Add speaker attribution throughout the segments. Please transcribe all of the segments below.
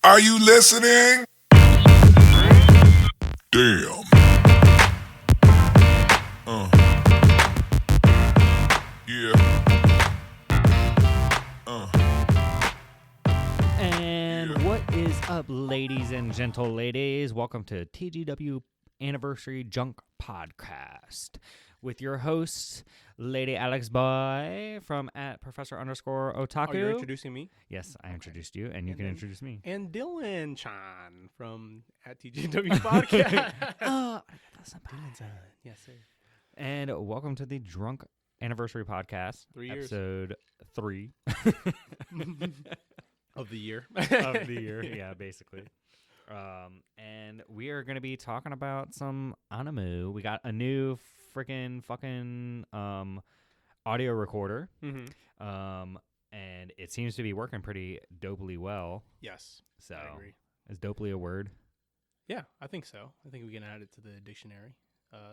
Speaker 1: Are you listening? Damn. Yeah.
Speaker 2: And what is up, ladies and gentle ladies? Welcome to TGW Anniversary Junk Podcast with your hosts, Lady Alex Boy from at Professor_Otaku.
Speaker 3: Oh, you're introducing me?
Speaker 2: Yes, I introduced you, and you can introduce me.
Speaker 3: And Dylan Chan from at TGW Podcast. Dylan-chan. Yes, sir.
Speaker 2: And welcome to the Drunk Anniversary Podcast,
Speaker 3: 3 years.
Speaker 2: episode 3
Speaker 3: Of the year.
Speaker 2: of the year. Yeah, basically. And we are going to be talking about some anime. We got a new freaking fucking audio recorder.
Speaker 3: Mm-hmm.
Speaker 2: And it seems to be working pretty dopely well.
Speaker 3: Yes.
Speaker 2: So,
Speaker 3: I agree.
Speaker 2: is dopely a word?
Speaker 3: Yeah, I think so. I think we can add it to the dictionary.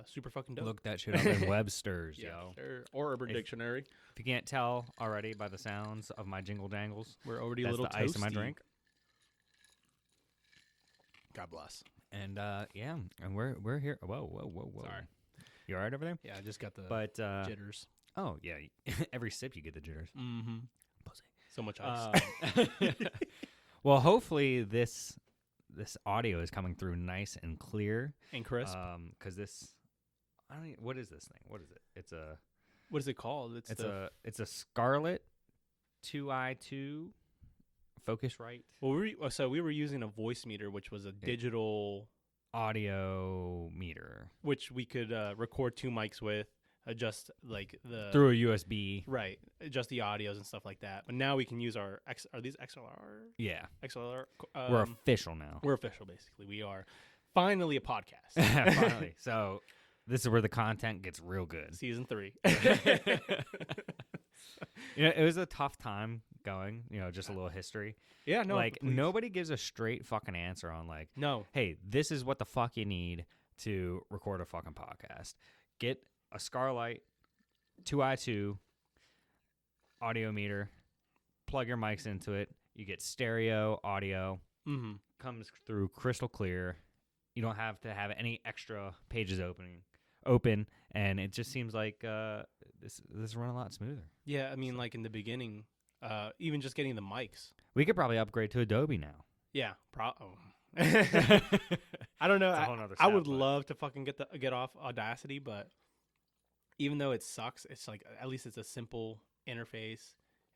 Speaker 3: Super fucking dope.
Speaker 2: Look that shit up in Webster's,
Speaker 3: yeah,
Speaker 2: yo.
Speaker 3: sure. Or Urban Dictionary.
Speaker 2: If you can't tell already by the sounds of my jingle jangles,
Speaker 3: We're already
Speaker 2: that's
Speaker 3: a little
Speaker 2: the ice in my
Speaker 3: toasty.
Speaker 2: drink.
Speaker 3: God bless.
Speaker 2: And yeah, and we're here. Whoa.
Speaker 3: Sorry.
Speaker 2: You all right over there?
Speaker 3: Yeah, I just got the
Speaker 2: But
Speaker 3: jitters.
Speaker 2: oh yeah, every sip you get the jitters.
Speaker 3: Mm-hmm. So much ice.
Speaker 2: Well, hopefully this audio is coming through nice and clear.
Speaker 3: And crisp.
Speaker 2: Because this, I don't. What is this thing? What is it? It's a.
Speaker 3: What is it called?
Speaker 2: It's a Scarlett 2i2 Focusrite
Speaker 3: Well, we were using a voice meter, which was a digital,
Speaker 2: audio meter
Speaker 3: which we could record two mics with, adjust like the
Speaker 2: through a USB.
Speaker 3: right, adjust the audios and stuff like that. But now we can use our are these XLR?
Speaker 2: Yeah,
Speaker 3: XLR.
Speaker 2: we're official now.
Speaker 3: We're official, basically. We are finally a podcast.
Speaker 2: Finally. So this is where the content gets real good.
Speaker 3: Season 3.
Speaker 2: It was a tough time going. Just a little history.
Speaker 3: Yeah, no,
Speaker 2: like
Speaker 3: please.
Speaker 2: nobody gives a straight fucking answer on like,
Speaker 3: No.
Speaker 2: hey, this is what the fuck you need to record a fucking podcast. Get a Scarlett 2i2 audio meter, plug your mics into it. You get stereo audio.
Speaker 3: Mm-hmm.
Speaker 2: Comes through crystal clear. You don't have to have any extra pages open, and it just seems like this is running a lot smoother.
Speaker 3: Yeah, I mean, like in the beginning, even just getting the mics.
Speaker 2: We could probably upgrade to Adobe now.
Speaker 3: Yeah, I don't know.
Speaker 2: It's a whole nother
Speaker 3: I would
Speaker 2: step, but-
Speaker 3: love to fucking get off Audacity, but even though it sucks, it's like at least it's a simple interface.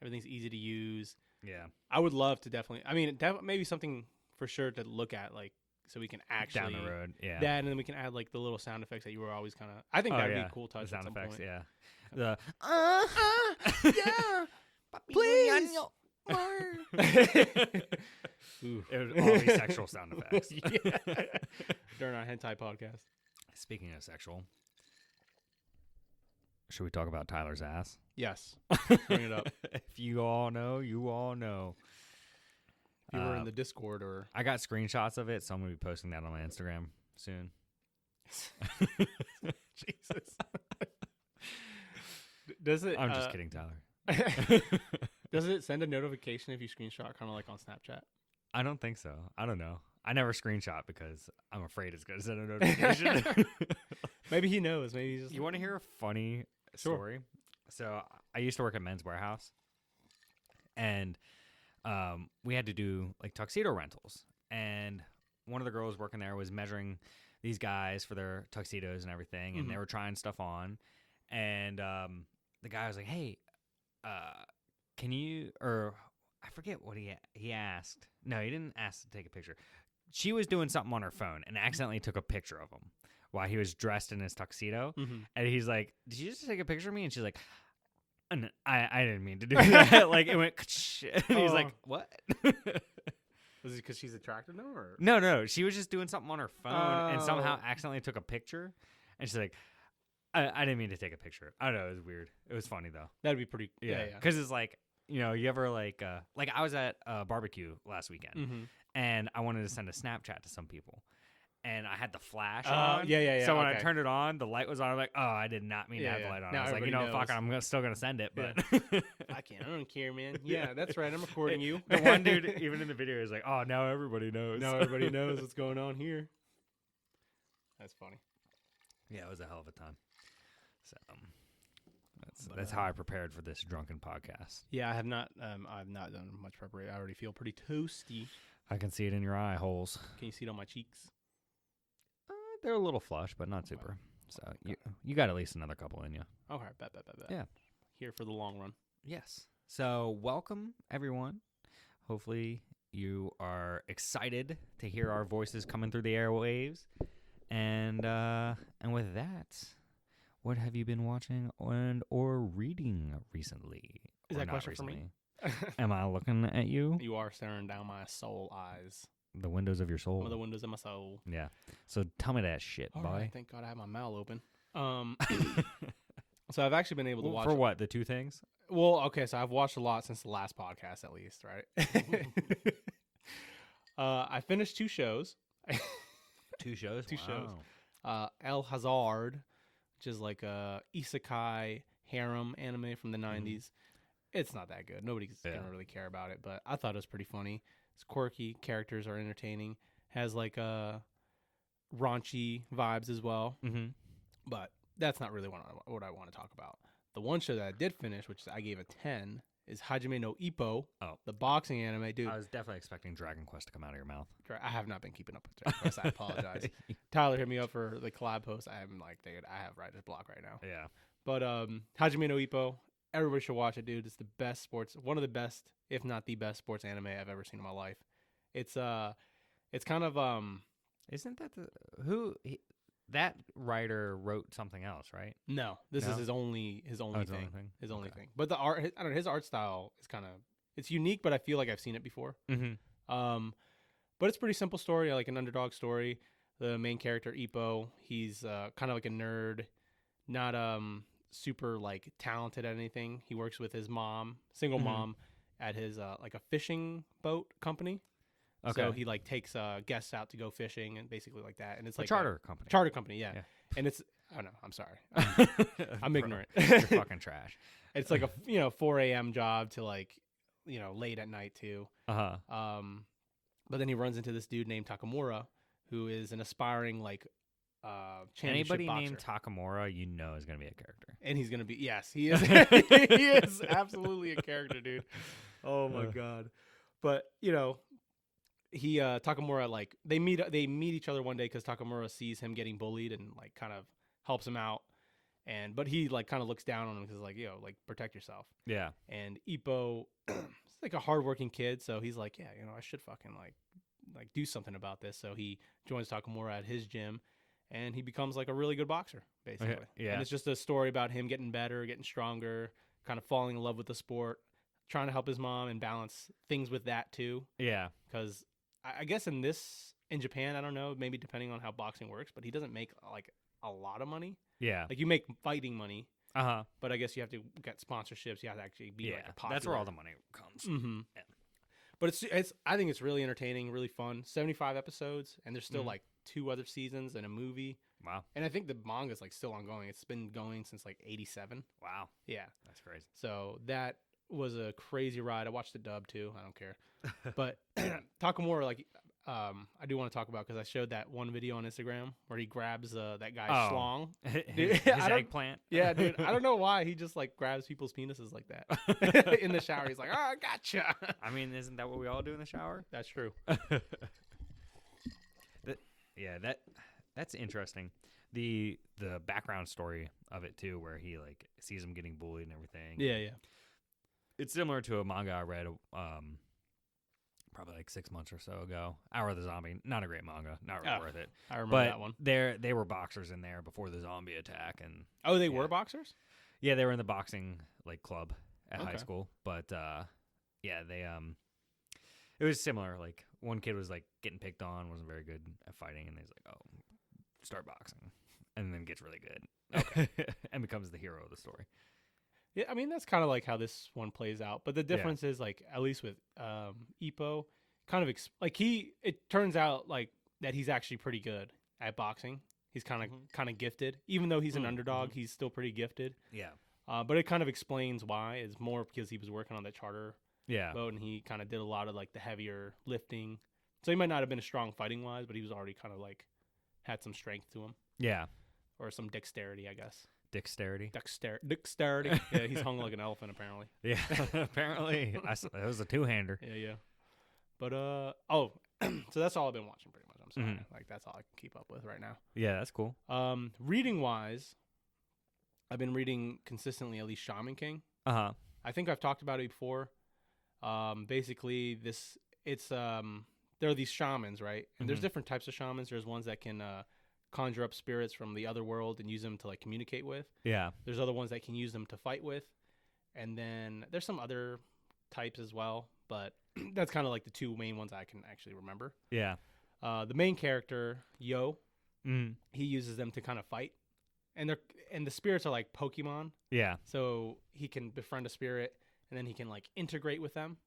Speaker 3: Everything's easy to use.
Speaker 2: Yeah,
Speaker 3: I would love to definitely. I mean, maybe something for sure to look at, like so we can actually
Speaker 2: down the road. Yeah,
Speaker 3: that, and then we can add like the little sound effects that you were always kind of. I think that'd be a cool touch.
Speaker 2: The sound
Speaker 3: at some
Speaker 2: effects.
Speaker 3: point.
Speaker 2: Yeah, the
Speaker 3: Yeah, please. Ooh.
Speaker 2: it would all be sexual sound effects.
Speaker 3: Yeah. During our hentai podcast.
Speaker 2: Speaking of sexual, should we talk about Tyler's ass?
Speaker 3: Yes. Bring it up.
Speaker 2: If you all know, you all know.
Speaker 3: If you were in the Discord or
Speaker 2: I got screenshots of it, so I'm gonna be posting that on my Instagram soon.
Speaker 3: Jesus. Does it?
Speaker 2: I'm just kidding, Tyler.
Speaker 3: Does it send a notification if you screenshot, kind of like on Snapchat?
Speaker 2: I don't think so. I don't know. I never screenshot because I'm afraid it's gonna send a notification.
Speaker 3: Maybe he knows. Maybe he's just.
Speaker 2: You want to hear a funny story? So I used to work at Men's Warehouse, and we had to do like tuxedo rentals. And one of the girls working there was measuring these guys for their tuxedos and everything, and they were trying stuff on. And the guy was like, "Hey, can you?" Or I forget what he asked. No, he didn't ask to take a picture. She was doing something on her phone and accidentally took a picture of him while he was dressed in his tuxedo. And he's like, "Did you just take a picture of me?" And she's like, I didn't mean to do that. Like it went, and he's like, "What?"
Speaker 3: Was it because she's attracted now, or
Speaker 2: No. She was just doing something on her phone and somehow accidentally took a picture. And she's like, I didn't mean to take a picture. I don't know. It was weird. It was funny though.
Speaker 3: that'd be pretty? Yeah.
Speaker 2: Because it's like, you ever like I was at a barbecue last weekend and I wanted to send a Snapchat to some people. and I had the flash
Speaker 3: Oh,
Speaker 2: on.
Speaker 3: yeah.
Speaker 2: So when I
Speaker 3: Okay.
Speaker 2: turned it on, the light was on. I'm like, oh, I did not mean to
Speaker 3: Yeah,
Speaker 2: have the
Speaker 3: yeah.
Speaker 2: light on.
Speaker 3: Now
Speaker 2: I was like,
Speaker 3: everybody
Speaker 2: fuck it,
Speaker 3: knows.
Speaker 2: I'm still gonna send it. But
Speaker 3: I don't care, man. Yeah, that's right. I'm recording you.
Speaker 2: the one dude, even in the video, is like, oh, now everybody knows.
Speaker 3: Now everybody knows what's going on here. That's funny.
Speaker 2: Yeah, it was a hell of a time. So that's how I prepared for this drunken podcast.
Speaker 3: Yeah, I've not done much preparation. I already feel pretty toasty.
Speaker 2: I can see it in your eye holes.
Speaker 3: Can you see it on my cheeks?
Speaker 2: They're a little flush, but not super. So you got at least another couple in you.
Speaker 3: Okay, bet.
Speaker 2: Yeah.
Speaker 3: Here for the long run.
Speaker 2: Yes. So welcome everyone. Hopefully you are excited to hear our voices coming through the airwaves. And with that, what have you been watching or reading recently?
Speaker 3: Is
Speaker 2: Or
Speaker 3: that
Speaker 2: not
Speaker 3: question for me?
Speaker 2: recently? Am I looking at you?
Speaker 3: You are staring down my soul eyes.
Speaker 2: The windows of your soul.
Speaker 3: One of the windows of my soul.
Speaker 2: Yeah. So tell me that shit,
Speaker 3: All
Speaker 2: boy.
Speaker 3: right, thank God I have my mouth open. So I've actually been able to watch.
Speaker 2: For what? The two things?
Speaker 3: Well, okay, so I've watched a lot since the last podcast, at least, right? I finished 2 shows.
Speaker 2: Two shows?
Speaker 3: Two shows.
Speaker 2: Wow.
Speaker 3: El Hazard, which is like a isekai harem anime from the 90s. It's not that good. Nobody's going to really care about it, but I thought it was pretty funny. It's quirky. Characters are entertaining. Has like raunchy vibes as well.
Speaker 2: Mm-hmm.
Speaker 3: But that's not really what I want to talk about. The one show that I did finish, which I gave a 10, is Hajime no Ippo, the boxing anime. Dude,
Speaker 2: I was definitely expecting Dragon Quest to come out of your mouth.
Speaker 3: I have not been keeping up with Dragon Quest. I apologize. Tyler hit me up for the collab post. I'm like, dude, I have writer's block right now.
Speaker 2: Yeah.
Speaker 3: But Hajime no Ippo, everybody should watch it, dude. It's the best sports, one of the best, if not the best sports anime I've ever seen in my life. It's kind of
Speaker 2: Isn't that that writer wrote something else, right?
Speaker 3: no, this
Speaker 2: No?
Speaker 3: is his only
Speaker 2: his
Speaker 3: thing.
Speaker 2: only thing?
Speaker 3: His only
Speaker 2: Okay.
Speaker 3: thing. But the art, I don't know, his art style is kind of, it's unique, but I feel like I've seen it before.
Speaker 2: Mm-hmm.
Speaker 3: But it's a pretty simple story, like an underdog story. The main character Ippo, he's kind of like a nerd, not super like talented at anything. He works with his mom, single mom, at his like a fishing boat company.
Speaker 2: Okay.
Speaker 3: So he like takes guests out to go fishing and basically like that. And it's like
Speaker 2: charter company.
Speaker 3: Charter company, yeah.
Speaker 2: Yeah.
Speaker 3: And it's, I don't know, I'm sorry. I'm
Speaker 2: Bro,
Speaker 3: ignorant.
Speaker 2: You're fucking trash.
Speaker 3: It's like a 4 a.m. job to like late at night too.
Speaker 2: Uh-huh.
Speaker 3: But then he runs into this dude named Takamura, who is an aspiring like championship
Speaker 2: Anybody
Speaker 3: boxer.
Speaker 2: named Takamura, is going to be a character.
Speaker 3: And he's gonna be, yes, he is. He is absolutely a character, dude. Oh my god. But he Takamura, like they meet each other one day because Takamura sees him getting bullied and like kind of helps him out. But he like kind of looks down on him because like, like protect yourself.
Speaker 2: Yeah.
Speaker 3: And Ippo is like a hardworking kid, so he's like, yeah, I should fucking like do something about this. So he joins Takamura at his gym, and he becomes like a really good boxer, basically.
Speaker 2: Yeah.
Speaker 3: And it's just a story about him getting better, getting stronger, kind of falling in love with the sport, trying to help his mom and balance things with that too.
Speaker 2: Yeah.
Speaker 3: Because I guess in Japan, I don't know, maybe depending on how boxing works, but he doesn't make like a lot of money.
Speaker 2: Yeah.
Speaker 3: Like you make fighting money.
Speaker 2: Uh-huh.
Speaker 3: But I guess you have to get sponsorships. You have to actually be like a popular.
Speaker 2: That's where all the money comes.
Speaker 3: Mm-hmm.
Speaker 2: Yeah.
Speaker 3: But it's I think it's really entertaining, really fun. 75 episodes, and there's still like 2 other seasons and a movie.
Speaker 2: Wow.
Speaker 3: And I think the manga's like still ongoing. It's been going since like 87.
Speaker 2: Wow.
Speaker 3: Yeah.
Speaker 2: That's crazy.
Speaker 3: So that was a crazy ride. I watched the dub too. I don't care. But Takamura, like, I do want to talk about because I showed that one video on Instagram where he grabs that guy's schlong.
Speaker 2: His eggplant.
Speaker 3: Yeah, dude. I don't know why he just like grabs people's penises like that in the shower. He's like, "Oh, gotcha."
Speaker 2: I mean, isn't that what we all do in the shower?
Speaker 3: That's true.
Speaker 2: That's interesting. The background story of it too, where he like sees him getting bullied and everything.
Speaker 3: Yeah.
Speaker 2: It's similar to a manga I read probably like 6 months or so ago. Hour of the Zombie, not a great manga, not really worth it.
Speaker 3: I remember that one.
Speaker 2: They were boxers in there before the zombie attack, and
Speaker 3: they were boxers.
Speaker 2: Yeah, they were in the boxing like club at high
Speaker 3: Okay.
Speaker 2: school, but they it was similar. Like one kid was like getting picked on, wasn't very good at fighting, and he's like, "Oh, start boxing," and then gets really good, okay, and becomes the hero of the story.
Speaker 3: Yeah, I mean that's kind of like how this one plays out, but the difference is like at least with Ippo, kind of it turns out like that he's actually pretty good at boxing. He's kind
Speaker 2: Mm-hmm.
Speaker 3: of gifted, even though he's an underdog. He's still pretty gifted.
Speaker 2: Yeah.
Speaker 3: But it kind of explains why. It's more because he was working on that charter
Speaker 2: Yeah.
Speaker 3: boat, and he kind of did a lot of like the heavier lifting. So he might not have been as strong fighting wise, but he was already kind of like had some strength to him
Speaker 2: Yeah.
Speaker 3: or some dexterity, I guess.
Speaker 2: Dexterity.
Speaker 3: Dexterity. Yeah, he's hung like an elephant apparently.
Speaker 2: Yeah. Apparently, it was a two-hander.
Speaker 3: Yeah. But so that's all I've been watching pretty much. I'm sorry, like that's all I can keep up with right now.
Speaker 2: Yeah, that's cool.
Speaker 3: Reading wise, I've been reading consistently at least Shaman King.
Speaker 2: Uh-huh.
Speaker 3: I think I've talked about it before. Basically, there are these shamans, right? And there's different types of shamans. There's ones that can conjure up spirits from the other world and use them to like communicate with.
Speaker 2: Yeah.
Speaker 3: There's other ones that can use them to fight with. And then there's some other types as well, but that's kind of like the two main ones I can actually remember.
Speaker 2: Yeah.
Speaker 3: The main character, Yo,
Speaker 2: Mm.
Speaker 3: he uses them to kind of fight. And the spirits are like Pokemon.
Speaker 2: Yeah.
Speaker 3: So he can befriend a spirit and then he can like integrate with them.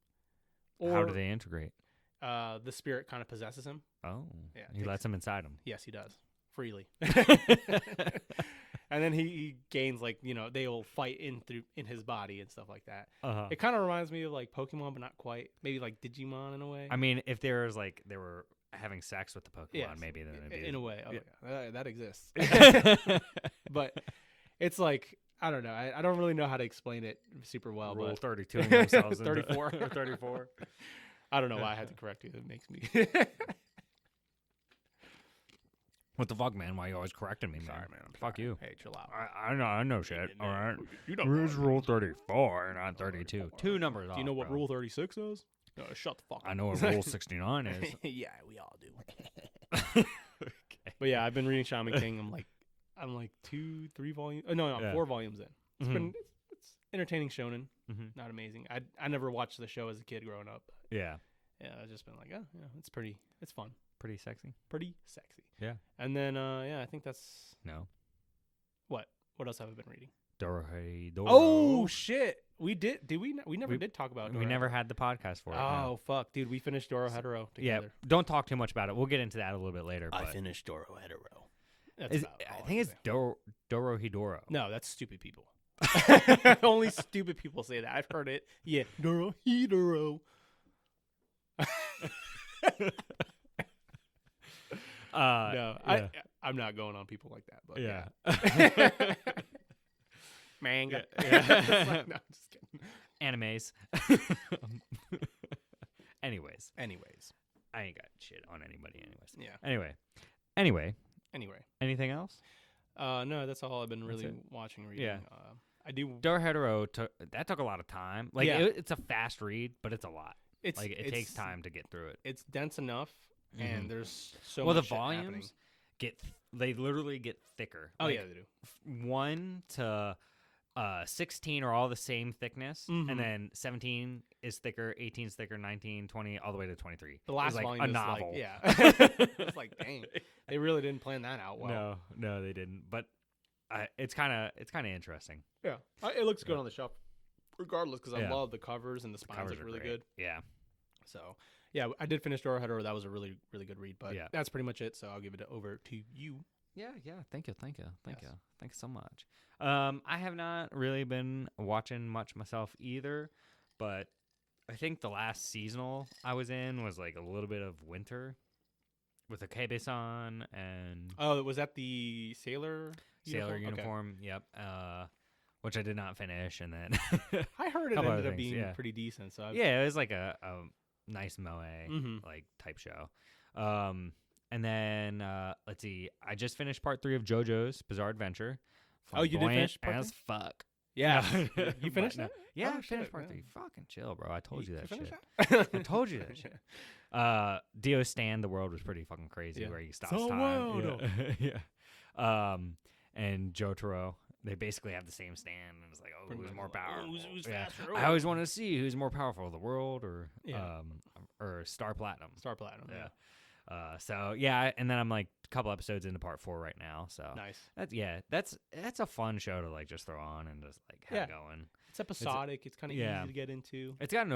Speaker 2: How do they integrate?
Speaker 3: The spirit kind of possesses him.
Speaker 2: Oh.
Speaker 3: Yeah,
Speaker 2: He lets them inside him.
Speaker 3: Yes, he does. Freely. And then he gains like, they will fight in his body and stuff like that.
Speaker 2: Uh-huh.
Speaker 3: It kind of reminds me of like Pokemon, but not quite. Maybe like Digimon in a way.
Speaker 2: I mean, if there was like they were having sex with the Pokemon,
Speaker 3: Yes,
Speaker 2: maybe then it'd be
Speaker 3: in a way. Oh,
Speaker 2: yeah.
Speaker 3: yeah. That exists. But it's like, I don't know. I don't really know how to explain it super well.
Speaker 2: Rule
Speaker 3: but
Speaker 2: 32 themselves
Speaker 3: 34.
Speaker 2: 34.
Speaker 3: I don't know why I had to correct you. It makes me.
Speaker 2: What the fuck, man? Why are you always correcting me, man?
Speaker 3: Sorry, man. I'm
Speaker 2: Fuck
Speaker 3: sorry.
Speaker 2: you.
Speaker 3: Hey, chill out.
Speaker 2: I know shit. All right.
Speaker 3: You don't
Speaker 2: Where's Rule 34 and not 32? Two numbers off.
Speaker 3: Do you know what
Speaker 2: bro.
Speaker 3: Rule 36 is? Shut the fuck up.
Speaker 2: I know what Rule 69 is.
Speaker 3: Yeah, we all do. But yeah, I've been reading Shaman King. I'm like 2-3 volumes. Oh, no,
Speaker 2: Yeah.
Speaker 3: 4 volumes in. It's entertaining shonen.
Speaker 2: Mhm.
Speaker 3: Not amazing. I never watched the show as a kid growing up.
Speaker 2: Yeah.
Speaker 3: Yeah, I've just been like, it's fun.
Speaker 2: Pretty sexy.
Speaker 3: Pretty sexy.
Speaker 2: Yeah.
Speaker 3: And then I think that's
Speaker 2: No.
Speaker 3: what else have I been reading?
Speaker 2: Doro Hetero.
Speaker 3: Oh shit. We did we never did talk about
Speaker 2: We
Speaker 3: Doro
Speaker 2: never
Speaker 3: Hetero.
Speaker 2: had the podcast for it.
Speaker 3: Oh fuck, dude, we finished Doro Hetero
Speaker 2: Yeah.
Speaker 3: together.
Speaker 2: Don't talk too much about it. We'll get into that a little bit later. But
Speaker 3: finished Doro Hetero. That's about all
Speaker 2: I think it's
Speaker 3: say.
Speaker 2: Doro Hetero.
Speaker 3: No, that's stupid people. Only stupid people say that. I've heard it. Yeah, Doro Hetero. No,
Speaker 2: yeah.
Speaker 3: I'm not going on people like that. But
Speaker 2: Yeah.
Speaker 3: yeah. Manga. It's like, no, I'm just kidding.
Speaker 2: Animes. Anyways, I ain't got shit on anybody. Anyways.
Speaker 3: Yeah.
Speaker 2: Anyway.
Speaker 3: Anyway.
Speaker 2: Anything else?
Speaker 3: No, that's all I've been really
Speaker 2: it.
Speaker 3: watching, reading.
Speaker 2: Yeah.
Speaker 3: I do.
Speaker 2: Doro Hetero took a lot of time. Like
Speaker 3: Yeah.
Speaker 2: it's a fast read, but it's a lot.
Speaker 3: It's
Speaker 2: Like it takes time to get through it.
Speaker 3: It's dense enough, and
Speaker 2: Mhm.
Speaker 3: there's so
Speaker 2: Well, the
Speaker 3: much shit happening.
Speaker 2: volumes they literally get thicker.
Speaker 3: Oh
Speaker 2: Like,
Speaker 3: yeah, they do.
Speaker 2: 1 to 16 are all the same thickness,
Speaker 3: Mhm.
Speaker 2: and then 17 is thicker, 18 is thicker, 19, 20, all the way to 23.
Speaker 3: The last
Speaker 2: It's like
Speaker 3: volume
Speaker 2: a
Speaker 3: is
Speaker 2: novel.
Speaker 3: like, yeah. It's like, dang, they really didn't plan that out well.
Speaker 2: No, they didn't. But it's kind of interesting.
Speaker 3: Yeah, it looks good on the shelf, regardless, because I
Speaker 2: Yeah.
Speaker 3: love the covers and the spines
Speaker 2: Covers
Speaker 3: look
Speaker 2: are
Speaker 3: really
Speaker 2: great.
Speaker 3: good.
Speaker 2: Yeah.
Speaker 3: So yeah, I did finish Doro Hetero. That was a really, really good read. But
Speaker 2: Yeah.
Speaker 3: that's pretty much it. So I'll give it over to you.
Speaker 2: Yeah. Thank you.
Speaker 3: Yes.
Speaker 2: Thanks so much. I have not really been watching much myself either, but I think the last seasonal I was in was like a little bit of winter with Akebe-san and
Speaker 3: Oh, was that the sailor
Speaker 2: Sailor
Speaker 3: uniform? Okay.
Speaker 2: Uniform. Yep. Which I did not finish, and then
Speaker 3: I heard it
Speaker 2: Couple
Speaker 3: ended
Speaker 2: other
Speaker 3: up
Speaker 2: things,
Speaker 3: being
Speaker 2: yeah.
Speaker 3: pretty decent. So
Speaker 2: yeah, it was like a nice moe
Speaker 3: Mhm.
Speaker 2: like type show. And then let's see, I just finished part 3 of JoJo's Bizarre Adventure.
Speaker 3: Oh, you did finish part
Speaker 2: as fuck.
Speaker 3: yeah,
Speaker 2: No.
Speaker 3: you finished
Speaker 2: But no.
Speaker 3: that?
Speaker 2: Yeah,
Speaker 3: Oh,
Speaker 2: I finished
Speaker 3: shit,
Speaker 2: part
Speaker 3: man.
Speaker 2: 3. Fucking chill, bro. I told you that
Speaker 3: finished
Speaker 2: shit.
Speaker 3: that?
Speaker 2: I told you that shit. Dio Stand the World was pretty fucking crazy,
Speaker 3: Yeah.
Speaker 2: where he stops
Speaker 3: So
Speaker 2: time.
Speaker 3: wild.
Speaker 2: Yeah. And Jotaro, they basically have the same stand, and it's like, oh,
Speaker 3: Pretty
Speaker 2: who's
Speaker 3: much
Speaker 2: more
Speaker 3: like,
Speaker 2: powerful?
Speaker 3: who's
Speaker 2: Yeah.
Speaker 3: faster?
Speaker 2: I always wanted to see who's more powerful, the world or
Speaker 3: Yeah.
Speaker 2: or Star Platinum.
Speaker 3: Star Platinum.
Speaker 2: Yeah. So yeah, and then I'm like a couple episodes into part 4 right now. So
Speaker 3: Nice.
Speaker 2: that's a fun show to like just throw on and just like have
Speaker 3: Yeah.
Speaker 2: going.
Speaker 3: It's episodic. It's kind of
Speaker 2: yeah.
Speaker 3: easy to get into.
Speaker 2: It's got an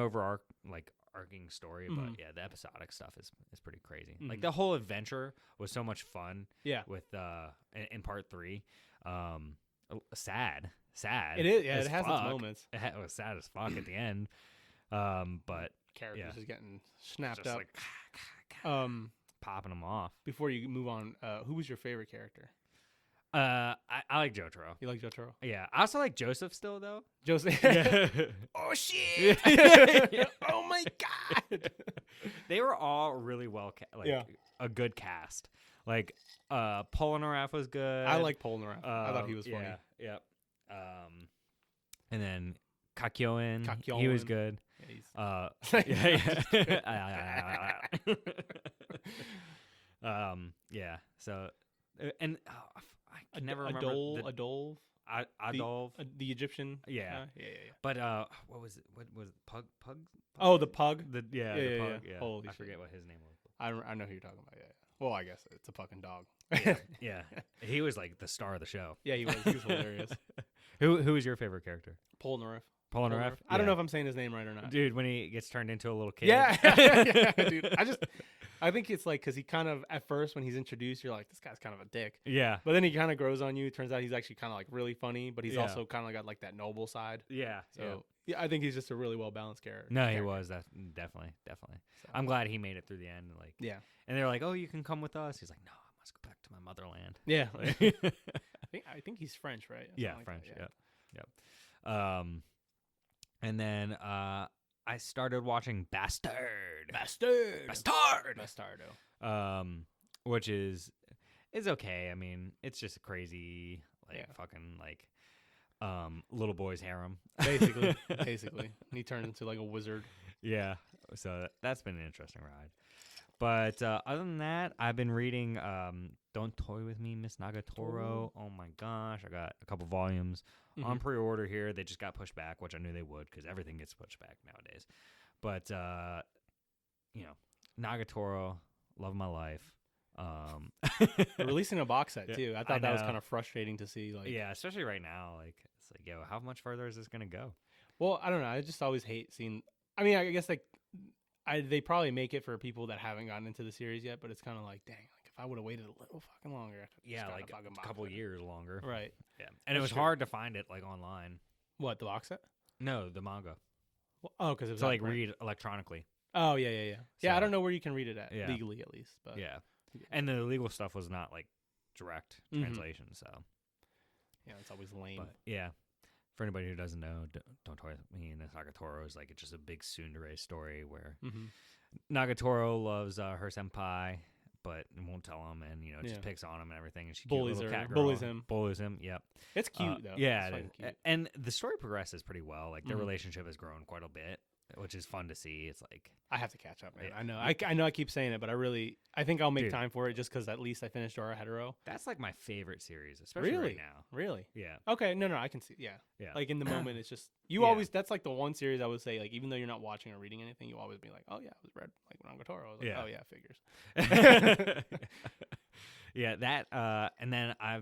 Speaker 2: arcing story,
Speaker 3: Mhm.
Speaker 2: but yeah, the episodic stuff is pretty crazy. Like
Speaker 3: Mhm.
Speaker 2: the whole adventure was so much fun.
Speaker 3: Yeah.
Speaker 2: With in part 3, sad.
Speaker 3: It is. Yeah,
Speaker 2: as
Speaker 3: it has its
Speaker 2: fuck.
Speaker 3: moments.
Speaker 2: It was sad as fuck at the end. But
Speaker 3: Characters
Speaker 2: yeah.
Speaker 3: just getting snapped
Speaker 2: just
Speaker 3: up.
Speaker 2: like popping them off.
Speaker 3: Before you move on, who was your favorite character?
Speaker 2: I like Jotaro.
Speaker 3: You like Jotaro?
Speaker 2: Yeah, I also like Joseph still though.
Speaker 3: Joseph.
Speaker 2: Yeah.
Speaker 3: Oh shit! Oh my god!
Speaker 2: They were all really well
Speaker 3: Yeah.
Speaker 2: a good cast. Like Polnareff was good.
Speaker 3: I like Polnareff. I thought he was funny.
Speaker 2: Yeah. And then Kakyoin. He was good.
Speaker 3: Yeah, he's-
Speaker 2: Yeah. So and I can never remember
Speaker 3: Adolf,
Speaker 2: Adolf.
Speaker 3: the Egyptian.
Speaker 2: Yeah.
Speaker 3: Yeah.
Speaker 2: But what was it? What was it? Pug?
Speaker 3: Oh, the pug.
Speaker 2: The
Speaker 3: Yeah,
Speaker 2: the
Speaker 3: yeah,
Speaker 2: pug.
Speaker 3: yeah.
Speaker 2: Yeah.
Speaker 3: Holy
Speaker 2: I
Speaker 3: shit.
Speaker 2: forget what his name was.
Speaker 3: I know who you're talking about. Yeah. Well, I guess it's a fucking dog.
Speaker 2: Yeah. He was like the star of the show.
Speaker 3: Yeah, he was. He was hilarious.
Speaker 2: Who was your favorite character?
Speaker 3: Polnareff.
Speaker 2: Polnareff.
Speaker 3: I don't know if I'm saying his name right or not.
Speaker 2: Dude, when he gets turned into a little kid.
Speaker 3: Yeah, yeah, dude. I think it's like because he kind of at first when he's introduced, you're like, this guy's kind of a dick.
Speaker 2: Yeah.
Speaker 3: But then he kind of grows on you. Turns out he's actually kind of like really funny, but he's
Speaker 2: Yeah.
Speaker 3: also kind of got like that noble side.
Speaker 2: Yeah.
Speaker 3: So yeah, I think he's just a really well balanced character.
Speaker 2: No, he was. That definitely.
Speaker 3: So,
Speaker 2: I'm glad he made it through the end. Like,
Speaker 3: yeah,
Speaker 2: and they're like, "Oh, you can come with us." He's like, "No, I must go back to my motherland."
Speaker 3: yeah.
Speaker 2: Like-
Speaker 3: I think he's French, right? Or
Speaker 2: yeah,
Speaker 3: something like
Speaker 2: French.
Speaker 3: that,
Speaker 2: Yep. And then I started watching Bastard.
Speaker 3: Bastardo.
Speaker 2: Which is okay. I mean, it's just a crazy
Speaker 3: Yeah.
Speaker 2: fucking like little boy's harem.
Speaker 3: Basically. And he turned into like a wizard.
Speaker 2: Yeah. So that's been an interesting ride. But other than that, I've been reading Don't Toy With Me, Miss Nagatoro. Oh my gosh. I got a couple volumes on pre-order here. They just got pushed back, which I knew they would because everything gets pushed back nowadays. But, Nagatoro, love of my life.
Speaker 3: They're releasing a box set
Speaker 2: Yeah,
Speaker 3: too. I
Speaker 2: I
Speaker 3: thought that was
Speaker 2: know.
Speaker 3: kind of frustrating to see. Like,
Speaker 2: Yeah, especially right now. Like, it's like, yo, how much further is this going to go?
Speaker 3: well, I don't know. I just always hate seeing. I mean, I guess like they probably make it for people that haven't gotten into the series yet, but it's kind of like, dang, like if I would have waited a little fucking longer, I could've just
Speaker 2: Yeah,
Speaker 3: gotten
Speaker 2: like
Speaker 3: fucking
Speaker 2: a
Speaker 3: box
Speaker 2: couple
Speaker 3: set.
Speaker 2: years longer.
Speaker 3: Right.
Speaker 2: Yeah. And it
Speaker 3: That's
Speaker 2: was
Speaker 3: true.
Speaker 2: hard to find it, like, online.
Speaker 3: What, the box set?
Speaker 2: No, the manga.
Speaker 3: Well, oh, because it was
Speaker 2: To,
Speaker 3: out
Speaker 2: like,
Speaker 3: print.
Speaker 2: read electronically.
Speaker 3: Oh yeah. Yeah, I
Speaker 2: So-
Speaker 3: don't know where you can read it at
Speaker 2: Yeah.
Speaker 3: legally at least, but
Speaker 2: Yeah. And the legal stuff was not, like, direct
Speaker 3: Mhm.
Speaker 2: translation, so.
Speaker 3: yeah, it's always lame.
Speaker 2: But, yeah. For anybody who doesn't know, Don't Toy With Me and Nagatoro is, like, it's just a big tsundere story where
Speaker 3: Mm-hmm.
Speaker 2: Nagatoro loves her senpai, but won't tell him, and
Speaker 3: Yeah.
Speaker 2: just picks on him and everything. And she
Speaker 3: Bullies
Speaker 2: cute little
Speaker 3: her,
Speaker 2: cat girl,
Speaker 3: bullies him.
Speaker 2: Yep.
Speaker 3: It's cute though.
Speaker 2: Yeah,
Speaker 3: it's
Speaker 2: it
Speaker 3: fucking
Speaker 2: is.
Speaker 3: cute.
Speaker 2: And the story progresses pretty well. Like their
Speaker 3: Mhm.
Speaker 2: relationship has grown quite a bit, which is fun to see. It's like
Speaker 3: I have to catch up, man.
Speaker 2: Yeah.
Speaker 3: I know. I know. I keep saying it, but I think I'll make
Speaker 2: Dude.
Speaker 3: time for it just because at least I finished Doro Hetero.
Speaker 2: that's like my favorite series, especially
Speaker 3: Really?
Speaker 2: right now.
Speaker 3: Really?
Speaker 2: Yeah,
Speaker 3: Okay. No, I can see. Yeah.
Speaker 2: yeah.
Speaker 3: Like in the moment, it's just you
Speaker 2: Yeah.
Speaker 3: always. That's like the one series I would say. Like even though you're not watching or reading anything, you always be like, oh yeah, I was read like Nagatoro. I was like,
Speaker 2: Yeah.
Speaker 3: oh yeah, figures.
Speaker 2: Yeah, that. And then I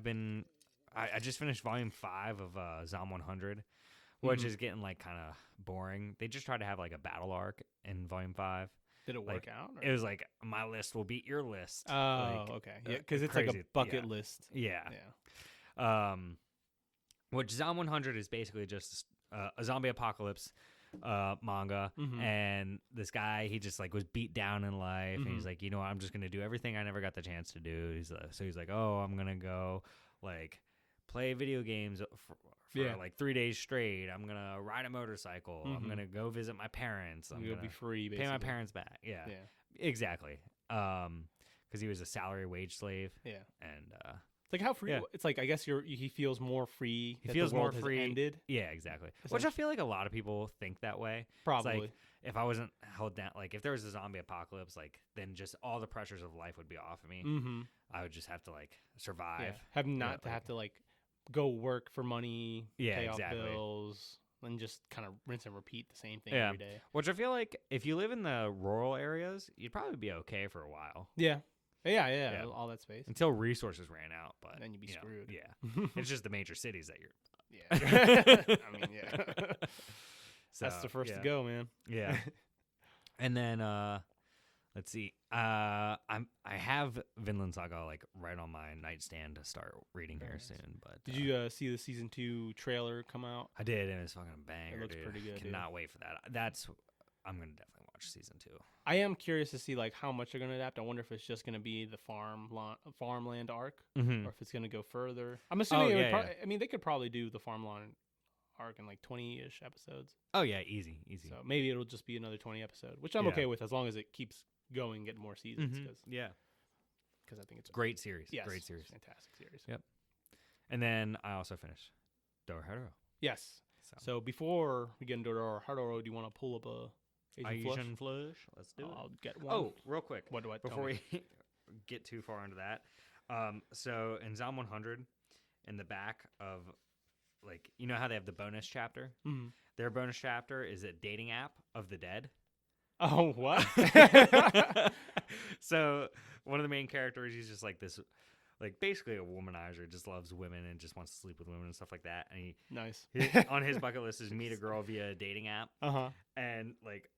Speaker 2: just finished volume 5 of Zom 100, which
Speaker 3: Mhm.
Speaker 2: is getting like kind of boring. They just tried to have like a battle arc in volume 5.
Speaker 3: Did it work
Speaker 2: Like,
Speaker 3: out? or-
Speaker 2: It was like my list will beat your list.
Speaker 3: Oh,
Speaker 2: like,
Speaker 3: okay. Yeah, because it's like
Speaker 2: crazy.
Speaker 3: a bucket
Speaker 2: Yeah.
Speaker 3: list.
Speaker 2: Yeah.
Speaker 3: Yeah.
Speaker 2: Which Zom 100 is basically just a zombie apocalypse manga,
Speaker 3: Mhm.
Speaker 2: and this guy he just like was beat down in life, and he's
Speaker 3: Mhm.
Speaker 2: like, you know what, I'm just gonna do everything I never got the chance to do. He's like, oh, I'm gonna go like play video games for
Speaker 3: Yeah.
Speaker 2: like 3 days straight. I'm gonna ride a motorcycle. I'm
Speaker 3: Mhm.
Speaker 2: gonna go visit my parents. I'm
Speaker 3: You'll
Speaker 2: gonna
Speaker 3: be free.
Speaker 2: pay
Speaker 3: Basically.
Speaker 2: my parents back. Yeah,
Speaker 3: Yeah.
Speaker 2: exactly. Because he was a salary wage slave,
Speaker 3: Yeah.
Speaker 2: and
Speaker 3: It's like how free.
Speaker 2: Yeah.
Speaker 3: It's like I guess he feels more free.
Speaker 2: He
Speaker 3: that
Speaker 2: feels
Speaker 3: the world
Speaker 2: more
Speaker 3: has
Speaker 2: free.
Speaker 3: Ended.
Speaker 2: yeah, exactly. Which I feel like a lot of people think that way. It's
Speaker 3: Probably.
Speaker 2: like if I wasn't held down, like if there was a zombie apocalypse, like then just all the pressures of life would be off of me.
Speaker 3: Mm-hmm.
Speaker 2: I would just have to like survive.
Speaker 3: Yeah. Have not to
Speaker 2: like-
Speaker 3: have to like go work for money.
Speaker 2: Yeah,
Speaker 3: pay
Speaker 2: exactly.
Speaker 3: off bills. And just kind of rinse and repeat the same thing
Speaker 2: Yeah.
Speaker 3: every day.
Speaker 2: Which I feel like if you live in the rural areas, you'd probably be okay for a while
Speaker 3: Yeah. Yeah.
Speaker 2: Yeah.
Speaker 3: All that space.
Speaker 2: until resources ran out. But
Speaker 3: Then you'd be
Speaker 2: you know,
Speaker 3: screwed.
Speaker 2: Yeah, it's just the major cities that you're.
Speaker 3: Yeah. I mean, yeah.
Speaker 2: So,
Speaker 3: That's the first
Speaker 2: yeah.
Speaker 3: to go, man.
Speaker 2: Yeah. And then let's see. I have Vinland Saga like right on my nightstand to start reading here
Speaker 3: Nice.
Speaker 2: soon. But
Speaker 3: Did you see the season 2 trailer come out?
Speaker 2: I did, and it's fucking a banger.
Speaker 3: It looks
Speaker 2: dude.
Speaker 3: pretty good,
Speaker 2: Cannot wait for that. I'm gonna definitely watch season 2.
Speaker 3: I am curious to see like how much they're gonna adapt. I wonder if it's just gonna be the farmland arc,
Speaker 2: Mm-hmm.
Speaker 3: or if it's gonna go further. I'm assuming.
Speaker 2: yeah.
Speaker 3: I mean, they could probably do the farmland arc in like 20-ish episodes.
Speaker 2: Oh yeah, easy.
Speaker 3: So maybe it'll just be another 20 episode, which I'm
Speaker 2: Yeah.
Speaker 3: okay with as long as it keeps going, getting more seasons.
Speaker 2: Mhm. Yeah,
Speaker 3: Because I think it's
Speaker 2: great series.
Speaker 3: yes,
Speaker 2: Great series.
Speaker 3: fantastic series.
Speaker 2: Yep. And then I also finished Doro Hetero.
Speaker 3: Yes. So before we get into our Doro, do you want to pull up a Asian flush?
Speaker 2: Flush. Let's do it.
Speaker 3: I'll get one.
Speaker 2: Oh, real quick.
Speaker 3: what do I tell
Speaker 2: Before
Speaker 3: me?
Speaker 2: we get too far into that, so in Zom 100, in the back of, like, you know how they have the bonus chapter?
Speaker 3: Mhm.
Speaker 2: Their bonus chapter is a dating app of the dead.
Speaker 3: Oh, what?
Speaker 2: So one of the main characters, he's just like this, like basically a womanizer, just loves women and just wants to sleep with women and stuff like that. And
Speaker 3: Nice.
Speaker 2: he on his bucket list is meet a girl via a dating app.
Speaker 3: Uh-huh.
Speaker 2: And like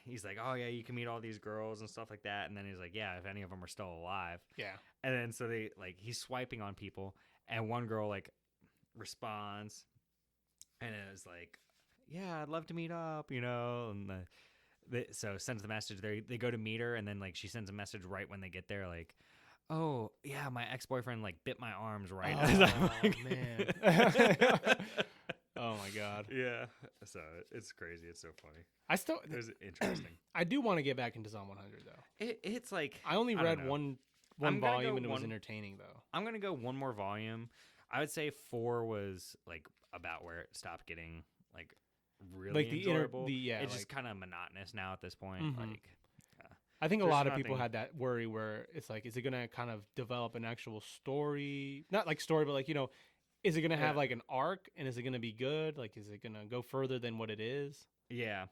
Speaker 2: he's like, oh yeah, you can meet all these girls and stuff like that. And then he's like, yeah, if any of them are still alive.
Speaker 3: Yeah.
Speaker 2: And then so they like he's swiping on people, and one girl like responds, and it was like, yeah, I'd love to meet up, and so sends the message. They go to meet her, and then like she sends a message right when they get there, like, oh yeah, my ex-boyfriend like bit my arms right.
Speaker 3: Oh, man. Oh my god.
Speaker 2: Yeah, so it's crazy. It's so funny.
Speaker 3: It
Speaker 2: was interesting.
Speaker 3: I do want to get back into Zom 100 though.
Speaker 2: It's like
Speaker 3: I only
Speaker 2: don't
Speaker 3: read
Speaker 2: know.
Speaker 3: one
Speaker 2: I'm gonna
Speaker 3: volume
Speaker 2: go
Speaker 3: and it was
Speaker 2: one-
Speaker 3: entertaining though.
Speaker 2: I'm gonna go one more volume. I would say 4 was like about where it stopped getting like really
Speaker 3: Like the
Speaker 2: enjoyable.
Speaker 3: it's
Speaker 2: It's just
Speaker 3: like,
Speaker 2: kind of monotonous now at this point.
Speaker 3: Mhm.
Speaker 2: Like,
Speaker 3: I think a
Speaker 2: there's
Speaker 3: lot of people
Speaker 2: nothing-
Speaker 3: had that worry where it's like, is it gonna kind of develop an actual story? Not like story, but like, is it gonna have
Speaker 2: Yeah.
Speaker 3: like an arc, and is it gonna be good? Like, is it gonna go further than what it is?
Speaker 2: yeah,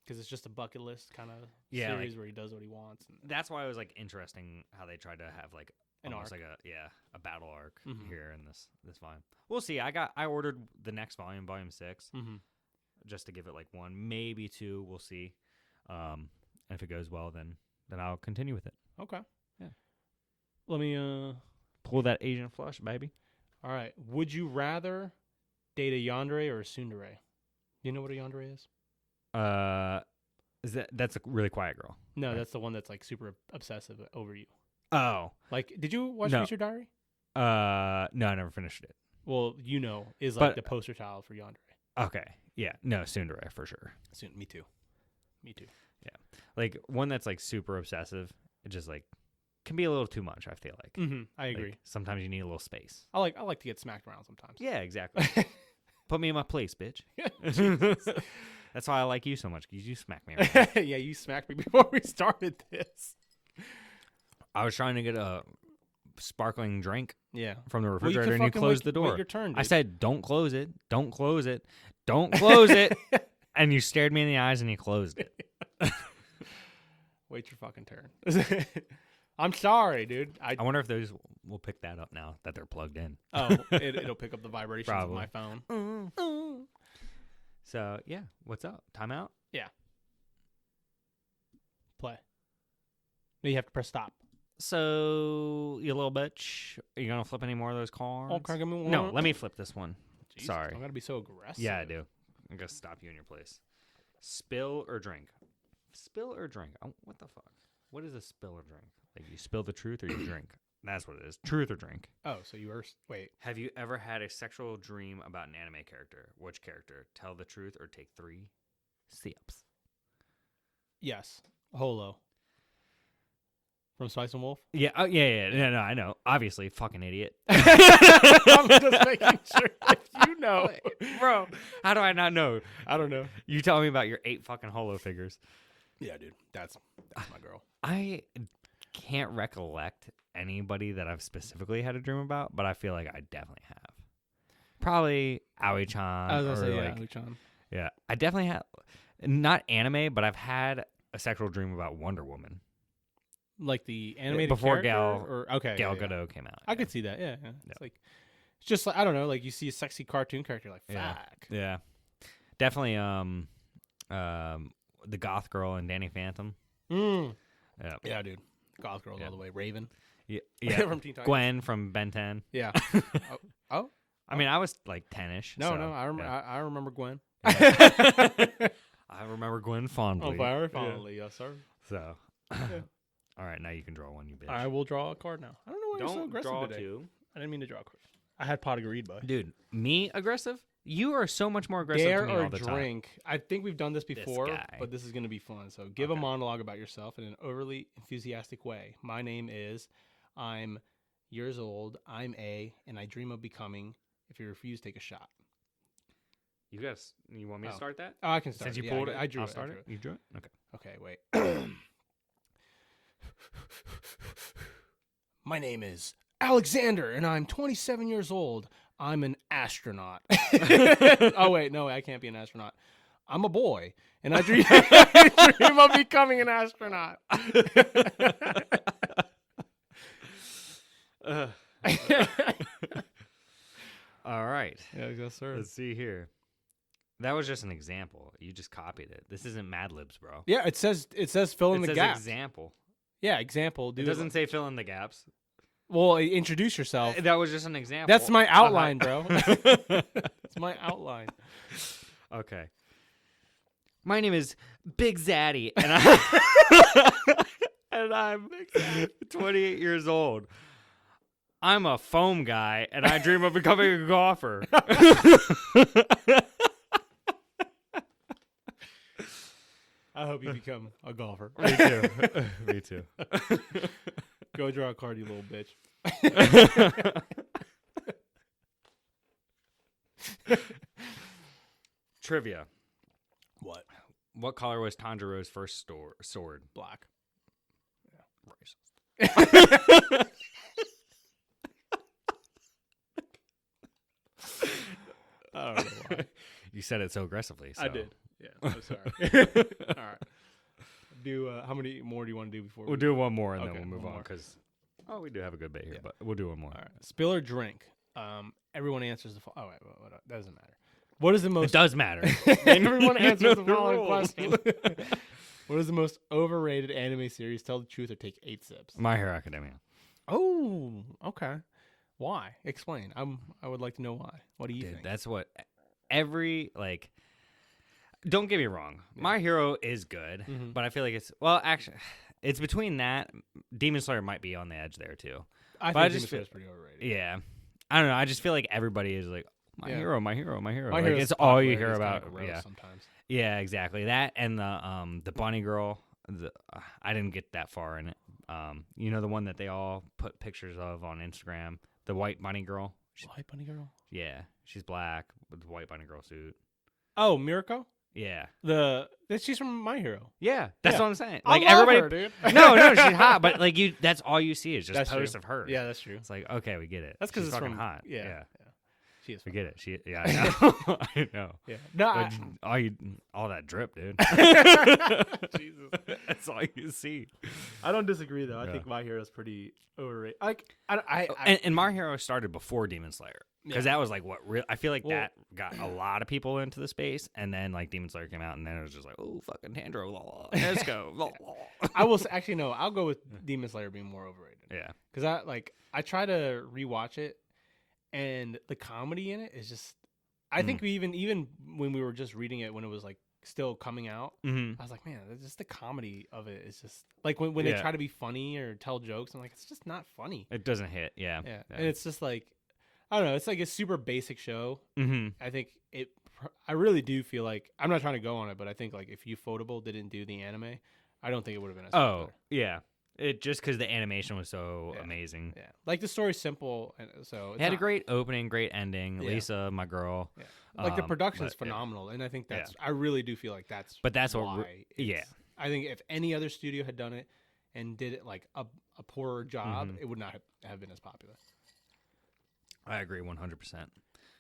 Speaker 3: Because it's just a bucket list kind of
Speaker 2: Yeah,
Speaker 3: series where he does what he wants. And
Speaker 2: that's why it was like interesting how they tried to have like
Speaker 3: An
Speaker 2: almost
Speaker 3: arc.
Speaker 2: like a battle arc
Speaker 3: Mhm.
Speaker 2: here in this volume. We'll see. I ordered the next volume, volume 6,
Speaker 3: mm-hmm.
Speaker 2: just to give it like 1, maybe 2. We'll see. And if it goes well, then I'll continue with it.
Speaker 3: Okay.
Speaker 2: Yeah.
Speaker 3: Let me
Speaker 2: Pull that Asian flush, baby.
Speaker 3: All right. Would you rather date a yandere or a tsundere? Do you know what a yandere is?
Speaker 2: Is that's a really quiet girl?
Speaker 3: No,
Speaker 2: Right.
Speaker 3: that's the one that's like super obsessive over you.
Speaker 2: Oh,
Speaker 3: Like, did you watch
Speaker 2: No.
Speaker 3: Future Diary?
Speaker 2: no, I never finished it.
Speaker 3: Well, is like
Speaker 2: But-
Speaker 3: the poster child for yandere.
Speaker 2: Okay, yeah, no, Tsundere for sure.
Speaker 3: Soon, me too. Me too.
Speaker 2: Like one that's like super obsessive, it just like can be a little too much. I feel like.
Speaker 3: Mm-hmm. I
Speaker 2: Like,
Speaker 3: agree.
Speaker 2: sometimes you need a little space.
Speaker 3: I like to get smacked around sometimes.
Speaker 2: Yeah, exactly. Put me in my place, bitch. That's why I like you so much, because you smack me around.
Speaker 3: Yeah, you smacked me before we started this.
Speaker 2: I was trying to get a sparkling drink
Speaker 3: Yeah.
Speaker 2: from the
Speaker 3: Well,
Speaker 2: refrigerator, and you
Speaker 3: fucking
Speaker 2: closed
Speaker 3: wait
Speaker 2: the door.
Speaker 3: your turn,
Speaker 2: I
Speaker 3: dude.
Speaker 2: said, "Don't close it. Don't close it. Don't close it." And you stared me in the eyes, and you closed it.
Speaker 3: Wait your fucking turn. I'm sorry, dude.
Speaker 2: I wonder if those will pick that up now that they're plugged in.
Speaker 3: It'll pick up the vibrations of my phone.
Speaker 2: So yeah, what's up? Timeout?
Speaker 3: Play. No, you have to press stop.
Speaker 2: So you little bitch, are you gonna flip any more of those cards?
Speaker 3: Oh, can I give me one?
Speaker 2: No, let me flip this one.
Speaker 3: Jesus,
Speaker 2: Sorry.
Speaker 3: I'm gonna be so aggressive.
Speaker 2: Yeah, I do. I'm gonna stop you in your place. Spill or drink? Spill or drink? Oh, what the fuck? What is a spill or drink? Like you spill the truth or you drink? That's what it is. Truth or drink?
Speaker 3: Oh, so you were wait.
Speaker 2: Have you ever had a sexual dream about an anime character? Which character? Tell the truth or take 3 sips.
Speaker 3: Yes, Holo from Spice and Wolf.
Speaker 2: Yeah. Oh, yeah. No, I know. Obviously, fucking idiot.
Speaker 3: I'm just making sure if you know,
Speaker 2: Bro, how do I not know?
Speaker 3: I don't know.
Speaker 2: You tell me about your 8 fucking holo figures.
Speaker 3: Yeah, dude, that's my girl.
Speaker 2: I can't recollect anybody that I've specifically had a dream about, but I feel like I definitely have. Probably Aoi-chan.
Speaker 3: I was gonna say
Speaker 2: like,
Speaker 3: Luchan.
Speaker 2: yeah, I definitely have. Not anime, but I've had a sexual dream about Wonder Woman.
Speaker 3: Like the animated
Speaker 2: Before
Speaker 3: character? Or okay,
Speaker 2: Gal
Speaker 3: yeah, yeah.
Speaker 2: Gadot came out.
Speaker 3: I
Speaker 2: yeah.
Speaker 3: could see that. Yeah.
Speaker 2: Yeah.
Speaker 3: It's like it's just like I don't know. Like you see a sexy cartoon character, like
Speaker 2: Yeah.
Speaker 3: fuck.
Speaker 2: Yeah, definitely. the goth girl and Danny Phantom.
Speaker 3: Mm.
Speaker 2: Yeah.
Speaker 3: Yeah, dude. Goth Girls all the way. Raven.
Speaker 2: Yeah.
Speaker 3: From Teen Titans.
Speaker 2: Gwen from Ben 10.
Speaker 3: Yeah. Oh.
Speaker 2: I mean, I was like 10ish.
Speaker 3: No,
Speaker 2: so,
Speaker 3: no. I
Speaker 2: yeah.
Speaker 3: remember Gwen.
Speaker 2: I remember Gwen fondly.
Speaker 3: Oh, very fondly, yes, sir.
Speaker 2: So, all right, now you can draw one, you bitch.
Speaker 3: I will draw a card now. I don't know why you're so aggressive
Speaker 2: draw
Speaker 3: today.
Speaker 2: two.
Speaker 3: I didn't mean to draw a card. I had pot agreed, bud.
Speaker 2: Dude, me aggressive? You are so much more aggressive
Speaker 3: Dare
Speaker 2: to me
Speaker 3: or
Speaker 2: all the time.
Speaker 3: drink. I think we've done this before,
Speaker 2: guy.
Speaker 3: but this is going to be fun. So give a monologue about yourself in an overly enthusiastic way. My name is, I'm years old, I'm A, and I dream of becoming. If you refuse, take a shot.
Speaker 2: You want me to start that?
Speaker 3: Oh, I can start.
Speaker 2: Since you
Speaker 3: Yeah,
Speaker 2: pulled it,
Speaker 3: I drew
Speaker 2: I'll
Speaker 3: it.
Speaker 2: start it. You drew it? Okay.
Speaker 3: Okay, wait. My name is Alexander, and I'm 27 years old. I'm an astronaut. Oh, wait, no, I can't be an astronaut. I'm a boy, and I dream, I dream of becoming an astronaut.
Speaker 2: All right.
Speaker 3: Yeah, yes, sir.
Speaker 2: Let's see here. That was just an example. You just copied it. This isn't Mad Libs, bro.
Speaker 3: Yeah, it says fill in
Speaker 2: It
Speaker 3: the
Speaker 2: says
Speaker 3: gaps.
Speaker 2: example.
Speaker 3: Yeah, example.
Speaker 2: It doesn't say fill in the gaps.
Speaker 3: Well, introduce yourself.
Speaker 2: That was just an example.
Speaker 3: That's my outline, bro. That's my outline.
Speaker 2: Okay. My name is Big Zaddy, and I'm 28 years old. I'm a foam guy, and I dream of becoming a golfer.
Speaker 3: I hope you become a golfer.
Speaker 2: Me too. Me too.
Speaker 3: Go draw a card, you little bitch.
Speaker 2: Trivia.
Speaker 3: What?
Speaker 2: What color was Tanjiro's first sword?
Speaker 3: Black.
Speaker 2: Racist.
Speaker 3: I don't know why.
Speaker 2: You said it so aggressively. So.
Speaker 3: I did. Yeah, I'm sorry. All right. How many more do you want to do before
Speaker 2: We'll do one more and
Speaker 3: Okay,
Speaker 2: then we'll move
Speaker 3: one
Speaker 2: on
Speaker 3: more.
Speaker 2: because we do have a good bit here,
Speaker 3: Yeah.
Speaker 2: but we'll do one more.
Speaker 3: All right. Spill or drink. Everyone answers the. Oh wait, that doesn't matter. What is the
Speaker 2: It
Speaker 3: most?
Speaker 2: does matter.
Speaker 3: Everyone answers the
Speaker 2: The
Speaker 3: following
Speaker 2: rules.
Speaker 3: question. What is the most overrated anime series? Tell the truth or take 8 sips.
Speaker 2: My Hero Academia.
Speaker 3: Oh, okay. Why? Explain. I would like to know why. What do you
Speaker 2: Dude,
Speaker 3: think?
Speaker 2: that's what every don't get me wrong. My Hero is good,
Speaker 3: Mhm.
Speaker 2: but I feel like actually it's between that. Demon Slayer might be on the edge there too.
Speaker 3: I
Speaker 2: but I
Speaker 3: think
Speaker 2: just
Speaker 3: Demon Slayer's pretty overrated.
Speaker 2: Yeah. I don't know. I just feel like everybody is like, my
Speaker 3: Yeah.
Speaker 2: hero, my hero, my hero.
Speaker 3: My
Speaker 2: Like,
Speaker 3: Hero's
Speaker 2: it's all you
Speaker 3: popular,
Speaker 2: hear
Speaker 3: it's kinda
Speaker 2: about.
Speaker 3: gross
Speaker 2: Yeah.
Speaker 3: sometimes.
Speaker 2: Yeah, exactly. That and the bunny girl. I didn't get that far in it. You know the one that they all put pictures of on Instagram, the white bunny girl.
Speaker 3: White bunny girl.
Speaker 2: Yeah, she's black with the white bunny girl suit.
Speaker 3: Oh, Mirko.
Speaker 2: Yeah,
Speaker 3: She's from My Hero.
Speaker 2: yeah, that's
Speaker 3: Yeah.
Speaker 2: what I'm saying.
Speaker 3: I
Speaker 2: Like
Speaker 3: love
Speaker 2: everybody,
Speaker 3: her, dude.
Speaker 2: no, she's hot, but like that's all you see is just
Speaker 3: That's
Speaker 2: posts
Speaker 3: true.
Speaker 2: of her.
Speaker 3: Yeah, that's true.
Speaker 2: It's like okay, we get it.
Speaker 3: That's because
Speaker 2: She's
Speaker 3: it's
Speaker 2: fucking
Speaker 3: from
Speaker 2: hot.
Speaker 3: Yeah. She is.
Speaker 2: we get it. Yeah, I know. I know.
Speaker 3: Yeah. No.
Speaker 2: But all that drip, dude.
Speaker 3: Jesus.
Speaker 2: That's all you see.
Speaker 3: I don't disagree though. I
Speaker 2: Yeah.
Speaker 3: think My Hero's pretty overrated. Like
Speaker 2: And My Hero started before Demon Slayer because
Speaker 3: Yeah.
Speaker 2: that was like what I feel like
Speaker 3: Well-
Speaker 2: that got a lot of people into the space, and then like Demon Slayer came out, and then it was just like, oh fucking Tandro, la, la, let's go. La, la.
Speaker 3: I will actually no. I'll go with Demon Slayer being more overrated
Speaker 2: Yeah,
Speaker 3: because I try to rewatch it, and the comedy in it is just. I think we even when we were just reading it when it was like still coming out,
Speaker 2: mm-hmm.
Speaker 3: I was like, man, just the comedy of it is just like when they
Speaker 2: Yeah.
Speaker 3: try to be funny or tell jokes, I'm like, it's just not funny.
Speaker 2: It doesn't hit. Yeah,
Speaker 3: Yeah, and it's just like I don't know. It's like a super basic show.
Speaker 2: mm-hmm.
Speaker 3: I think I really do feel like I'm not trying to go on it, but I think like if Ufotable didn't do the anime, I don't think it would have been as
Speaker 2: Oh
Speaker 3: popular.
Speaker 2: yeah, it just because the animation was so
Speaker 3: Yeah.
Speaker 2: amazing.
Speaker 3: Yeah, like the story's simple, and so
Speaker 2: It had a great opening, great ending.
Speaker 3: Yeah.
Speaker 2: Lisa, my girl.
Speaker 3: Yeah. Like the production's
Speaker 2: but, yeah.
Speaker 3: phenomenal, and I think that's I really do feel like that's.
Speaker 2: But that's what
Speaker 3: why
Speaker 2: yeah.
Speaker 3: it's- I think if any other studio had done it and did it like a poorer job,
Speaker 2: Mhm.
Speaker 3: it would not have been as popular.
Speaker 2: I agree 100%.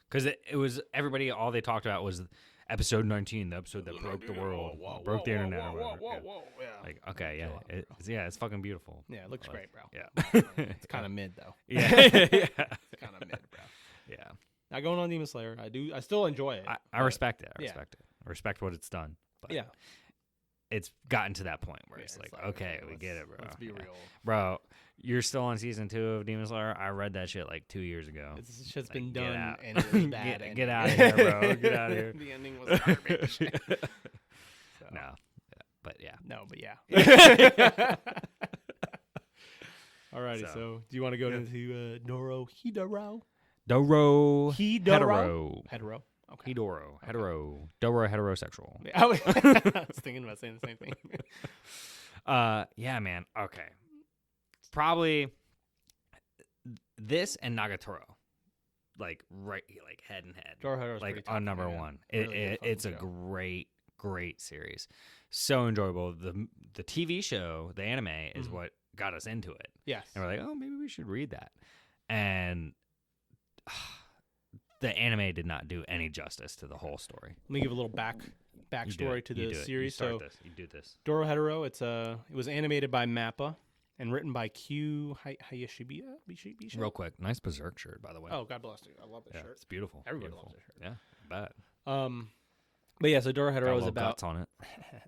Speaker 2: Because it was everybody. All they talked about was episode 19, the episode that broke the world, broke the internet. or whatever. Yeah.
Speaker 3: Yeah.
Speaker 2: Like okay,
Speaker 3: Kill it,
Speaker 2: it's fucking beautiful.
Speaker 3: Yeah, it looks
Speaker 2: Like,
Speaker 3: great, bro.
Speaker 2: Yeah,
Speaker 3: It's kind of mid though.
Speaker 2: yeah,
Speaker 3: It's kind of mid, bro.
Speaker 2: yeah.
Speaker 3: Not going on Demon Slayer. I still enjoy it.
Speaker 2: I
Speaker 3: but-
Speaker 2: respect it. I
Speaker 3: yeah.
Speaker 2: respect it. I respect what it's done. But
Speaker 3: Yeah.
Speaker 2: it's gotten to that point where
Speaker 3: Yeah,
Speaker 2: it's like, okay, we get it, bro.
Speaker 3: Let's be real.
Speaker 2: Bro, you're still on season 2 of Demon Slayer. I read that shit like 2 years ago.
Speaker 3: This shit's
Speaker 2: Like,
Speaker 3: been
Speaker 2: get
Speaker 3: done
Speaker 2: out.
Speaker 3: and it was bad.
Speaker 2: Get out of here, bro. Get out of here.
Speaker 3: The ending was garbage. So,
Speaker 2: No, but yeah.
Speaker 3: No, but yeah. Alrighty, so do you want to go into Doro Hetero?
Speaker 2: Doro
Speaker 3: Hetero.
Speaker 2: Hetero.
Speaker 3: Okay.
Speaker 2: Hedoro. Hetero. Doro heterosexual.
Speaker 3: I was thinking about saying the same thing.
Speaker 2: Yeah, man. Okay. Probably this and Nagatoro. Like head and head.
Speaker 3: Doro Hetero's
Speaker 2: like
Speaker 3: pretty tough,
Speaker 2: on number
Speaker 3: man.
Speaker 2: one.
Speaker 3: Really good
Speaker 2: It's a
Speaker 3: fucking
Speaker 2: great series. So enjoyable. The TV show, the anime, is what got us into it.
Speaker 3: Yes.
Speaker 2: And we're like, oh, maybe we should read that. And the anime did not do any justice to the whole story.
Speaker 3: Let me give a little backstory to the series.
Speaker 2: You do this.
Speaker 3: Doro Hetero, it was animated by Mappa and written by Q Hayashibia.
Speaker 2: Real quick, nice Berserk shirt, by the way.
Speaker 3: Oh, God bless you. I love this
Speaker 2: yeah,
Speaker 3: shirt.
Speaker 2: it's beautiful.
Speaker 3: Everybody
Speaker 2: beautiful.
Speaker 3: loves this shirt.
Speaker 2: Yeah, I bet.
Speaker 3: But yeah, so Doro
Speaker 2: Got a
Speaker 3: Hetero is
Speaker 2: little
Speaker 3: about
Speaker 2: guts on it.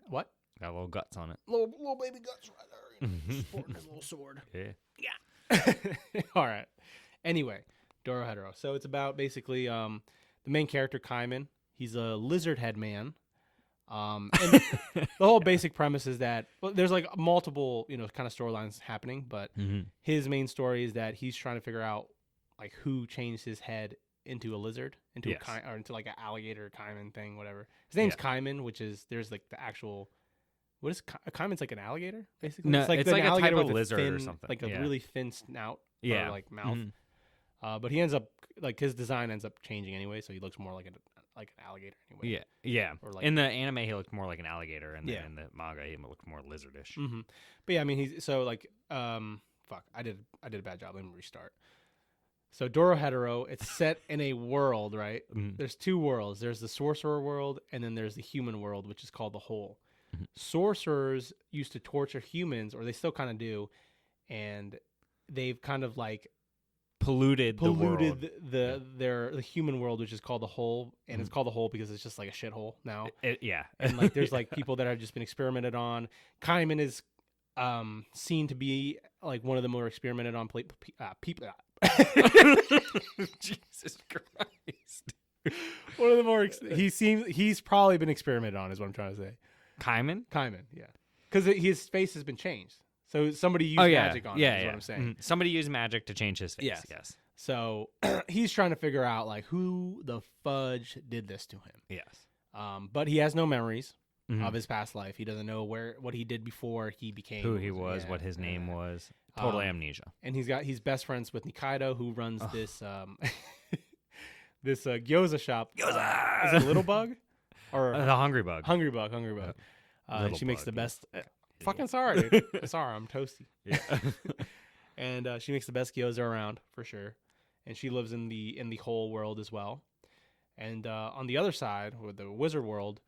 Speaker 3: what?
Speaker 2: Got a little guts on it.
Speaker 3: Little baby guts right there. Sporting his little sword.
Speaker 2: Yeah.
Speaker 3: All right. Anyway, Doro Hetero. So it's about basically the main character, Kaiman. He's a lizard head man. And the whole basic premise is that there's like multiple, kind of storylines happening, but his main story is that he's trying to figure out like who changed his head into a lizard, into or into like an alligator Kaiman thing, whatever. His name's Kaiman, which is there's like the actual. What is Kaiman's like an alligator, basically?
Speaker 2: No,
Speaker 3: it's like
Speaker 2: a type of
Speaker 3: with a
Speaker 2: lizard or
Speaker 3: thin,
Speaker 2: something.
Speaker 3: like a really thin snout,
Speaker 2: Yeah.
Speaker 3: or like mouth. But he ends up like his design ends up changing anyway, so he looks more like an alligator anyway.
Speaker 2: Yeah.
Speaker 3: Or like,
Speaker 2: in the anime, he looked more like an alligator, and then
Speaker 3: Yeah.
Speaker 2: in the manga, he looked more lizardish.
Speaker 3: But yeah, I mean, he's so like fuck. I did a bad job. Let me restart. So Doro Hetero, it's set in a world, right? There's two worlds. There's the sorcerer world, and then there's the human world, which is called the Whole. Sorcerers used to torture humans, or they still kind of do, and they've kind of like
Speaker 2: polluted the world.
Speaker 3: the human world, which is called the Whole, and it's called the Whole because it's just like a shithole now. And like there's like people that have just been experimented on. Kaiman is seen to be like one of the more experimented on people.
Speaker 2: Jesus Christ!
Speaker 3: One of the more he's probably been experimented on, is what I'm trying to say.
Speaker 2: Kaiman,
Speaker 3: yeah, because his face has been changed. So somebody used magic on him, is what I'm saying.
Speaker 2: Somebody used magic to change his face. Yes.
Speaker 3: So he's trying to figure out like who the fudge did this to him.
Speaker 2: Yes.
Speaker 3: But he has no memories of his past life. He doesn't know what he did before he became
Speaker 2: who he was, what his name was. Total amnesia.
Speaker 3: And he's best friends with Nikaido, who runs this this gyoza shop. Gyoza! Is it Little Bug? Or
Speaker 2: the Hungry Bug.
Speaker 3: Hungry Bug. She makes the best. Fucking sorry, dude. Sorry, I'm toasty.
Speaker 2: Yeah.
Speaker 3: And she makes the best gyoza around for sure. And she lives in the whole world as well. And on the other side, with the wizard world,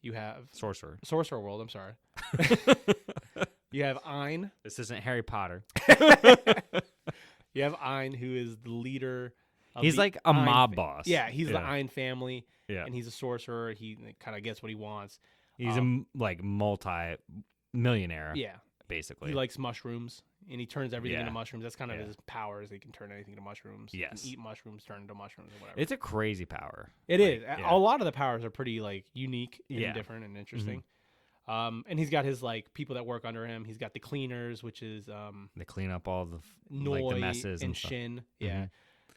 Speaker 3: you have sorcerer world. I'm sorry. You have Ein.
Speaker 2: This isn't Harry Potter.
Speaker 3: You have Ein, who is the leader.
Speaker 2: He's like a mob boss.
Speaker 3: Yeah, he's the Ein family.
Speaker 2: Yeah,
Speaker 3: and he's a sorcerer. He kind of gets what he wants.
Speaker 2: He's a like multi-millionaire.
Speaker 3: Yeah,
Speaker 2: basically.
Speaker 3: He likes mushrooms, and he turns everything into mushrooms. That's kind of his power, is he can turn anything into mushrooms.
Speaker 2: Yes,
Speaker 3: he can eat mushrooms, turn into mushrooms, or whatever.
Speaker 2: It's a crazy power.
Speaker 3: It is. A lot of the powers are pretty like unique and different and interesting. And he's got his like people that work under him. He's got the cleaners, which is
Speaker 2: they clean up all the
Speaker 3: Noi
Speaker 2: the messes and
Speaker 3: Shin. Yeah,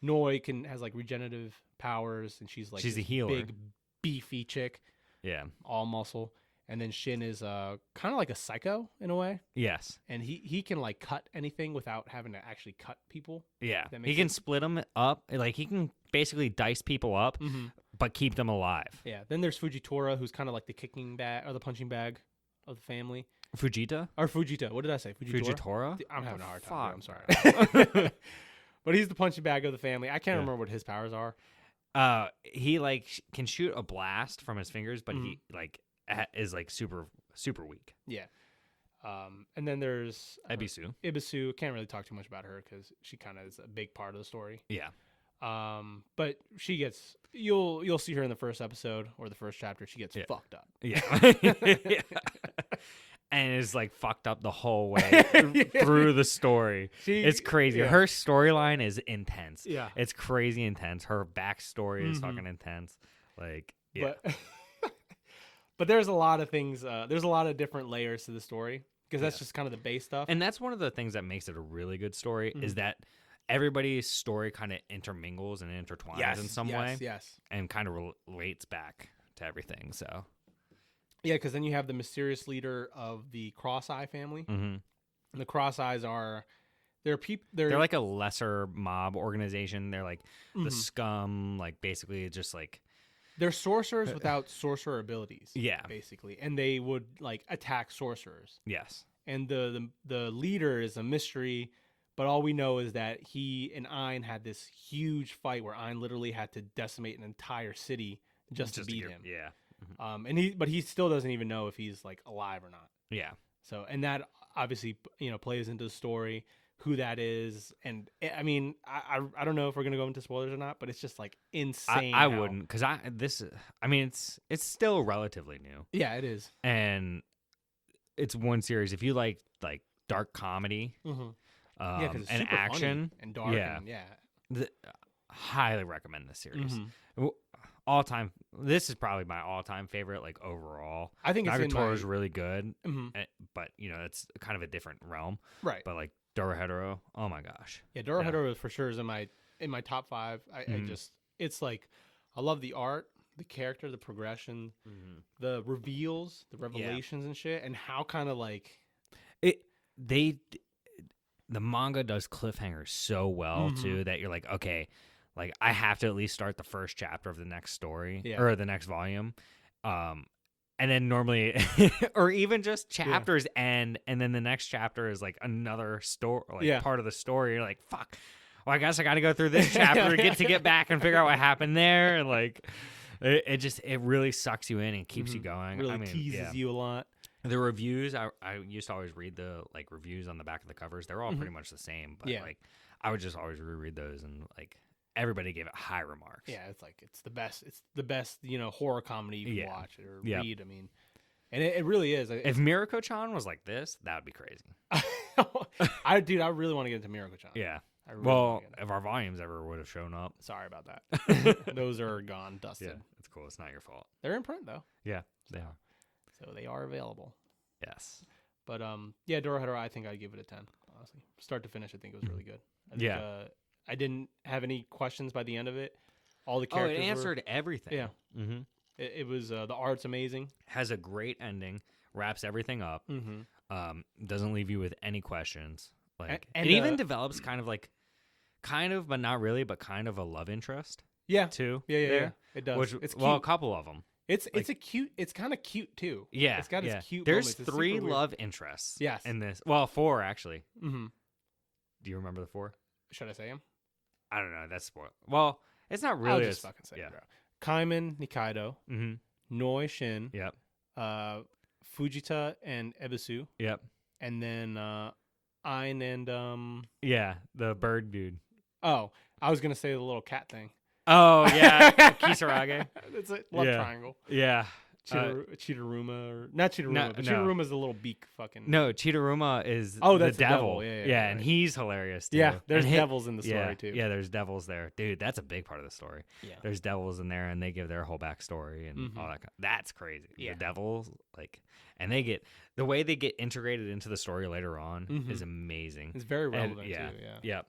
Speaker 3: Noi has like regenerative powers, and she's
Speaker 2: a healer,
Speaker 3: big beefy chick.
Speaker 2: Yeah,
Speaker 3: all muscle. And then Shin is kind of like a psycho in a way.
Speaker 2: Yes,
Speaker 3: and he can like cut anything without having to actually cut people.
Speaker 2: Yeah, he can split them up. Like he can basically dice people up, but keep them alive.
Speaker 3: Yeah. Then there's Fujitora, who's kind of like the kicking bag or the punching bag of the family.
Speaker 2: Fujita?
Speaker 3: Or Fujita. What did I say?
Speaker 2: Fujitora?
Speaker 3: I'm having a hard time. I'm sorry. But he's the punching bag of the family. I can't remember what his powers are.
Speaker 2: He like can shoot a blast from his fingers, but he like is like super weak.
Speaker 3: Yeah. And then there's
Speaker 2: Ibisu.
Speaker 3: Can't really talk too much about her because she kind of is a big part of the story.
Speaker 2: Yeah.
Speaker 3: But she gets you'll see her in the first episode or the first chapter. She gets fucked up.
Speaker 2: Yeah. and is like fucked up the whole way through the story. It's crazy.
Speaker 3: Yeah.
Speaker 2: Her storyline is intense.
Speaker 3: Yeah.
Speaker 2: It's crazy intense. Her backstory is fucking intense. Like, yeah.
Speaker 3: But there's a lot of things. There's a lot of different layers to the story because that's just kind of the base stuff.
Speaker 2: And that's one of the things that makes it a really good story is that everybody's story kind of intermingles and intertwines in some way.
Speaker 3: Yes.
Speaker 2: And kind of relates back to everything. So,
Speaker 3: yeah, because then you have the mysterious leader of the Cross-Eye family. And the Cross-Eyes are they're
Speaker 2: like a lesser mob organization. They're like the scum, like basically just like
Speaker 3: they're sorcerers without sorcerer abilities.
Speaker 2: Yeah,
Speaker 3: basically, and they would like attack sorcerers.
Speaker 2: Yes,
Speaker 3: and the leader is a mystery. But all we know is that he and Ein had this huge fight where Ein literally had to decimate an entire city just to beat him.
Speaker 2: Yeah.
Speaker 3: But he still doesn't even know if he's like alive or not.
Speaker 2: Yeah.
Speaker 3: So, and that obviously, plays into the story, who that is. And I mean, I don't know if we're going to go into spoilers or not, but it's just like insane.
Speaker 2: I wouldn't, because it's still relatively new.
Speaker 3: Yeah, it is.
Speaker 2: And it's one series. If you like dark comedy,
Speaker 3: and
Speaker 2: and action
Speaker 3: and dark,
Speaker 2: highly recommend this series. All time, this is probably my all time favorite. Like overall,
Speaker 3: I think
Speaker 2: Nagatoro is really good, but it's kind of a different realm,
Speaker 3: right?
Speaker 2: But like Doro Hetero, oh my gosh,
Speaker 3: Doro Hetero for sure is in my top 5. It's like I love the art, the character, the progression, the reveals, the revelations and shit, and how kind of like
Speaker 2: the manga does cliffhangers so well too that you're like, okay, like I have to at least start the first chapter of the next story or the next volume. And then normally or even just chapters end and then the next chapter is like another story, part of the story. You're like, fuck. Well, I guess I got to go through this chapter to get back and figure out what happened there. And like, it really sucks you in and keeps you going.
Speaker 3: Really teases you a lot.
Speaker 2: The reviews, I used to always read the like reviews on the back of the covers. They're all pretty much the same, but like I would just always reread those, and like everybody gave it high remarks.
Speaker 3: Yeah, it's like it's the best. It's the best, horror comedy you can watch or read. I mean, and it really is.
Speaker 2: If Mirako-chan was like this, that would be crazy.
Speaker 3: I really want to get into Mirako-chan.
Speaker 2: Yeah.
Speaker 3: Really
Speaker 2: if our volumes ever would have shown up.
Speaker 3: Sorry about that. Those are gone, dusted.
Speaker 2: Yeah, it's cool. It's not your fault.
Speaker 3: They're in print though.
Speaker 2: Yeah, they are.
Speaker 3: So they are available.
Speaker 2: Yes.
Speaker 3: But Doro Hetero, I think I'd give it a 10. Honestly, start to finish, I think it was really good. I think, I didn't have any questions by the end of it. All the characters.
Speaker 2: It answered everything.
Speaker 3: Yeah. It was the art's amazing.
Speaker 2: Has a great ending. Wraps everything up. Doesn't leave you with any questions. Like
Speaker 3: and
Speaker 2: it even develops kind of, but not really, but kind of a love interest.
Speaker 3: Yeah.
Speaker 2: Too.
Speaker 3: Yeah. It does.
Speaker 2: It's cute. Well, a couple of them.
Speaker 3: It's a cute. It's kind of cute too.
Speaker 2: Yeah,
Speaker 3: it's got its cute.
Speaker 2: There's
Speaker 3: moments.
Speaker 2: 3 love interests.
Speaker 3: Yes.
Speaker 2: In this, well, 4 actually.
Speaker 3: Do
Speaker 2: you remember the 4?
Speaker 3: Should I say them?
Speaker 2: I don't know. That's spoiled. Well, it's not really.
Speaker 3: I'll just fucking say it, bro. Kaiman Nikaido. Noi Shin.
Speaker 2: Yep.
Speaker 3: Fujita and Ebisu.
Speaker 2: Yep.
Speaker 3: And then Ein and
Speaker 2: Yeah, the bird dude.
Speaker 3: Oh, I was gonna say the little cat thing.
Speaker 2: Oh yeah, Kisarage.
Speaker 3: It's a love triangle.
Speaker 2: Yeah.
Speaker 3: Cheetaruma or not Cheetaruma, but Cheetaruma is the little beak fucking.
Speaker 2: No, Cheetaruma is
Speaker 3: that's
Speaker 2: the devil.
Speaker 3: Yeah,
Speaker 2: and he's hilarious too.
Speaker 3: Yeah, there's devils in the story too.
Speaker 2: Yeah, there's devils there, dude. That's a big part of the story.
Speaker 3: Yeah,
Speaker 2: there's devils in there, and they give their whole backstory and all that. That's crazy.
Speaker 3: Yeah,
Speaker 2: the devils and they get the way they get integrated into the story later on is amazing.
Speaker 3: It's very relevant too.
Speaker 2: Yeah.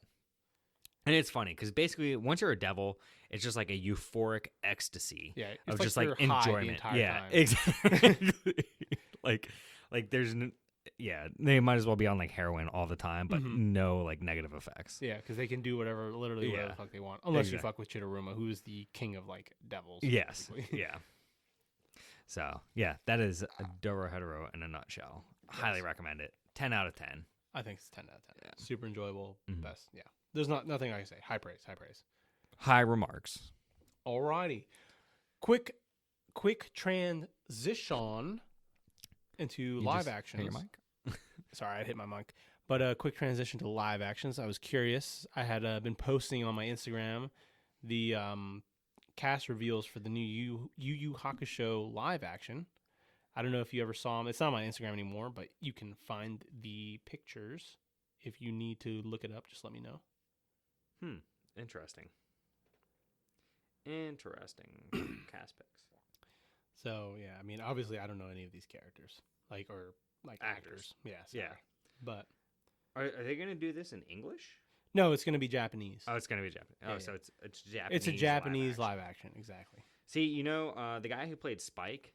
Speaker 2: And it's funny because basically, once you're a devil, it's just like a euphoric ecstasy of just like enjoyment.
Speaker 3: Time.
Speaker 2: Exactly. like there's they might as well be on like heroin all the time, but no like negative effects.
Speaker 3: Yeah, because they can do whatever the fuck they want, unless you fuck with Cheetaruma, who's the king of like devils.
Speaker 2: Yes. Yeah. So yeah, that is a Doro Hetero in a nutshell. Highly recommend it. 10 out of 10.
Speaker 3: I think it's 10 out of 10. Yeah. Super enjoyable. Best. Yeah. There's nothing I can say. High praise.
Speaker 2: High remarks.
Speaker 3: Alrighty. Quick transition into live actions.
Speaker 2: Hit your mic?
Speaker 3: Sorry, I hit my mic. But a quick transition to live actions. I was curious. I had been posting on my Instagram the cast reveals for the new Yu Yu Hakusho live action. I don't know if you ever saw him. It's not on my Instagram anymore, but you can find the pictures. If you need to look it up, just let me know.
Speaker 2: Interesting. Cast picks.
Speaker 3: So yeah, I mean, obviously, I don't know any of these characters, or actors. Yeah, sorry.
Speaker 2: Yeah.
Speaker 3: But
Speaker 2: Are they gonna do this in English?
Speaker 3: no, it's going to be Japanese.
Speaker 2: Oh, it's gonna be Japanese.
Speaker 3: Yeah,
Speaker 2: So
Speaker 3: yeah.
Speaker 2: it's Japanese.
Speaker 3: It's a Japanese
Speaker 2: live
Speaker 3: live action, exactly.
Speaker 2: See, the guy who played Spike.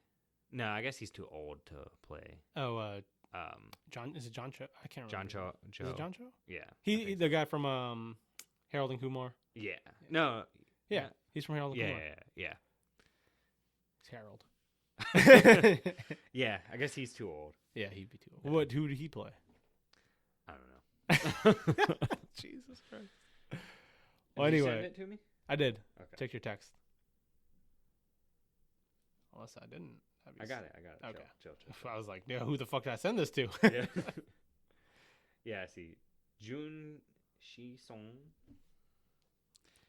Speaker 2: No, I guess he's too old to play.
Speaker 3: Oh, John, is it John Cho? I can't remember.
Speaker 2: John Cho.
Speaker 3: Is it John Cho?
Speaker 2: Yeah.
Speaker 3: The guy from Harold and Kumar.
Speaker 2: Yeah. No.
Speaker 3: Yeah, he's from Harold and
Speaker 2: Yeah.
Speaker 3: Kumar.
Speaker 2: Yeah.
Speaker 3: It's Harold.
Speaker 2: Yeah. I guess he's too old.
Speaker 3: Yeah, he'd be too old. Who did he play?
Speaker 2: I don't know.
Speaker 3: Jesus Christ.
Speaker 2: Did
Speaker 3: Well,
Speaker 2: you
Speaker 3: anyway,
Speaker 2: send it to me?
Speaker 3: I did.
Speaker 2: Okay.
Speaker 3: Check your text. Unless I didn't.
Speaker 2: I got it.
Speaker 3: Okay.
Speaker 2: Chill.
Speaker 3: I was like, yeah, who the fuck did I send this to?
Speaker 2: Yeah. Yeah. I see. Jun Shi-song.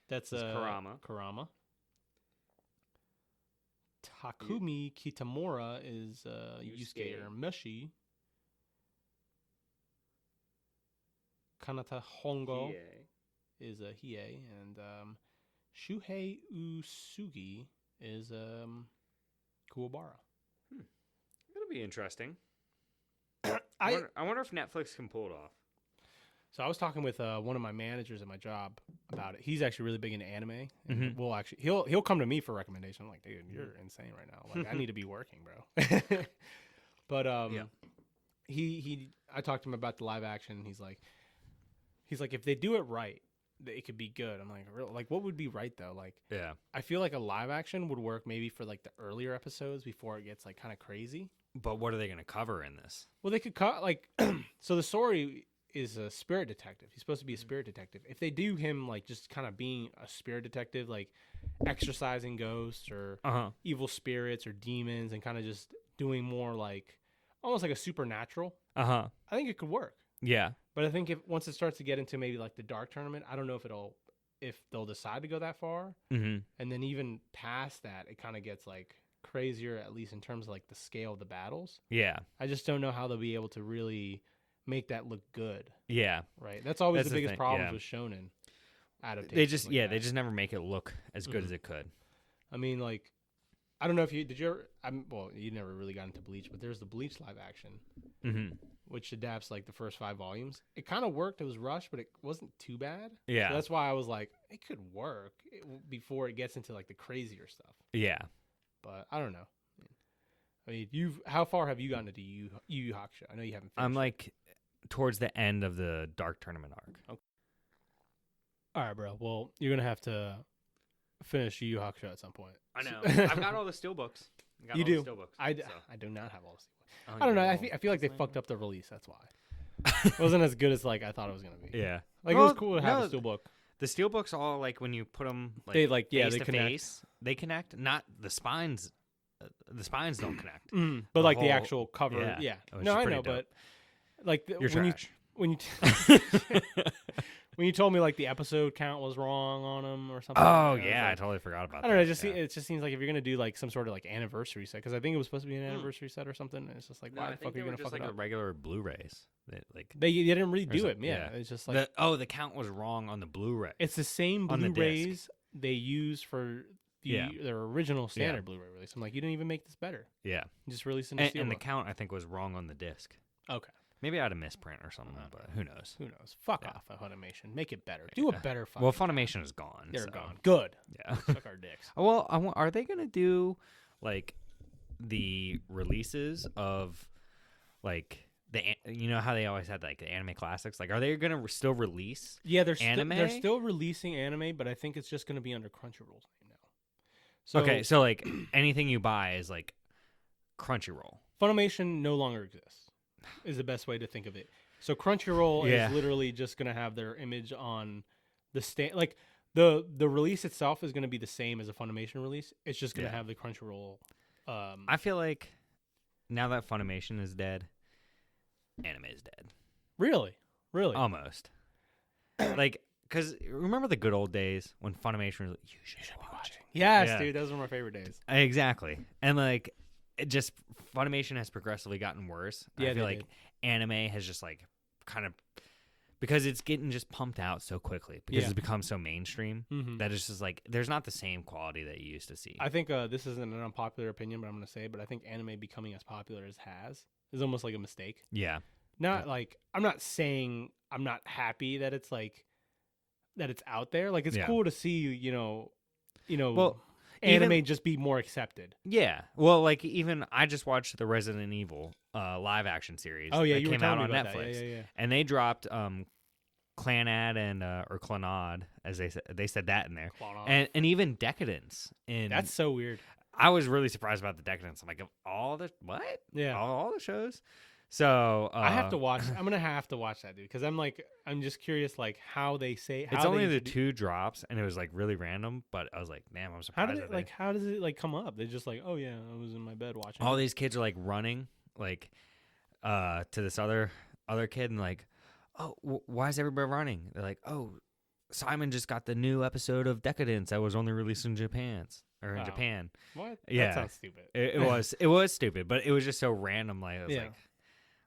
Speaker 3: That's
Speaker 2: It's Kurama.
Speaker 3: Kurama. Takumi Kitamura is Yusuke Urameshi. Kanata Hongo is Hiei, and Shuhei Usugi is Kuwabara.
Speaker 2: It'll be interesting.
Speaker 3: I
Speaker 2: I wonder if Netflix can pull it off.
Speaker 3: So I was talking with one of my managers at my job about it. He's actually really big into anime. And we'll actually he'll come to me for recommendation. I'm like, dude, you're insane right now. Like, I need to be working, bro. But I talked to him about the live action. He's like, if they do it right, it could be good. I'm like, what would be right though? Like,
Speaker 2: Yeah.
Speaker 3: I feel like a live action would work maybe for like the earlier episodes before it gets like kind of crazy.
Speaker 2: But what are they going to cover in this?
Speaker 3: Well, they could cut like so the story is a spirit detective. He's supposed to be a spirit detective. If they do him like just kind of being a spirit detective, like exorcising ghosts or evil spirits or demons, and kind of just doing more like almost like a supernatural, I think it could work.
Speaker 2: Yeah.
Speaker 3: But I think once it starts to get into maybe like the dark tournament, I don't know if they'll decide to go that far.
Speaker 2: Mm-hmm.
Speaker 3: And then even past that, it kind of gets like crazier, at least in terms of like the scale of the battles.
Speaker 2: Yeah.
Speaker 3: I just don't know how they'll be able to really make that look good.
Speaker 2: Yeah.
Speaker 3: Right. That's always
Speaker 2: That's
Speaker 3: the
Speaker 2: the
Speaker 3: biggest
Speaker 2: thing,
Speaker 3: problem
Speaker 2: yeah.
Speaker 3: with shonen adaptations.
Speaker 2: They just
Speaker 3: like
Speaker 2: they
Speaker 3: that.
Speaker 2: just never make it look as good as it could.
Speaker 3: I mean, like, I don't know if you ever. Well, you never really got into Bleach, but there's the Bleach live action, which adapts like the first 5 volumes. It kind of worked. It was rushed, but it wasn't too bad.
Speaker 2: Yeah.
Speaker 3: So that's why I was like, it could work before it gets into like the crazier stuff.
Speaker 2: Yeah.
Speaker 3: But I don't know. I mean, how far have you gotten into Yu Yu Hakusho? I know you haven't finished.
Speaker 2: I'm like towards the end of the Dark Tournament arc.
Speaker 3: Okay. All right, bro. Well, you're gonna have to finish Yu Yu Hakusho at some point.
Speaker 2: I know. I've got all the steelbooks.
Speaker 3: You do.
Speaker 2: The steelbooks,
Speaker 3: I do not have all this. I don't know. I feel like they fucked up the release. That's why. It wasn't as good as like I thought it was gonna be.
Speaker 2: Yeah.
Speaker 3: Like it was cool to have a steelbook.
Speaker 2: The steelbooks all like when you put them like,
Speaker 3: They like
Speaker 2: face
Speaker 3: they
Speaker 2: to
Speaker 3: connect.
Speaker 2: face, they connect. Not the spines. The spines don't connect.
Speaker 3: But
Speaker 2: The
Speaker 3: like the
Speaker 2: whole-
Speaker 3: actual cover, yeah.
Speaker 2: which
Speaker 3: No,
Speaker 2: is
Speaker 3: I
Speaker 2: pretty
Speaker 3: know,
Speaker 2: dope.
Speaker 3: but like
Speaker 2: You're trash.
Speaker 3: when you when you told me like the episode count was wrong on them or something.
Speaker 2: Oh
Speaker 3: I was
Speaker 2: yeah, I
Speaker 3: like,
Speaker 2: totally forgot about
Speaker 3: I
Speaker 2: that.
Speaker 3: don't know. It
Speaker 2: yeah.
Speaker 3: just seems like if you're gonna do like some sort of like anniversary set, because I think it was supposed to be an anniversary set or something. And it's just like,
Speaker 2: No,
Speaker 3: why
Speaker 2: I
Speaker 3: the
Speaker 2: think
Speaker 3: fuck are
Speaker 2: they
Speaker 3: you
Speaker 2: were
Speaker 3: gonna
Speaker 2: just
Speaker 3: fuck
Speaker 2: like
Speaker 3: it
Speaker 2: a
Speaker 3: up?
Speaker 2: regular Blu-rays. Like
Speaker 3: They didn't redo
Speaker 2: There's
Speaker 3: it. Yeah, it's just like
Speaker 2: the count was wrong on the Blu-ray.
Speaker 3: it's the same
Speaker 2: on the
Speaker 3: Blu-rays they use for their original standard
Speaker 2: Yeah.
Speaker 3: Blu-ray release. I'm like, you didn't even make this better.
Speaker 2: Yeah,
Speaker 3: You just released it in a
Speaker 2: and the
Speaker 3: steelbook.
Speaker 2: count I think was wrong on the disc.
Speaker 3: Okay.
Speaker 2: Maybe I had a misprint or something, but who knows?
Speaker 3: Who knows? Fuck
Speaker 2: Yeah.
Speaker 3: off of Funimation. Make it better. Do a better fucking
Speaker 2: Well,
Speaker 3: job.
Speaker 2: Funimation is gone.
Speaker 3: They're
Speaker 2: so,
Speaker 3: gone. Good.
Speaker 2: Yeah.
Speaker 3: Suck our dicks.
Speaker 2: Well, are they gonna do like the releases of like you know how they always had like the anime classics? Like, are they gonna still release?
Speaker 3: Yeah, they're
Speaker 2: Anime?
Speaker 3: still releasing anime, but I think it's just going to be under Crunchyroll's name now. So
Speaker 2: Okay, so like anything you buy is like Crunchyroll.
Speaker 3: Funimation no longer exists. Is the best way to think of it. So Crunchyroll
Speaker 2: Yeah.
Speaker 3: is literally just going to have their image on the like the release itself is going to be the same as a Funimation release. It's just going to
Speaker 2: Yeah.
Speaker 3: have the Crunchyroll.
Speaker 2: I feel like now that Funimation is dead, anime is dead.
Speaker 3: Really.
Speaker 2: Almost. Like, because remember the good old days when Funimation was like, you should be watching.
Speaker 3: Yes,
Speaker 2: Yeah.
Speaker 3: dude, those were my favorite days.
Speaker 2: Exactly. And like it just Funimation has progressively gotten worse.
Speaker 3: Yeah,
Speaker 2: I feel
Speaker 3: they
Speaker 2: like anime has just like kind of because it's getting just pumped out so quickly because
Speaker 3: Yeah.
Speaker 2: it's become so mainstream
Speaker 3: Mhm.
Speaker 2: that it's just like there's not the same quality that you used to see.
Speaker 3: I think this isn't an unpopular opinion, but I'm gonna say it. But I think anime becoming as popular as has is almost like a mistake.
Speaker 2: Yeah.
Speaker 3: Not
Speaker 2: Yeah.
Speaker 3: like I'm not saying I'm not happy that it's like that it's out there. Like it's
Speaker 2: Yeah.
Speaker 3: cool to see
Speaker 2: Well,
Speaker 3: anime
Speaker 2: even-
Speaker 3: just be more accepted.
Speaker 2: Yeah. Well, like even I just watched the Resident Evil live action series.
Speaker 3: Oh yeah,
Speaker 2: that
Speaker 3: you were
Speaker 2: came
Speaker 3: telling
Speaker 2: out
Speaker 3: me
Speaker 2: on
Speaker 3: about
Speaker 2: Netflix.
Speaker 3: that. Yeah.
Speaker 2: And they dropped Clanad and or Clanad as they said that in there.
Speaker 3: Clone
Speaker 2: And even Decadence in
Speaker 3: That's so weird.
Speaker 2: I was really surprised about the Decadence. I'm like, of all the what?
Speaker 3: Yeah.
Speaker 2: All the shows. So
Speaker 3: I have to watch. I'm gonna have to watch that, dude, because I'm just curious, like how they say. How
Speaker 2: It's only
Speaker 3: they
Speaker 2: the 2 drops, and it was like really random. But I was like, damn, I'm
Speaker 3: How
Speaker 2: surprised.
Speaker 3: did
Speaker 2: that
Speaker 3: it
Speaker 2: they-
Speaker 3: like? How does it like come up? They just like, oh yeah, I was in my bed watching.
Speaker 2: all
Speaker 3: it.
Speaker 2: these kids are like running, like to this other kid, and like, oh, why is everybody running? They're like, oh, Simon just got the new episode of Decadence that was only released in Japan.
Speaker 3: Oh.
Speaker 2: Japan.
Speaker 3: What?
Speaker 2: Yeah.
Speaker 3: That sounds stupid.
Speaker 2: It was stupid, but it was just so random. Like, I was
Speaker 3: Yeah.
Speaker 2: like,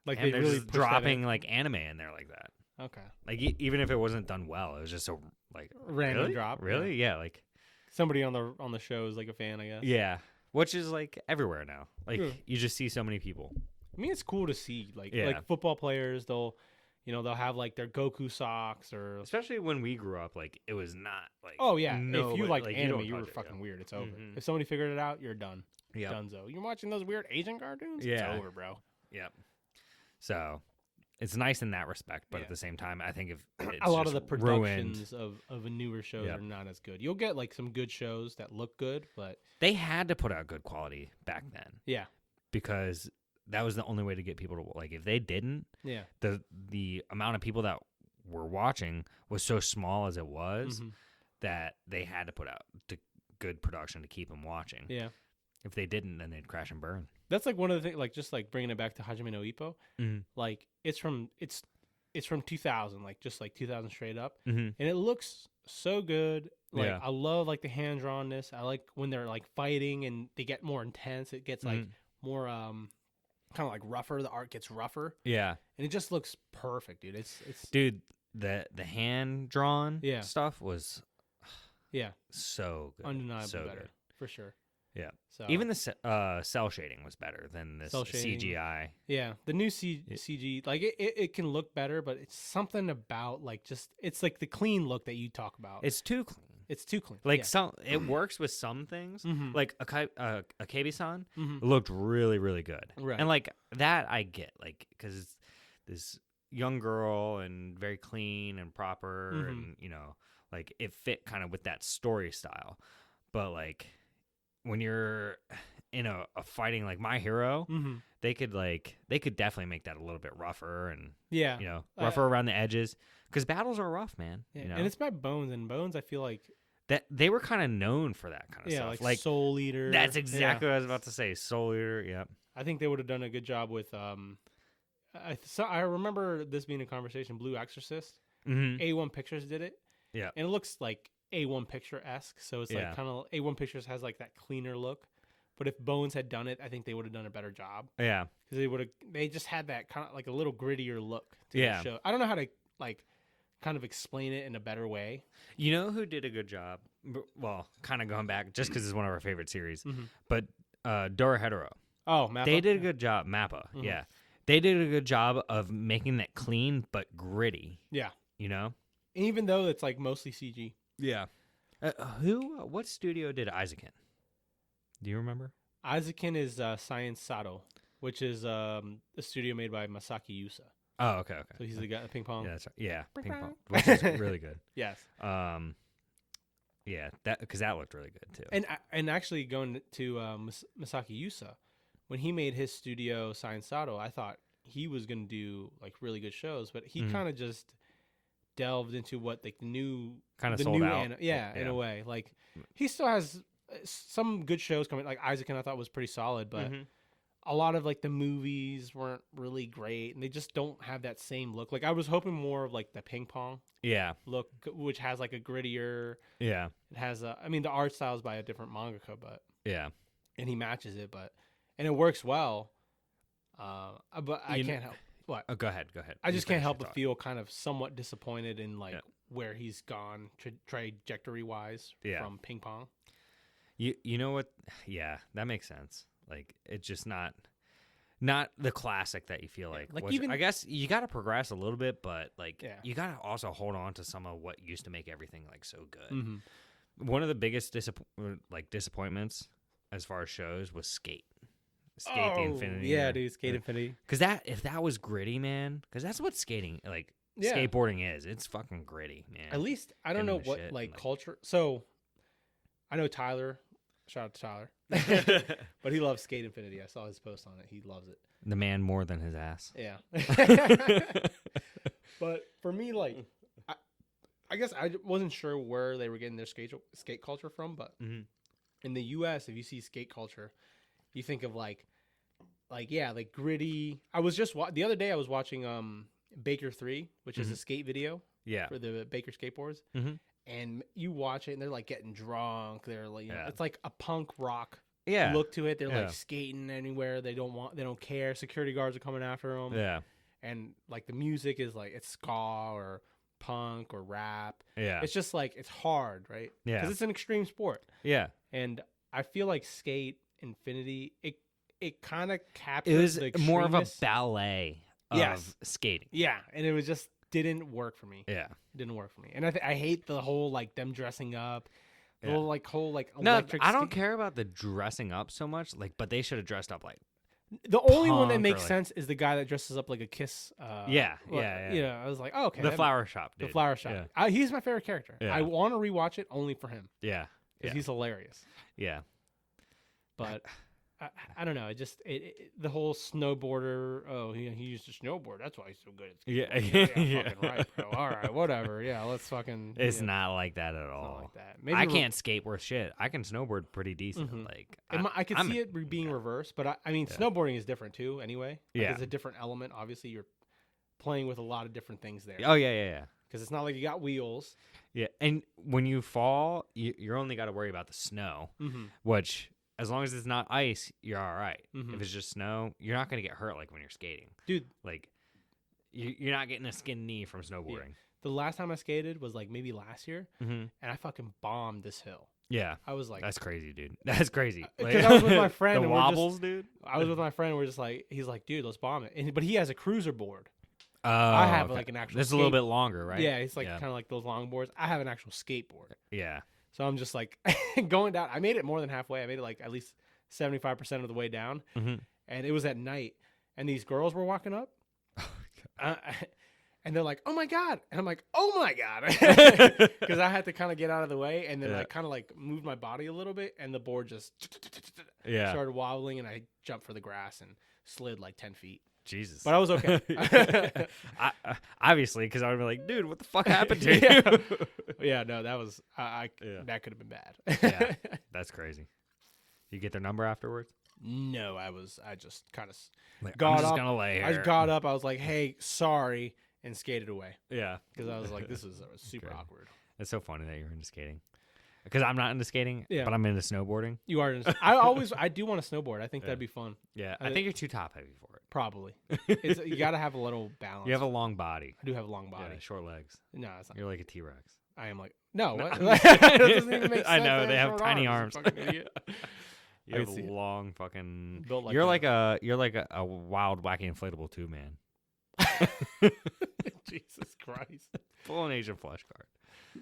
Speaker 3: Like
Speaker 2: damn,
Speaker 3: they
Speaker 2: they're
Speaker 3: really
Speaker 2: just
Speaker 3: pushed that
Speaker 2: dropping
Speaker 3: in.
Speaker 2: like anime in there like that.
Speaker 3: Okay.
Speaker 2: Like even if it wasn't done well, it was just so like
Speaker 3: Random
Speaker 2: really?
Speaker 3: drop.
Speaker 2: Really? Yeah. Like
Speaker 3: Somebody on the show is like a fan, I guess.
Speaker 2: yeah, which is like everywhere now. Like
Speaker 3: Yeah.
Speaker 2: you just see so many people.
Speaker 3: I mean, it's cool to see like
Speaker 2: Yeah.
Speaker 3: like football players. They'll have like their Goku socks or.
Speaker 2: Especially when we grew up, like it was not like
Speaker 3: Oh yeah,
Speaker 2: no,
Speaker 3: if you like anime,
Speaker 2: don't
Speaker 3: you were
Speaker 2: touch it,
Speaker 3: fucking
Speaker 2: yeah.
Speaker 3: weird. It's over.
Speaker 2: Mhm.
Speaker 3: If somebody figured it out, you're done.
Speaker 2: Yeah.
Speaker 3: Dunzo. You're watching those weird Asian cartoons.
Speaker 2: Yeah.
Speaker 3: It's over, bro.
Speaker 2: Yep. So it's nice in that respect, but
Speaker 3: Yeah.
Speaker 2: at the same time, I think if it's
Speaker 3: A lot of
Speaker 2: just
Speaker 3: the
Speaker 2: ruined,
Speaker 3: productions of newer shows
Speaker 2: Yep.
Speaker 3: are not as good. You'll get like some good shows that look good, but
Speaker 2: they had to put out good quality back then
Speaker 3: yeah,
Speaker 2: because that was the only way to get people to like. If they didn't,
Speaker 3: yeah.
Speaker 2: the amount of people that were watching was so small as it was
Speaker 3: Mhm.
Speaker 2: that they had to put out good production to keep them watching.
Speaker 3: Yeah.
Speaker 2: If they didn't, then they'd crash and burn.
Speaker 3: That's like one of the things, like just like bringing it back to Hajime no Ippo.
Speaker 2: Mhm.
Speaker 3: Like it's from 2000, like just like 2000 straight up,
Speaker 2: Mhm.
Speaker 3: and it looks so good. Like
Speaker 2: Yeah.
Speaker 3: I love like the hand drawnness. I like when they're like fighting and they get more intense. It gets like
Speaker 2: Mhm.
Speaker 3: more kind of like rougher. The art gets rougher,
Speaker 2: Yeah.
Speaker 3: and it just looks perfect, dude. It's
Speaker 2: Dude, the hand drawn
Speaker 3: Yeah.
Speaker 2: stuff was
Speaker 3: yeah,
Speaker 2: so good.
Speaker 3: undeniably
Speaker 2: so
Speaker 3: better
Speaker 2: good.
Speaker 3: for sure.
Speaker 2: Yeah.
Speaker 3: So
Speaker 2: Even the cell shading was better than this
Speaker 3: Cell shading.
Speaker 2: CGI.
Speaker 3: yeah, the new CG like it can look better, but it's something about like just it's like the clean look that you talk about.
Speaker 2: It's too clean.
Speaker 3: It's too clean.
Speaker 2: Like
Speaker 3: yeah.
Speaker 2: some, it works with some things.
Speaker 3: Mhm.
Speaker 2: Like Akebi-san
Speaker 3: Mhm.
Speaker 2: looked really, really good.
Speaker 3: Right.
Speaker 2: And like that, I get like because it's this young girl and very clean and proper,
Speaker 3: Mhm.
Speaker 2: and like it fit kind of with that story style. But like when you're in a fighting like My Hero,
Speaker 3: Mhm.
Speaker 2: they could definitely make that a little bit rougher and
Speaker 3: Yeah.
Speaker 2: rougher around the edges because battles are rough, man.
Speaker 3: Yeah,
Speaker 2: You know?
Speaker 3: and it's by Bones, and Bones, I feel like
Speaker 2: that they were kind of known for that kind of
Speaker 3: yeah,
Speaker 2: stuff.
Speaker 3: like Soul Eater.
Speaker 2: That's
Speaker 3: Yeah.
Speaker 2: exactly what I was about to say. Soul Eater, yep.
Speaker 3: I think they would have done a good job with. I remember this being a conversation. Blue Exorcist,
Speaker 2: Mm-hmm.
Speaker 3: A1 Pictures did it.
Speaker 2: Yeah.
Speaker 3: and it looks like A1 Picture esque. So it's
Speaker 2: Yeah.
Speaker 3: like kind of A1 Pictures has like that cleaner look. But if Bones had done it, I think they would have done a better job
Speaker 2: Yeah.
Speaker 3: because they just had that kind of like a little grittier look to
Speaker 2: Yeah.
Speaker 3: the show. I don't know how to like kind of explain it in a better way.
Speaker 2: You know who did a good job? Well, kind of going back, just because it's one of our favorite series,
Speaker 3: Mhm.
Speaker 2: but Doro Hetero.
Speaker 3: Oh, Mappa?
Speaker 2: They did a good job. Mappa,
Speaker 3: Mhm.
Speaker 2: yeah. They did a good job of making that clean but gritty,
Speaker 3: Yeah,
Speaker 2: you know?
Speaker 3: even though it's like mostly CG.
Speaker 2: Yeah. What studio did Isaac in? Do you remember?
Speaker 3: Isaacin is Science Sato, which is a studio made by Masaki Yusa.
Speaker 2: Oh, okay.
Speaker 3: So he's the guy ping pong.
Speaker 2: Yeah, that's right. Yeah,
Speaker 3: Bing
Speaker 2: ping
Speaker 3: bong.
Speaker 2: pong, which is really good.
Speaker 3: Yes.
Speaker 2: Yeah, because that looked really good too.
Speaker 3: And actually going to Masaki Yusa, when he made his studio Science Sato, I thought he was going to do like really good shows, but he
Speaker 2: Mhm.
Speaker 3: kind of just delved into what like the new
Speaker 2: Kind of
Speaker 3: the
Speaker 2: sold
Speaker 3: new
Speaker 2: out.
Speaker 3: yeah, in a way. Like he still has some good shows coming. Like Isaacin, I thought was pretty solid, but
Speaker 2: Mhm.
Speaker 3: a lot of like the movies weren't really great, and they just don't have that same look. Like I was hoping more of like the ping pong
Speaker 2: Yeah,
Speaker 3: look, which has like a grittier.
Speaker 2: yeah,
Speaker 3: It has I mean, the art style is by a different mangaka, but
Speaker 2: yeah.
Speaker 3: and he matches it, but and it works well. But I can't help. What?
Speaker 2: Oh, go ahead.
Speaker 3: I
Speaker 2: You
Speaker 3: just can't
Speaker 2: finish
Speaker 3: help
Speaker 2: your
Speaker 3: but
Speaker 2: thought.
Speaker 3: feel kind of somewhat disappointed in like
Speaker 2: Yeah.
Speaker 3: where he's gone trajectory wise
Speaker 2: Yeah.
Speaker 3: from ping pong.
Speaker 2: You know what? Yeah, that makes sense. Like it's just not the classic that you feel like.
Speaker 3: like
Speaker 2: which
Speaker 3: even-
Speaker 2: I guess you got to progress a little bit, but like
Speaker 3: Yeah.
Speaker 2: you got to also hold on to some of what used to make everything like so good.
Speaker 3: Mm-hmm.
Speaker 2: One of the biggest disappointments as far as shows was Skate. Skate the Infinity.
Speaker 3: Yeah, dude, Skate Infinity.
Speaker 2: Because if that was gritty, man, because that's what skating like
Speaker 3: Yeah.
Speaker 2: skateboarding is. It's fucking gritty, man.
Speaker 3: At least I don't
Speaker 2: Get
Speaker 3: know
Speaker 2: into
Speaker 3: what
Speaker 2: shit
Speaker 3: like
Speaker 2: and, like-
Speaker 3: culture. So I know Tyler. Shout out to Tyler. But he loves Skate Infinity. I saw his post on it. He loves it.
Speaker 2: The man more than his ass.
Speaker 3: Yeah. But for me, like, I guess I wasn't sure where they were getting their skate culture from, but
Speaker 2: Mhm.
Speaker 3: in the U.S., if you see skate culture, you think of like gritty. I was just the other day I was watching Baker 3, which is a skate video
Speaker 2: Yeah.
Speaker 3: for the Baker skateboards,
Speaker 2: Mhm.
Speaker 3: and you watch it and they're like getting drunk. They're like,
Speaker 2: Yeah.
Speaker 3: it's like a punk rock
Speaker 2: Yeah.
Speaker 3: look to it. They're
Speaker 2: Yeah.
Speaker 3: like skating anywhere. They don't care. Security guards are coming after them.
Speaker 2: Yeah.
Speaker 3: And like the music is like it's ska or punk or rap.
Speaker 2: Yeah.
Speaker 3: It's just like it's hard, right?
Speaker 2: Yeah.
Speaker 3: Because it's an extreme sport,
Speaker 2: Yeah.
Speaker 3: and I feel like Skate Infinity it kind of
Speaker 2: It
Speaker 3: captures
Speaker 2: was
Speaker 3: the
Speaker 2: more of a
Speaker 3: extremeness.
Speaker 2: ballet of
Speaker 3: Yes.
Speaker 2: skating.
Speaker 3: Yeah, and it was just didn't work for me.
Speaker 2: Yeah.
Speaker 3: It didn't work for me, and I hate the whole like them dressing up, the
Speaker 2: Yeah.
Speaker 3: whole
Speaker 2: No,
Speaker 3: electric.
Speaker 2: I don't
Speaker 3: skate-
Speaker 2: care about the dressing up so much. Like, but they should have dressed up like.
Speaker 3: The only one that
Speaker 2: punk or,
Speaker 3: makes
Speaker 2: like-
Speaker 3: sense is the guy that dresses up like a Kiss.
Speaker 2: Yeah, yeah.
Speaker 3: You know, I was like, oh, okay,
Speaker 2: the
Speaker 3: that-
Speaker 2: flower shop.
Speaker 3: the
Speaker 2: Dude.
Speaker 3: flower shop.
Speaker 2: Yeah.
Speaker 3: He's my favorite character.
Speaker 2: Yeah.
Speaker 3: I want to rewatch it only for him
Speaker 2: Yeah.
Speaker 3: because
Speaker 2: Yeah.
Speaker 3: he's hilarious.
Speaker 2: Yeah.
Speaker 3: But I don't know. It just the whole snowboarder. Oh, he used to snowboard. That's why he's so good at
Speaker 2: Yeah.
Speaker 3: skateboarding.
Speaker 2: Yeah.
Speaker 3: Fucking right, bro. All right, whatever. Yeah, let's fucking.
Speaker 2: It's
Speaker 3: yeah,
Speaker 2: not like that at
Speaker 3: it's
Speaker 2: all.
Speaker 3: not like that. Maybe
Speaker 2: I can't skate worth shit. I can snowboard pretty decent.
Speaker 3: Mhm.
Speaker 2: Like
Speaker 3: I could
Speaker 2: I'm
Speaker 3: see
Speaker 2: a-
Speaker 3: it being reversed, but I mean,
Speaker 2: Yeah.
Speaker 3: snowboarding is different too. Anyway, Like,
Speaker 2: Yeah.
Speaker 3: it's a different element. Obviously, you're playing with a lot of different things there.
Speaker 2: Oh yeah.
Speaker 3: Because it's not like you got wheels.
Speaker 2: Yeah. And when you fall, you're only got to worry about the snow,
Speaker 3: Mm-hmm.
Speaker 2: which as long as it's not ice, you're all right.
Speaker 3: Mhm.
Speaker 2: If it's just snow, you're not gonna get hurt like when you're skating.
Speaker 3: Dude,
Speaker 2: Like you're not getting a skin knee from snowboarding.
Speaker 3: the last time I skated was like maybe last year,
Speaker 2: Mm-hmm.
Speaker 3: and I fucking bombed this hill.
Speaker 2: Yeah.
Speaker 3: I was like,
Speaker 2: That's crazy, dude. That's crazy.
Speaker 3: because I was with my friend
Speaker 2: The
Speaker 3: and we're just-
Speaker 2: wobbles, dude.
Speaker 3: I was with my friend. We're just like, he's like, dude, let's bomb it. But he has a cruiser board.
Speaker 2: Oh,
Speaker 3: I have
Speaker 2: okay.
Speaker 3: like an actual.
Speaker 2: This is a little
Speaker 3: skate-
Speaker 2: bit longer, right?
Speaker 3: Yeah, it's like
Speaker 2: Yeah.
Speaker 3: kind of like those long boards. I have an actual skateboard,
Speaker 2: Yeah.
Speaker 3: so I'm just like going down. I made it more than halfway. I made it like at least 75% of the way down,
Speaker 2: Mm-hmm.
Speaker 3: and it was at night. And these girls were walking up, and they're like, "Oh my god!" And I'm like, "Oh my god," because I had to kind of get out of the way, and then
Speaker 2: Yeah.
Speaker 3: I kind of like moved my body a little bit, and the board just
Speaker 2: Yeah.
Speaker 3: started wobbling, and I jumped for the grass and slid like 10 feet.
Speaker 2: Jesus.
Speaker 3: But I was okay.
Speaker 2: Obviously, because I would be like, dude, what the fuck happened to
Speaker 3: Yeah.
Speaker 2: you?
Speaker 3: Yeah, no, that was
Speaker 2: Yeah.
Speaker 3: that could have been bad.
Speaker 2: Yeah. That's crazy. You get their number afterwards?
Speaker 3: No, I just kind of
Speaker 2: Like,
Speaker 3: Got
Speaker 2: I'm just
Speaker 3: up-
Speaker 2: gonna lay here.
Speaker 3: I just got up. I was like, "Hey, sorry," and skated away
Speaker 2: Yeah.
Speaker 3: because I was like, "This is super
Speaker 2: Okay.
Speaker 3: awkward."
Speaker 2: It's so funny that you're into skating. Because I'm not into skating,
Speaker 3: Yeah.
Speaker 2: but I'm into snowboarding.
Speaker 3: You are. I do want to snowboard. I think
Speaker 2: Yeah.
Speaker 3: that'd be fun.
Speaker 2: Yeah.
Speaker 3: I
Speaker 2: I think you're too top heavy for it.
Speaker 3: Probably. You got to have a little balance.
Speaker 2: You have a long body.
Speaker 3: I do have a long body.
Speaker 2: Yeah, short legs.
Speaker 3: No, it's not.
Speaker 2: You're like a T-Rex.
Speaker 3: I am like no.
Speaker 2: No,
Speaker 3: What?
Speaker 2: I'm-
Speaker 3: That doesn't even make sense.
Speaker 2: I know, they have
Speaker 3: short
Speaker 2: tiny
Speaker 3: you
Speaker 2: arms.
Speaker 3: fucking idiot.
Speaker 2: You
Speaker 3: I
Speaker 2: have
Speaker 3: can see it.
Speaker 2: long fucking.
Speaker 3: Built like
Speaker 2: you're
Speaker 3: that.
Speaker 2: like a wild, wacky inflatable too, man.
Speaker 3: Jesus Christ.
Speaker 2: Full an Asian flesh card.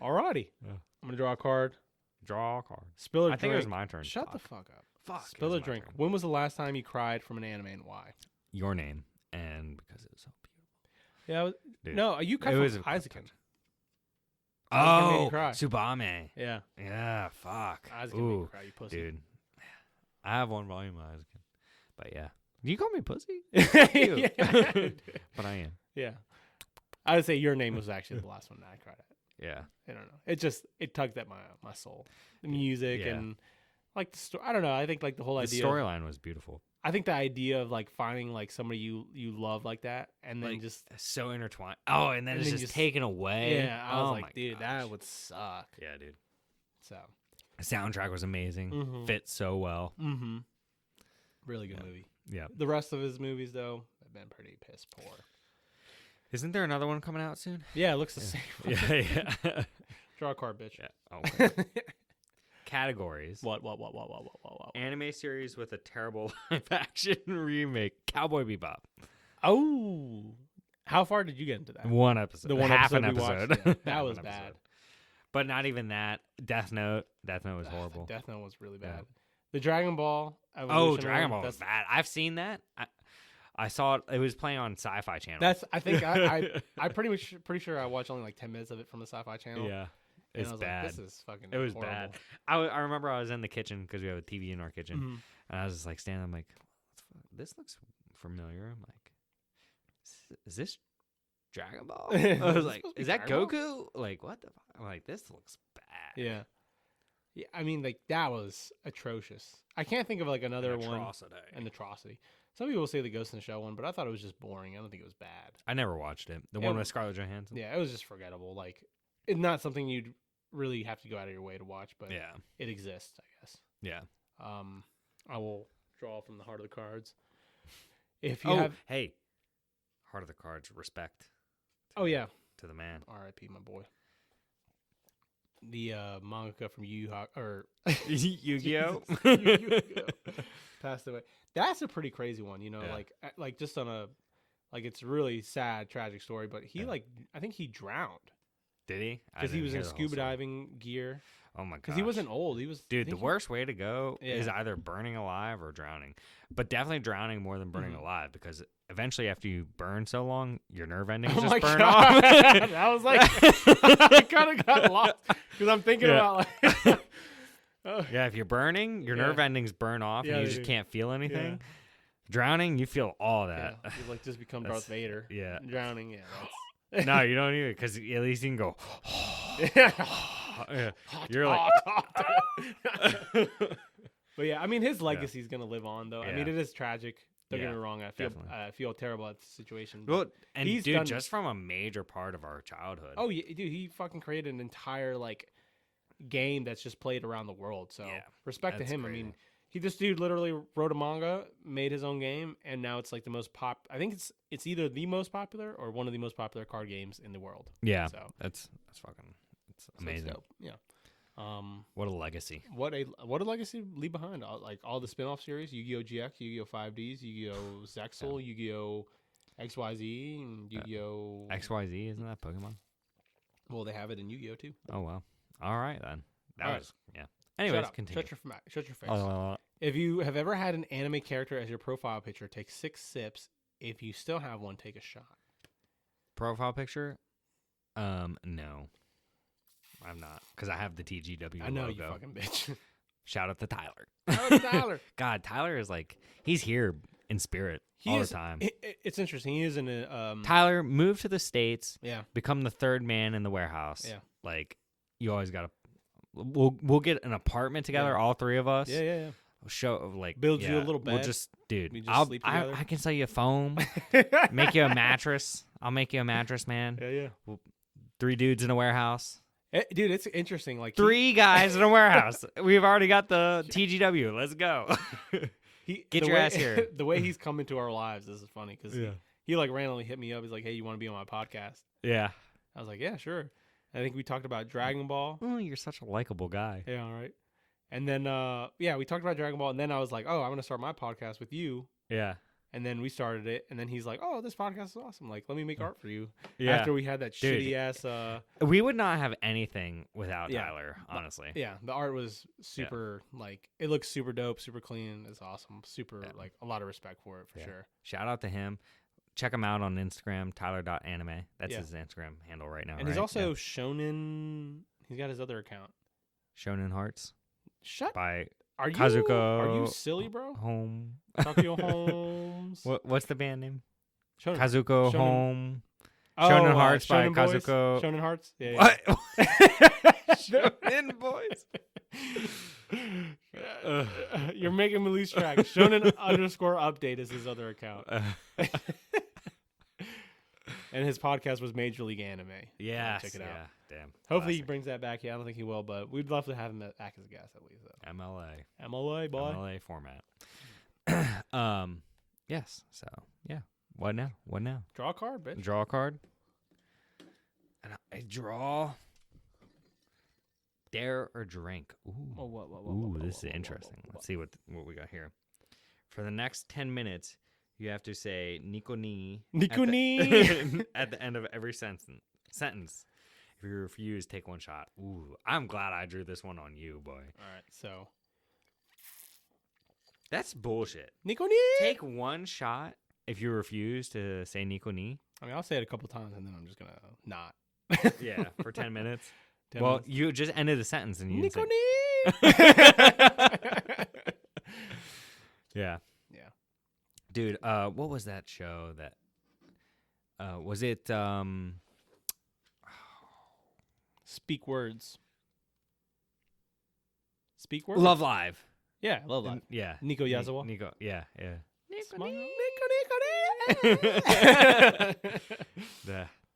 Speaker 3: Alrighty.
Speaker 2: Yeah.
Speaker 3: I'm gonna draw a card.
Speaker 2: Draw a card.
Speaker 3: Spill a
Speaker 2: I think it was
Speaker 3: drink.
Speaker 2: my turn.
Speaker 3: Shut the fuck up.
Speaker 2: Fuck. it
Speaker 3: Spill
Speaker 2: was
Speaker 3: a
Speaker 2: my
Speaker 3: drink.
Speaker 2: turn.
Speaker 3: When was the last time you cried from an anime and why?
Speaker 2: Your name, and because it was so beautiful.
Speaker 3: Yeah.
Speaker 2: Dude,
Speaker 3: No, you cried
Speaker 2: it was
Speaker 3: from
Speaker 2: a-
Speaker 3: Isaacin. Isaacin made
Speaker 2: Oh,
Speaker 3: you cry.
Speaker 2: Subame.
Speaker 3: Yeah.
Speaker 2: Yeah, fuck.
Speaker 3: Isaacin made you
Speaker 2: Ooh,
Speaker 3: cry, you pussy.
Speaker 2: dude. I have one volume of Isaac. But yeah. Do you call me pussy?
Speaker 3: Yeah.
Speaker 2: But I am.
Speaker 3: Yeah. I would say your name was actually the last one that I cried at.
Speaker 2: Yeah.
Speaker 3: I don't know. It tugged at my soul. The music
Speaker 2: Yeah.
Speaker 3: and like the story. I don't know. I think like the whole
Speaker 2: The
Speaker 3: idea.
Speaker 2: storyline was beautiful.
Speaker 3: I think the idea of like finding like somebody you love like that and then
Speaker 2: Like,
Speaker 3: just
Speaker 2: so intertwined. Oh, and then
Speaker 3: And
Speaker 2: it's
Speaker 3: then
Speaker 2: just
Speaker 3: just-
Speaker 2: taken away.
Speaker 3: yeah, I was
Speaker 2: Oh
Speaker 3: like,
Speaker 2: my
Speaker 3: dude,
Speaker 2: gosh.
Speaker 3: that would suck.
Speaker 2: Yeah, dude.
Speaker 3: So.
Speaker 2: The soundtrack was amazing.
Speaker 3: Mhm.
Speaker 2: Fit so well.
Speaker 3: Mm-hmm. Really good
Speaker 2: Yeah.
Speaker 3: movie.
Speaker 2: Yeah.
Speaker 3: The rest of his movies, though, have been pretty piss poor.
Speaker 2: Isn't there another one coming out soon?
Speaker 3: Yeah, it looks the same.
Speaker 2: Yeah.
Speaker 3: Draw a card, bitch.
Speaker 2: Yeah. Okay. Categories.
Speaker 3: What?
Speaker 2: Anime series with a terrible live action remake. Cowboy Bebop.
Speaker 3: Oh, how far did you get into that?
Speaker 2: One episode.
Speaker 3: The one
Speaker 2: Half
Speaker 3: episode
Speaker 2: an
Speaker 3: we watched?
Speaker 2: episode.
Speaker 3: Yeah, that
Speaker 2: Half
Speaker 3: was
Speaker 2: an
Speaker 3: bad.
Speaker 2: episode. But not even that. Death Note. Death Note was horrible.
Speaker 3: Death Note was really
Speaker 2: Yeah.
Speaker 3: bad. The Dragon Ball.
Speaker 2: Oh,
Speaker 3: Evolution
Speaker 2: Dragon
Speaker 3: one,
Speaker 2: Ball was bad. I've seen that. I saw it. It was playing on Sci-Fi Channel.
Speaker 3: That's. I think I pretty sure I watched only like 10 minutes of it from the Sci-Fi Channel.
Speaker 2: yeah.
Speaker 3: and
Speaker 2: It's
Speaker 3: I was
Speaker 2: bad.
Speaker 3: Like, this is fucking.
Speaker 2: It was
Speaker 3: horrible.
Speaker 2: bad. I remember I was in the kitchen because we have a TV in our kitchen,
Speaker 3: Mhm.
Speaker 2: and I was just like standing. I'm like, this looks familiar. I'm like, is this Dragon Ball? I was
Speaker 3: Is
Speaker 2: like,
Speaker 3: this supposed to be
Speaker 2: is that
Speaker 3: Dragon
Speaker 2: Goku? Like, what the? I'm like, this looks bad.
Speaker 3: Yeah. Yeah. I mean, like that was atrocious. I can't think of like another one. An atrocity. Some people say the Ghost in the Shell one, but I thought it was just boring. I don't think it was bad.
Speaker 2: I never watched it. The
Speaker 3: Yeah,
Speaker 2: one with Scarlett Johansson.
Speaker 3: Yeah, it was just forgettable. Like, it's not something you'd really have to go out of your way to watch, but
Speaker 2: Yeah.
Speaker 3: it exists, I guess.
Speaker 2: Yeah.
Speaker 3: I will draw from the heart of the cards. If you
Speaker 2: Oh,
Speaker 3: have,
Speaker 2: hey, Heart of the Cards. Respect.
Speaker 3: oh yeah,
Speaker 2: To the man.
Speaker 3: R.I.P. my boy. The mangaka from YuGiOh or
Speaker 2: YuGiOh.
Speaker 3: YuGiOh passed away. That's a pretty crazy one, you know,
Speaker 2: Yeah.
Speaker 3: like just on a like it's a really sad, tragic story. But he
Speaker 2: Yeah.
Speaker 3: I think he drowned
Speaker 2: Did he? I
Speaker 3: because he
Speaker 2: didn't
Speaker 3: was
Speaker 2: hear
Speaker 3: in
Speaker 2: the whole
Speaker 3: scuba
Speaker 2: story.
Speaker 3: diving gear.
Speaker 2: Oh my god.
Speaker 3: Because he wasn't old. He was
Speaker 2: Dude, the worst way to go is
Speaker 3: Yeah.
Speaker 2: either burning alive or drowning. But definitely drowning more than burning
Speaker 3: Mhm.
Speaker 2: alive because eventually after you burn so long, your nerve endings
Speaker 3: Oh
Speaker 2: just
Speaker 3: my
Speaker 2: burn
Speaker 3: God.
Speaker 2: off.
Speaker 3: I was like, I kind of got lost because I'm thinking
Speaker 2: Yeah.
Speaker 3: about like, oh,
Speaker 2: Yeah, if you're burning, your
Speaker 3: Yeah.
Speaker 2: nerve endings burn off
Speaker 3: Yeah,
Speaker 2: and you
Speaker 3: they
Speaker 2: just
Speaker 3: do.
Speaker 2: can't feel anything.
Speaker 3: Yeah.
Speaker 2: Drowning, you feel all
Speaker 3: yeah,
Speaker 2: that.
Speaker 3: you like just become
Speaker 2: That's-
Speaker 3: Darth Vader.
Speaker 2: yeah.
Speaker 3: Drowning, yeah. That's,
Speaker 2: No, you don't either because at least you can go. Yeah. You're like,
Speaker 3: but yeah, I mean, his legacy's gonna live on, though. I mean,
Speaker 2: Yeah.
Speaker 3: it is tragic. Don't get
Speaker 2: Yeah,
Speaker 3: me wrong.
Speaker 2: definitely.
Speaker 3: I feel terrible at the situation. but-
Speaker 2: well, and
Speaker 3: He's
Speaker 2: dude,
Speaker 3: done-
Speaker 2: just from a major part of our childhood.
Speaker 3: oh yeah, dude, he fucking created an entire like game that's just played around the world. So
Speaker 2: Yeah,
Speaker 3: respect to
Speaker 2: that's
Speaker 3: him.
Speaker 2: crazy.
Speaker 3: I mean, this dude literally wrote a manga, made his own game, and now it's like the most pop. I think it's either the most popular or one of the most popular card games in the world.
Speaker 2: Yeah,
Speaker 3: So
Speaker 2: that's fucking, it's
Speaker 3: so it's
Speaker 2: amazing.
Speaker 3: dope. Yeah.
Speaker 2: What a legacy.
Speaker 3: What a legacy leave behind. Like all the spin-off series, Yu-Gi-Oh! GX, Yu-Gi-Oh! 5Ds, Yu-Gi-Oh! Zexal, Yu-Gi-Oh! XYZ, and Yu-Gi-Oh!
Speaker 2: XYZ, isn't that Pokemon?
Speaker 3: Well, they have it in Yu-Gi-Oh! too.
Speaker 2: Oh well. All right then. That
Speaker 3: All right.
Speaker 2: was yeah. Anyways,
Speaker 3: Shut up.
Speaker 2: continue.
Speaker 3: Shut your face.
Speaker 2: Oh,
Speaker 3: If you have ever had an anime character as your profile picture, take 6 sips. If you still have one, take a shot.
Speaker 2: profile picture? No, I'm not because I have the TGW
Speaker 3: I know
Speaker 2: logo.
Speaker 3: you fucking bitch.
Speaker 2: Shout out to Tyler.
Speaker 3: Oh, Tyler.
Speaker 2: God, Tyler is like he's here in spirit
Speaker 3: He
Speaker 2: all
Speaker 3: is,
Speaker 2: the time.
Speaker 3: It's interesting. He is in a
Speaker 2: Tyler, move to the States.
Speaker 3: yeah.
Speaker 2: Become the third man in the warehouse.
Speaker 3: Yeah.
Speaker 2: Like you always gotta. We'll get an apartment together,
Speaker 3: Yeah.
Speaker 2: all three of us.
Speaker 3: Yeah.
Speaker 2: Show like
Speaker 3: Build you a little
Speaker 2: We'll
Speaker 3: bed.
Speaker 2: just, dude.
Speaker 3: We just sleep together.
Speaker 2: I can sell you a foam. Make you a mattress. I'll make you a mattress, man.
Speaker 3: Yeah.
Speaker 2: 3 dudes in a warehouse.
Speaker 3: Dude, it's interesting. Like
Speaker 2: 3 guys in a warehouse. We've already got the TGW. Let's go. Get
Speaker 3: the
Speaker 2: your
Speaker 3: way-
Speaker 2: ass here.
Speaker 3: The way he's come into our lives, this is funny because
Speaker 2: Yeah.
Speaker 3: he like randomly hit me up. He's like, "Hey, you want to be on my podcast?"
Speaker 2: Yeah.
Speaker 3: I was like, "Yeah, sure." I think we talked about Dragon Ball.
Speaker 2: Oh, you're such a likable guy.
Speaker 3: Yeah, all right. And then we talked about Dragon Ball, and then I was like, "Oh, I'm gonna start my podcast with you."
Speaker 2: Yeah.
Speaker 3: And then we started it, and then he's like, "Oh, this podcast is awesome. Like, let me make art for you."
Speaker 2: Yeah.
Speaker 3: After we had that
Speaker 2: Dude.
Speaker 3: shitty ass.
Speaker 2: We would not have anything without
Speaker 3: Yeah.
Speaker 2: Tyler, honestly.
Speaker 3: Yeah, the art was super. Like, it looks super dope, super clean. It's awesome. Super like a lot of respect for it for
Speaker 2: Yeah.
Speaker 3: sure.
Speaker 2: Shout out to him. Check him out on Instagram, Tyler.anime. That's
Speaker 3: Yeah.
Speaker 2: his Instagram handle right now.
Speaker 3: And he's
Speaker 2: right?
Speaker 3: also
Speaker 2: Yeah.
Speaker 3: Shonen. He's got his other account.
Speaker 2: Shonen Hearts
Speaker 3: Shut.
Speaker 2: by
Speaker 3: Are you?
Speaker 2: Kazuko
Speaker 3: Are you silly, bro?
Speaker 2: Home.
Speaker 3: Tokyo Holmes.
Speaker 2: What's the band name?
Speaker 3: Shonen.
Speaker 2: Kazuko
Speaker 3: Shonen-
Speaker 2: Home.
Speaker 3: Oh,
Speaker 2: Shonen Hearts by
Speaker 3: Shonen Boys?
Speaker 2: Kazuko.
Speaker 3: Shonen Hearts. Yeah.
Speaker 2: What?
Speaker 3: yeah.
Speaker 2: Shonen Boys.
Speaker 3: You're making me lose track. Shonen_update is his other account, and his podcast was Major League Anime.
Speaker 2: Yes.
Speaker 3: check it out.
Speaker 2: Yeah. Damn.
Speaker 3: Hopefully he
Speaker 2: Classic.
Speaker 3: brings that back. Yeah, I don't think he will, but we'd love to have him back as a guest at least. Though.
Speaker 2: MLA.
Speaker 3: MLA boy.
Speaker 2: MLA format. Yes. So yeah. What now? What now?
Speaker 3: Draw a card, bitch.
Speaker 2: Draw a card. And I draw. Dare or drink. Ooh. Ooh, this is interesting. Let's see what we got here. For the next 10 minutes, you have to say Nico ni at the end of every sentence. If you refuse, take one shot. Ooh, I'm glad I drew this one on you, boy.
Speaker 3: All right, so
Speaker 2: That's bullshit.
Speaker 3: Nico ni.
Speaker 2: Take one shot if you refuse to say Nico ni.
Speaker 3: I mean, I'll say it a couple times and then I'm just gonna not.
Speaker 2: Yeah, for 10 minutes.
Speaker 3: 10
Speaker 2: Well,
Speaker 3: minutes.
Speaker 2: you just ended the sentence and you didn't
Speaker 3: Nico
Speaker 2: say-
Speaker 3: ni.
Speaker 2: Yeah.
Speaker 3: Yeah.
Speaker 2: Dude, what was that show that was it
Speaker 3: Speak words. Speak words.
Speaker 2: Love Live?
Speaker 3: Yeah, Love Live.
Speaker 2: Yeah.
Speaker 3: Nico Yazawa.
Speaker 2: Nico, yeah.
Speaker 3: Smile.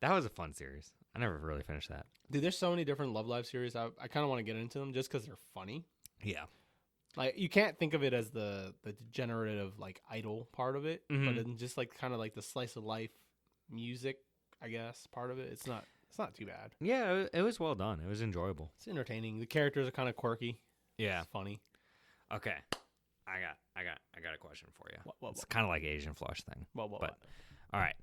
Speaker 2: That was a fun series. I never really finished that.
Speaker 3: Dude, there's so many different Love Live series. I kind of want to get into them just because they're funny.
Speaker 2: Yeah.
Speaker 3: Like, you can't think of it as the degenerative, like, idol part of it,
Speaker 2: Mhm.
Speaker 3: but in just, like, kind of like the slice of life music, I guess, part of it. It's not too bad.
Speaker 2: Yeah, it was well done. It was enjoyable.
Speaker 3: It's entertaining. The characters are kind of quirky.
Speaker 2: Yeah.
Speaker 3: It's funny.
Speaker 2: Okay. I got a question for you.
Speaker 3: What?
Speaker 2: It's kind of like Asian flush thing.
Speaker 3: What?
Speaker 2: But all right.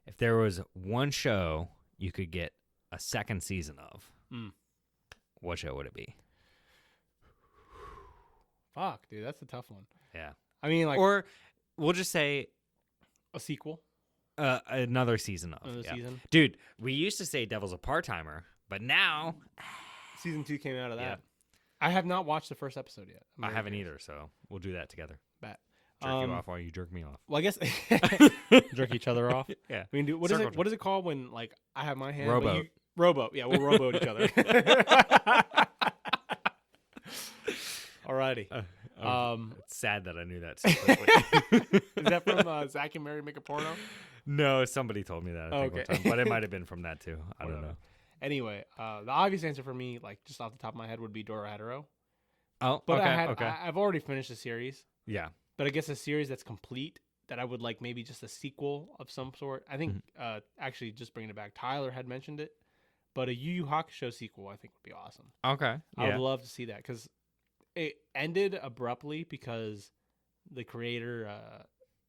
Speaker 2: If there was one show you could get a second season of, what show would it be?
Speaker 3: Fuck, dude, that's a tough one.
Speaker 2: Yeah.
Speaker 3: I mean, like,
Speaker 2: Or we'll just say
Speaker 3: a sequel,
Speaker 2: another season of.
Speaker 3: another
Speaker 2: Yeah.
Speaker 3: season.
Speaker 2: Dude, we used to say Devil's a part-timer, but now
Speaker 3: Season 2 came out of that.
Speaker 2: Yeah.
Speaker 3: I have not watched the first episode yet. I'm
Speaker 2: I
Speaker 3: very
Speaker 2: haven't
Speaker 3: curious.
Speaker 2: either, so we'll do that together.
Speaker 3: Bet.
Speaker 2: Jerk you off while you jerk me off.
Speaker 3: Well, I guess jerk each other off.
Speaker 2: Yeah.
Speaker 3: I mean, dude, what
Speaker 2: Circle
Speaker 3: is it called when, like, I have my hand? but
Speaker 2: Rowboat.
Speaker 3: Rowboat. Yeah, we'll rowboat each other. Alrighty.
Speaker 2: It's sad that I knew that so quickly.
Speaker 3: Is that from Zach and Mary Make a Porno?
Speaker 2: No, somebody told me that. I think
Speaker 3: Okay.
Speaker 2: one time, but it might have been from that too. I don't know.
Speaker 3: Anyway, the obvious answer for me, like, just off the top of my head, would be Doro Hetero.
Speaker 2: Oh,
Speaker 3: But
Speaker 2: okay.
Speaker 3: I've already finished the series.
Speaker 2: Yeah.
Speaker 3: But I guess a series that's complete that I would like, maybe just a sequel of some sort. I think actually, just bringing it back, Tyler had mentioned it, but a Yu Yu Hakusho sequel I think would be awesome.
Speaker 2: Okay.
Speaker 3: I
Speaker 2: Yeah.
Speaker 3: would love to see that because it ended abruptly because the creator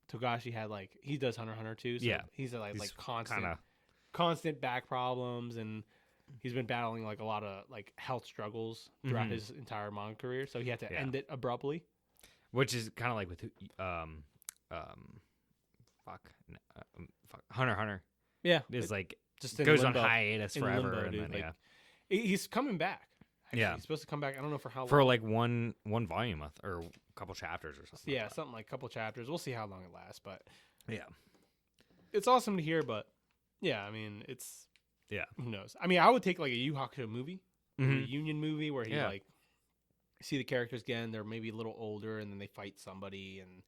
Speaker 3: Togashi had, like, he does Hunter x Hunter too. So
Speaker 2: Yeah.
Speaker 3: he's like
Speaker 2: He's
Speaker 3: constant
Speaker 2: kinda-
Speaker 3: back problems, and he's been battling like a lot of like health struggles throughout his entire manga career. So he had to
Speaker 2: Yeah.
Speaker 3: end it abruptly.
Speaker 2: Which is kind of like with Hunter x Hunter.
Speaker 3: Yeah,
Speaker 2: Is like
Speaker 3: just in
Speaker 2: goes
Speaker 3: limbo.
Speaker 2: on hiatus
Speaker 3: In
Speaker 2: forever,
Speaker 3: limbo,
Speaker 2: and
Speaker 3: dude.
Speaker 2: then
Speaker 3: Like, he's coming back. Actually.
Speaker 2: Yeah.
Speaker 3: He's supposed to come back. I don't know for how
Speaker 2: for
Speaker 3: long.
Speaker 2: like one volume or a couple chapters or something.
Speaker 3: Yeah,
Speaker 2: like that.
Speaker 3: something like a couple chapters. We'll see how long it lasts, but
Speaker 2: Yeah.
Speaker 3: it's awesome to hear. But yeah, I mean, it's
Speaker 2: Yeah.
Speaker 3: Who knows? I mean, I would take like a Yu Yu Hakusho movie, a
Speaker 2: Mhm.
Speaker 3: reunion movie where you
Speaker 2: Yeah.
Speaker 3: like see the characters again. They're maybe a little older, and then they fight somebody, and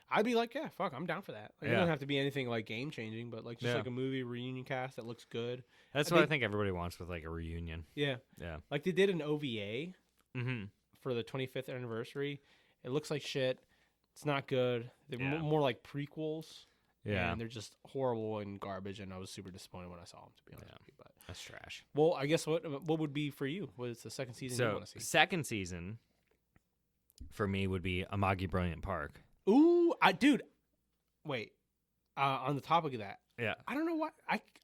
Speaker 3: I'd be like, yeah, fuck, I'm down for that. Like, it
Speaker 2: Yeah.
Speaker 3: doesn't have to be anything like game changing, but like just
Speaker 2: Yeah.
Speaker 3: like a movie reunion cast that looks good.
Speaker 2: That's what I think everybody wants with like a reunion.
Speaker 3: Yeah,
Speaker 2: Yeah.
Speaker 3: like they did an OVA
Speaker 2: Mm-hmm.
Speaker 3: for the 25th anniversary. It looks like shit. It's not good. They're
Speaker 2: Yeah.
Speaker 3: more like prequels.
Speaker 2: Yeah.
Speaker 3: And they're just horrible and garbage, and I was super disappointed when I saw them, to be honest with you. But
Speaker 2: That's trash.
Speaker 3: well, I guess what would be for you? What's the second season you
Speaker 2: So
Speaker 3: want to see?
Speaker 2: second season for me would be Amagi Brilliant Park.
Speaker 3: Ooh, dude, wait. On the topic of that,
Speaker 2: Yeah.
Speaker 3: I don't know why.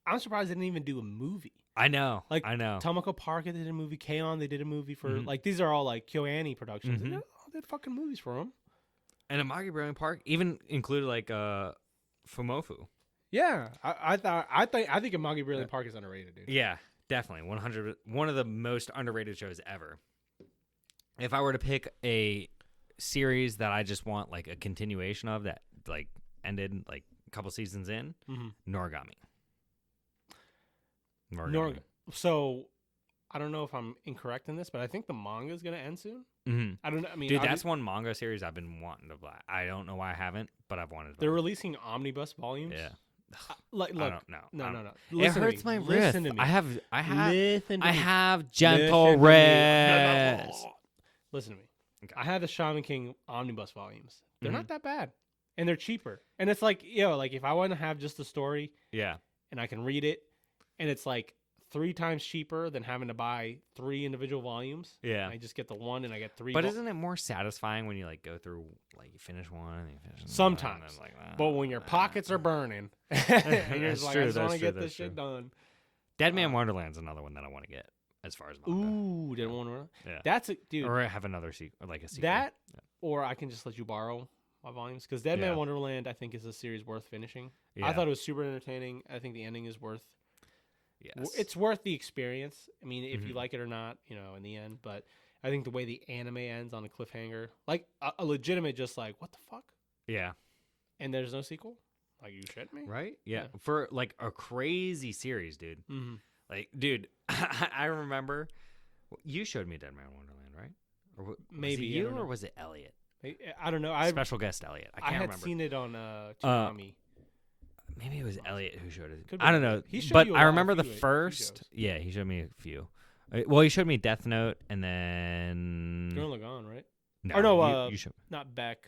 Speaker 3: I'm surprised they didn't even do a movie.
Speaker 2: I know.
Speaker 3: Like,
Speaker 2: I know.
Speaker 3: Tomoko Park, they did a movie. K-On, they did a movie for
Speaker 2: Mhm.
Speaker 3: like these are all like KyoAni productions.
Speaker 2: Mhm.
Speaker 3: They did fucking movies for them.
Speaker 2: And Amagi Brilliant Park even included like Fumofu.
Speaker 3: Yeah, I think Amagi Brilliant Park is underrated, dude.
Speaker 2: Yeah, definitely. 100. One of the most underrated shows ever. If I were to pick a series that I just want like a continuation of that like ended like a couple seasons in, Noragami.
Speaker 3: So I don't know if I'm incorrect in this, but I think the manga is gonna end soon.
Speaker 2: Mm-hmm.
Speaker 3: I don't know. I mean,
Speaker 2: Dude, that's one manga series I've been wanting to buy. I don't know why I haven't, but I've wanted to buy.
Speaker 3: they're releasing omnibus volumes.
Speaker 2: Yeah.
Speaker 3: Like,
Speaker 2: I
Speaker 3: look,
Speaker 2: don't know.
Speaker 3: no.
Speaker 2: It
Speaker 3: Listen to
Speaker 2: hurts
Speaker 3: me.
Speaker 2: my
Speaker 3: Listen
Speaker 2: wrist.
Speaker 3: to me. Listen to
Speaker 2: I
Speaker 3: me.
Speaker 2: have gentle
Speaker 3: Listen to me.
Speaker 2: wrist.
Speaker 3: Listen to me.
Speaker 2: Okay.
Speaker 3: I had the Shaman King omnibus volumes. they're not that bad, and they're cheaper. And it's like, like if I want to have just the story,
Speaker 2: Yeah.
Speaker 3: and I can read it, and it's like 3 times cheaper than having to buy 3 individual volumes.
Speaker 2: Yeah.
Speaker 3: I just get the one, and I get 3.
Speaker 2: But isn't it more satisfying when you like go through, like you finish one and you finish another,
Speaker 3: Sometimes.
Speaker 2: and then, like,
Speaker 3: But when your pockets are burning, and you're just like, I just want to get this shit done.
Speaker 2: Dead Man Wonderland's another one that I want to get as far as manga.
Speaker 3: Ooh, didn't want to.
Speaker 2: Yeah.
Speaker 3: That's a dude.
Speaker 2: Or have another sequel, like a sequel.
Speaker 3: That, or I can just let you borrow my volumes, because Dead Man Wonderland, I think, is a series worth finishing.
Speaker 2: Yeah.
Speaker 3: I thought it was super entertaining. I think the ending is worth.
Speaker 2: Yes.
Speaker 3: It's worth the experience. I mean, if you like it or not, in the end. But I think the way the anime ends on a cliffhanger, like a legitimate, just like, what the fuck?
Speaker 2: Yeah.
Speaker 3: And there's no sequel? Like, you shit me?
Speaker 2: Right? Yeah. For like a crazy series, dude.
Speaker 3: Mm-hmm.
Speaker 2: Like, dude, I remember you showed me Dead Man Wonderland, right? Or was
Speaker 3: Maybe,
Speaker 2: it
Speaker 3: I
Speaker 2: you
Speaker 3: don't know.
Speaker 2: or was it Elliot?
Speaker 3: I don't know.
Speaker 2: Special guest Elliot. I can't
Speaker 3: had
Speaker 2: remember.
Speaker 3: seen it on Tsunami.
Speaker 2: Maybe it was Elliot who showed it.
Speaker 3: Could be
Speaker 2: I don't know.
Speaker 3: He showed
Speaker 2: But
Speaker 3: you a
Speaker 2: I
Speaker 3: lot,
Speaker 2: remember
Speaker 3: a
Speaker 2: the
Speaker 3: few
Speaker 2: first.
Speaker 3: shows.
Speaker 2: Yeah, he showed me a few. Well, he showed me Death Note, and then
Speaker 3: Gurren Lagann, right?
Speaker 2: no,
Speaker 3: Or no,
Speaker 2: you showed
Speaker 3: Not Beck.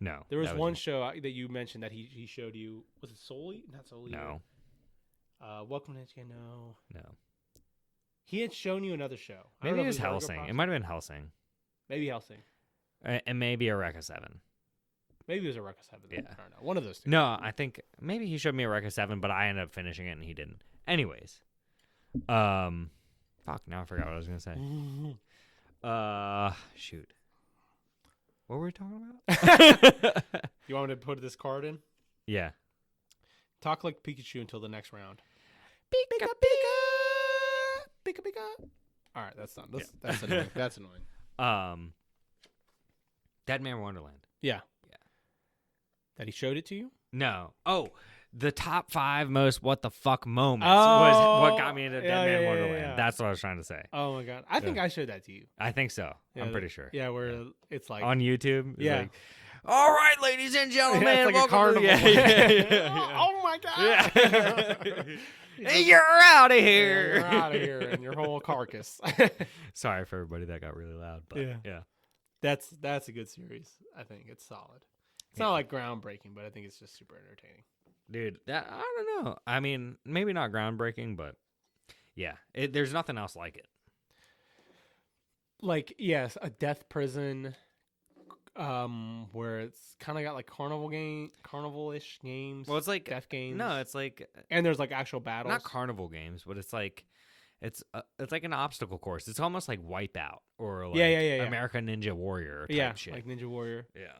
Speaker 2: no.
Speaker 3: There was
Speaker 2: that
Speaker 3: one
Speaker 2: you.
Speaker 3: show that you mentioned that he showed you. Was it Soli? Not Soli.
Speaker 2: No,
Speaker 3: Welcome to HK. No.
Speaker 2: no.
Speaker 3: He had shown you another show. I don't
Speaker 2: Maybe
Speaker 3: know
Speaker 2: it
Speaker 3: if
Speaker 2: was
Speaker 3: Ergo
Speaker 2: Helsing.
Speaker 3: Proxy.
Speaker 2: It might have been Helsing,
Speaker 3: Maybe Helsing.
Speaker 2: and maybe Eureka 7.
Speaker 3: Maybe it was Eureka 7.
Speaker 2: Yeah.
Speaker 3: I don't know. One of those two.
Speaker 2: No, I think maybe he showed me Eureka 7, but I ended up finishing it and he didn't. Anyways, fuck. Now I forgot what I was gonna say. Shoot. What were we talking about?
Speaker 3: You want me to put this card in?
Speaker 2: Yeah.
Speaker 3: Talk like Pikachu until the next round.
Speaker 2: Pika
Speaker 3: Pika Pika. All right, that's done. That's annoying. That's annoying.
Speaker 2: Dead Man Wonderland.
Speaker 3: Yeah.
Speaker 2: Yeah.
Speaker 3: That he showed it to you?
Speaker 2: No. Oh, the top 5 most what the fuck moments was what got me into Dead Man Wonderland.
Speaker 3: Yeah.
Speaker 2: That's what I was trying to say.
Speaker 3: Oh my god. I think I showed that to you.
Speaker 2: I think so.
Speaker 3: Yeah,
Speaker 2: I'm pretty sure.
Speaker 3: Yeah, where it's like
Speaker 2: On YouTube. It's
Speaker 3: Yeah.
Speaker 2: like, all right, ladies and gentlemen.
Speaker 3: it's like a
Speaker 2: welcome to-"
Speaker 3: carnival.
Speaker 2: Yeah.
Speaker 3: Oh my god.
Speaker 2: Yeah. Hey, you're out of here.
Speaker 3: You're out of here and your whole carcass.
Speaker 2: Sorry for everybody that got really loud, but yeah.
Speaker 3: That's a good series. I think it's solid. It's not like groundbreaking, but I think it's just super entertaining.
Speaker 2: Dude, that I don't know. I mean, maybe not groundbreaking, but yeah, there's nothing else like it.
Speaker 3: Like, yes, a death prison, where it's kind of got like carnival-ish games.
Speaker 2: Well, it's like
Speaker 3: death games.
Speaker 2: No, it's like
Speaker 3: and there's like actual battles.
Speaker 2: not carnival games, but it's like like an obstacle course. It's almost like Wipeout or like
Speaker 3: Yeah.
Speaker 2: American Ninja Warrior type
Speaker 3: Yeah,
Speaker 2: shit.
Speaker 3: like Ninja Warrior.
Speaker 2: Yeah.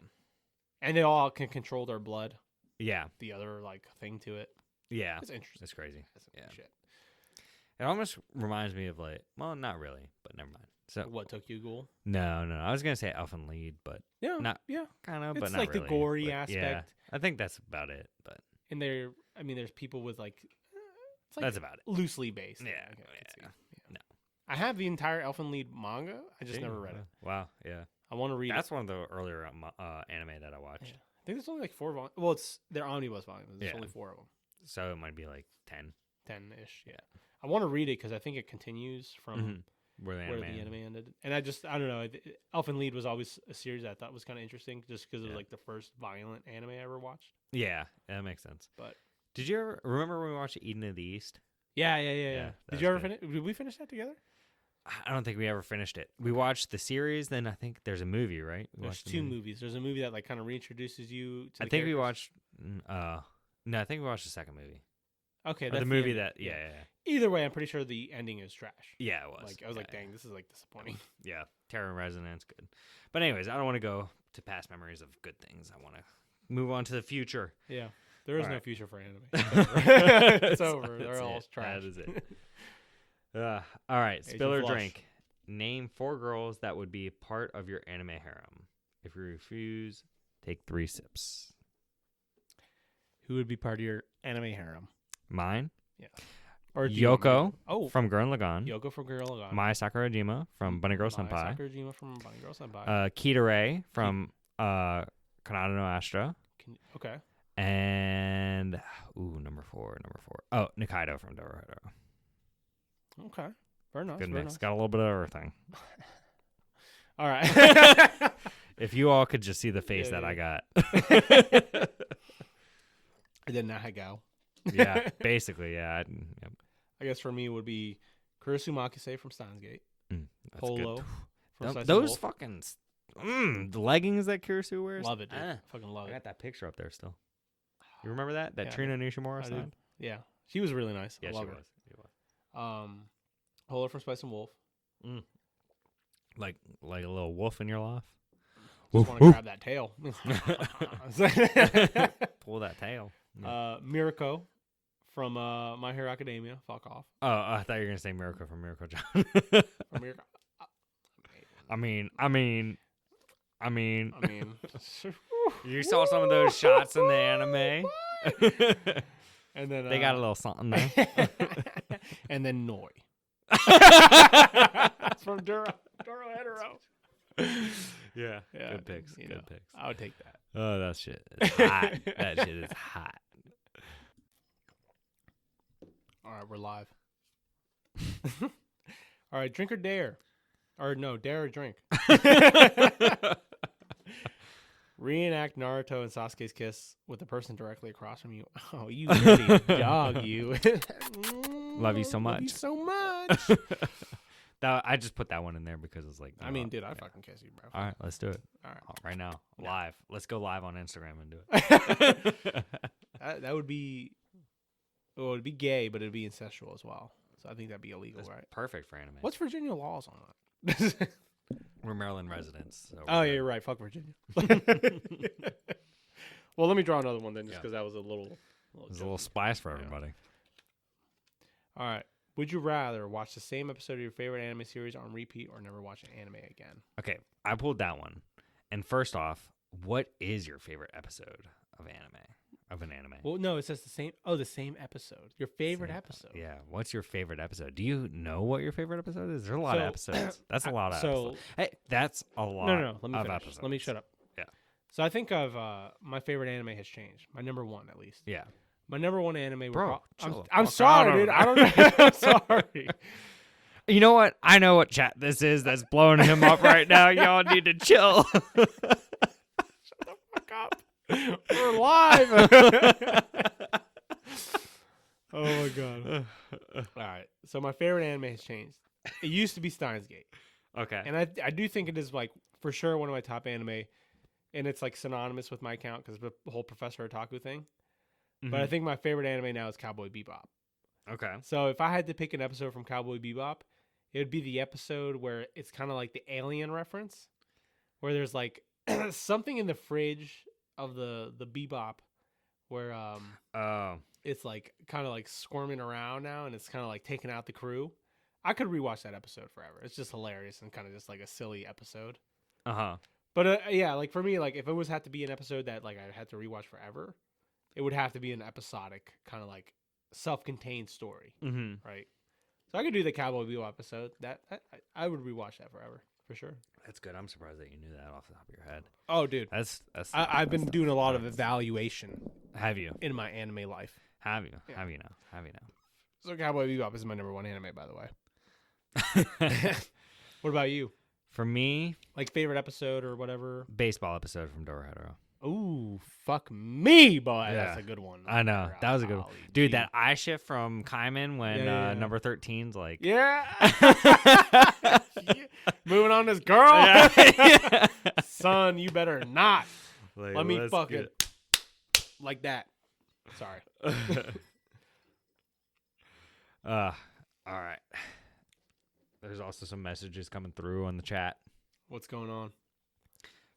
Speaker 3: And they all can control their blood.
Speaker 2: Yeah.
Speaker 3: The other like thing to it.
Speaker 2: Yeah.
Speaker 3: It's interesting.
Speaker 2: It's crazy.
Speaker 3: That's some
Speaker 2: Yeah.
Speaker 3: shit.
Speaker 2: It almost reminds me of like, well, not really, but never mind. So
Speaker 3: What, Tokyo Ghoul?
Speaker 2: no. I was gonna say Elfen Lied, but
Speaker 3: Yeah.
Speaker 2: Not-
Speaker 3: yeah.
Speaker 2: kind of,
Speaker 3: It's
Speaker 2: but not
Speaker 3: like the
Speaker 2: really.
Speaker 3: gory
Speaker 2: But Yeah,
Speaker 3: aspect.
Speaker 2: I think that's about it. But
Speaker 3: And there's people with like it's like
Speaker 2: that's about it.
Speaker 3: loosely based.
Speaker 2: Yeah,
Speaker 3: I can see.
Speaker 2: yeah. No.
Speaker 3: I have the entire Elfen Lied manga. I just never read it.
Speaker 2: Wow. Yeah.
Speaker 3: I want to read
Speaker 2: That's
Speaker 3: it.
Speaker 2: one of the earlier anime that I watched.
Speaker 3: Yeah. I think there's only like 4 volumes. Well, it's their omnibus volumes. There's
Speaker 2: Yeah.
Speaker 3: only 4 of them.
Speaker 2: So it might be like 10.
Speaker 3: 10-ish. Yeah. I want to read it because I think it continues from
Speaker 2: Where the
Speaker 3: where
Speaker 2: anime.
Speaker 3: the anime ended. And I don't know. Elfen Lied was always a series I thought was kind of interesting just because it was
Speaker 2: Yeah.
Speaker 3: like the first violent anime I ever watched.
Speaker 2: Yeah, that makes sense.
Speaker 3: But
Speaker 2: Did you ever remember when we watched Eden of the East?
Speaker 3: yeah.
Speaker 2: that
Speaker 3: Did
Speaker 2: was
Speaker 3: you ever
Speaker 2: good.
Speaker 3: finish? Did we finish that together?
Speaker 2: I don't think we ever finished it. We watched the series, then I think there's a movie, right? We
Speaker 3: There's
Speaker 2: watched the
Speaker 3: 2 movies. There's a movie that like kind of reintroduces you to
Speaker 2: I
Speaker 3: the
Speaker 2: think we
Speaker 3: characters.
Speaker 2: watched. No, I think we watched the second movie.
Speaker 3: Okay,
Speaker 2: Or
Speaker 3: that's
Speaker 2: the movie
Speaker 3: ending.
Speaker 2: that. Yeah.
Speaker 3: Either way, I'm pretty sure the ending is trash.
Speaker 2: Yeah, it was.
Speaker 3: Like I was like,
Speaker 2: Yeah,
Speaker 3: dang, this is like disappointing.
Speaker 2: Yeah, Terror and Resonance, good. But anyways, I don't want to go to past memories of good things. I want to move on to the future.
Speaker 3: Yeah, there is
Speaker 2: All
Speaker 3: no
Speaker 2: right.
Speaker 3: future for anime. It's over.
Speaker 2: That's
Speaker 3: They're all
Speaker 2: it.
Speaker 3: trash.
Speaker 2: That is it. All right,
Speaker 3: Age
Speaker 2: spill
Speaker 3: of
Speaker 2: or
Speaker 3: Flush.
Speaker 2: drink. Name 4 girls that would be part of your anime harem. If you refuse, take 3 sips.
Speaker 3: Who would be part of your anime harem?
Speaker 2: Mine,
Speaker 3: Or do you want me
Speaker 2: Yoko
Speaker 3: to- Oh,
Speaker 2: from Gurren Lagann.
Speaker 3: Yoko from Girl Lagann.
Speaker 2: Mai Sakurajima from Bunny Girl
Speaker 3: Mai
Speaker 2: Senpai.
Speaker 3: Sakurajima from Bunny Girl Senpai.
Speaker 2: Kitarei from Kanata no Astra.
Speaker 3: Okay.
Speaker 2: And number four. Oh, Nikaido from Doro Hetero.
Speaker 3: Okay. Very nice.
Speaker 2: Good
Speaker 3: very
Speaker 2: mix.
Speaker 3: nice.
Speaker 2: Got a little bit of everything.
Speaker 3: All right.
Speaker 2: If you all could just see the face
Speaker 3: Yeah,
Speaker 2: that I got.
Speaker 3: And then Nahagao.
Speaker 2: Yeah, basically, yeah. Yep.
Speaker 3: I guess for me it would be Kurisu Makise from Steins Gate.
Speaker 2: That's
Speaker 3: Polo
Speaker 2: good.
Speaker 3: from Slice and
Speaker 2: Those
Speaker 3: Wolf.
Speaker 2: fucking the leggings that Kurisu wears.
Speaker 3: Love it, dude.
Speaker 2: Ah,
Speaker 3: Fucking love
Speaker 2: I
Speaker 3: it.
Speaker 2: got that picture up there still. You remember that? That
Speaker 3: Yeah,
Speaker 2: Trina Nishimura
Speaker 3: I do.
Speaker 2: signed?
Speaker 3: Yeah, she was really nice.
Speaker 2: Yeah,
Speaker 3: I
Speaker 2: she
Speaker 3: love
Speaker 2: was.
Speaker 3: her.
Speaker 2: She was.
Speaker 3: Polo from Spice and Wolf.
Speaker 2: Like a little wolf in your life.
Speaker 3: Just want to grab that tail.
Speaker 2: Pull that tail.
Speaker 3: Mirako from My Hero Academia. Fuck off.
Speaker 2: Oh, I thought you were gonna say Miracle from Miracle John.
Speaker 3: From Mirako.
Speaker 2: I mean, you saw
Speaker 3: Woo,
Speaker 2: some of those shots in the
Speaker 3: what?
Speaker 2: anime.
Speaker 3: And then
Speaker 2: They got a little something there.
Speaker 3: and then Noi. From Doro Hetero.
Speaker 2: Yeah,
Speaker 3: Yeah,
Speaker 2: good picks.
Speaker 3: you
Speaker 2: Good
Speaker 3: know,
Speaker 2: picks.
Speaker 3: I would take that.
Speaker 2: Oh, that shit is hot. That shit is hot.
Speaker 3: All right, we're live. All right, drink or dare. Or no, dare or drink. Reenact Naruto and Sasuke's kiss with the person directly across from you. Oh, you dirty dog, you.
Speaker 2: Love you so
Speaker 3: Love you
Speaker 2: much.
Speaker 3: so much.
Speaker 2: I just put that one in there because it's like.
Speaker 3: I mean, dude, I fucking kiss you, bro.
Speaker 2: All right, let's do it.
Speaker 3: All right.
Speaker 2: Right now,
Speaker 3: No.
Speaker 2: live. Let's go live on Instagram and do it.
Speaker 3: That would be, well, it'd be gay, but it'd be incestual as well. So I think that'd be illegal,
Speaker 2: That's
Speaker 3: right?
Speaker 2: perfect for anime.
Speaker 3: What's Virginia laws on that?
Speaker 2: We're Maryland residents. So
Speaker 3: Oh,
Speaker 2: we're
Speaker 3: yeah,
Speaker 2: good.
Speaker 3: you're right. Fuck Virginia. Well, let me draw another one then, just
Speaker 2: Yeah.
Speaker 3: because that was a little.
Speaker 2: There's a little spice for
Speaker 3: Yeah.
Speaker 2: everybody.
Speaker 3: All right. Would you rather watch the same episode of your favorite anime series on repeat or never watch an anime again?
Speaker 2: Okay, I pulled that one. And first off, what is your favorite episode of anime? Of an anime?
Speaker 3: Well, no, it says the same. Oh, the same episode. Your favorite
Speaker 2: Same
Speaker 3: episode.
Speaker 2: Yeah. What's your favorite episode? Do you know what your favorite episode is? There's a lot of
Speaker 3: So,
Speaker 2: episodes. That's a lot of
Speaker 3: so-
Speaker 2: episodes. Hey, that's a lot
Speaker 3: No. Let me
Speaker 2: of
Speaker 3: finish.
Speaker 2: episodes.
Speaker 3: Let me shut up.
Speaker 2: Yeah.
Speaker 3: So I think of my favorite anime has changed. My number one, at least.
Speaker 2: Yeah.
Speaker 3: My number one anime. would
Speaker 2: Bro,
Speaker 3: I'm,
Speaker 2: chill the
Speaker 3: I'm
Speaker 2: fuck
Speaker 3: sorry,
Speaker 2: out
Speaker 3: dude.
Speaker 2: over
Speaker 3: I don't know. I'm sorry.
Speaker 2: You know what? I know what chat this is that's blowing him up right now. Y'all need to chill.
Speaker 3: Fuck up. We're live. Oh my god. All right. So my favorite anime has changed. It used to be Steins Gate.
Speaker 2: Okay.
Speaker 3: And I do think it is like for sure one of my top anime, and it's like synonymous with my account because the whole Professor Otaku thing. But I think my favorite anime now is Cowboy Bebop.
Speaker 2: Okay.
Speaker 3: So if I had to pick an episode from Cowboy Bebop, it would be the episode where it's kind of like the alien reference, where there's like something in the fridge of the Bebop, where it's like kind of like squirming around now, and it's kind of like taking out the crew. I could rewatch that episode forever. It's just hilarious and kind of just like a silly episode.
Speaker 2: Uh-huh.
Speaker 3: But yeah, like for me, like if it was had to be an episode that like I had to rewatch forever, it would have to be an episodic kind of like self-contained story,
Speaker 2: Mm-hmm.
Speaker 3: right? So I could do the Cowboy Bebop episode. That I would rewatch that forever for sure.
Speaker 2: That's good. I'm surprised that you knew that off the top of your head.
Speaker 3: Oh, dude, I've been doing a lot of evaluation
Speaker 2: Have you?
Speaker 3: in my anime life.
Speaker 2: Have you?
Speaker 3: Yeah.
Speaker 2: Have you now? Have you now?
Speaker 3: So Cowboy Bebop is my number one anime, by the way. What about you?
Speaker 2: For me,
Speaker 3: Like favorite episode or whatever?
Speaker 2: baseball episode from Doro Hetero.
Speaker 3: Ooh, fuck me, boy. That's
Speaker 2: Yeah.
Speaker 3: a good one.
Speaker 2: I know. That was a good one.
Speaker 3: Golly
Speaker 2: Dude,
Speaker 3: gee.
Speaker 2: that eye shift from Kaiman when
Speaker 3: Yeah.
Speaker 2: number 13's like...
Speaker 3: Yeah. Moving on this girl.
Speaker 2: Yeah.
Speaker 3: Son, you better not.
Speaker 2: Like,
Speaker 3: Let me
Speaker 2: let's
Speaker 3: fucking
Speaker 2: get-
Speaker 3: like that. Sorry.
Speaker 2: All right. There's also some messages coming through on the chat
Speaker 3: What's going on?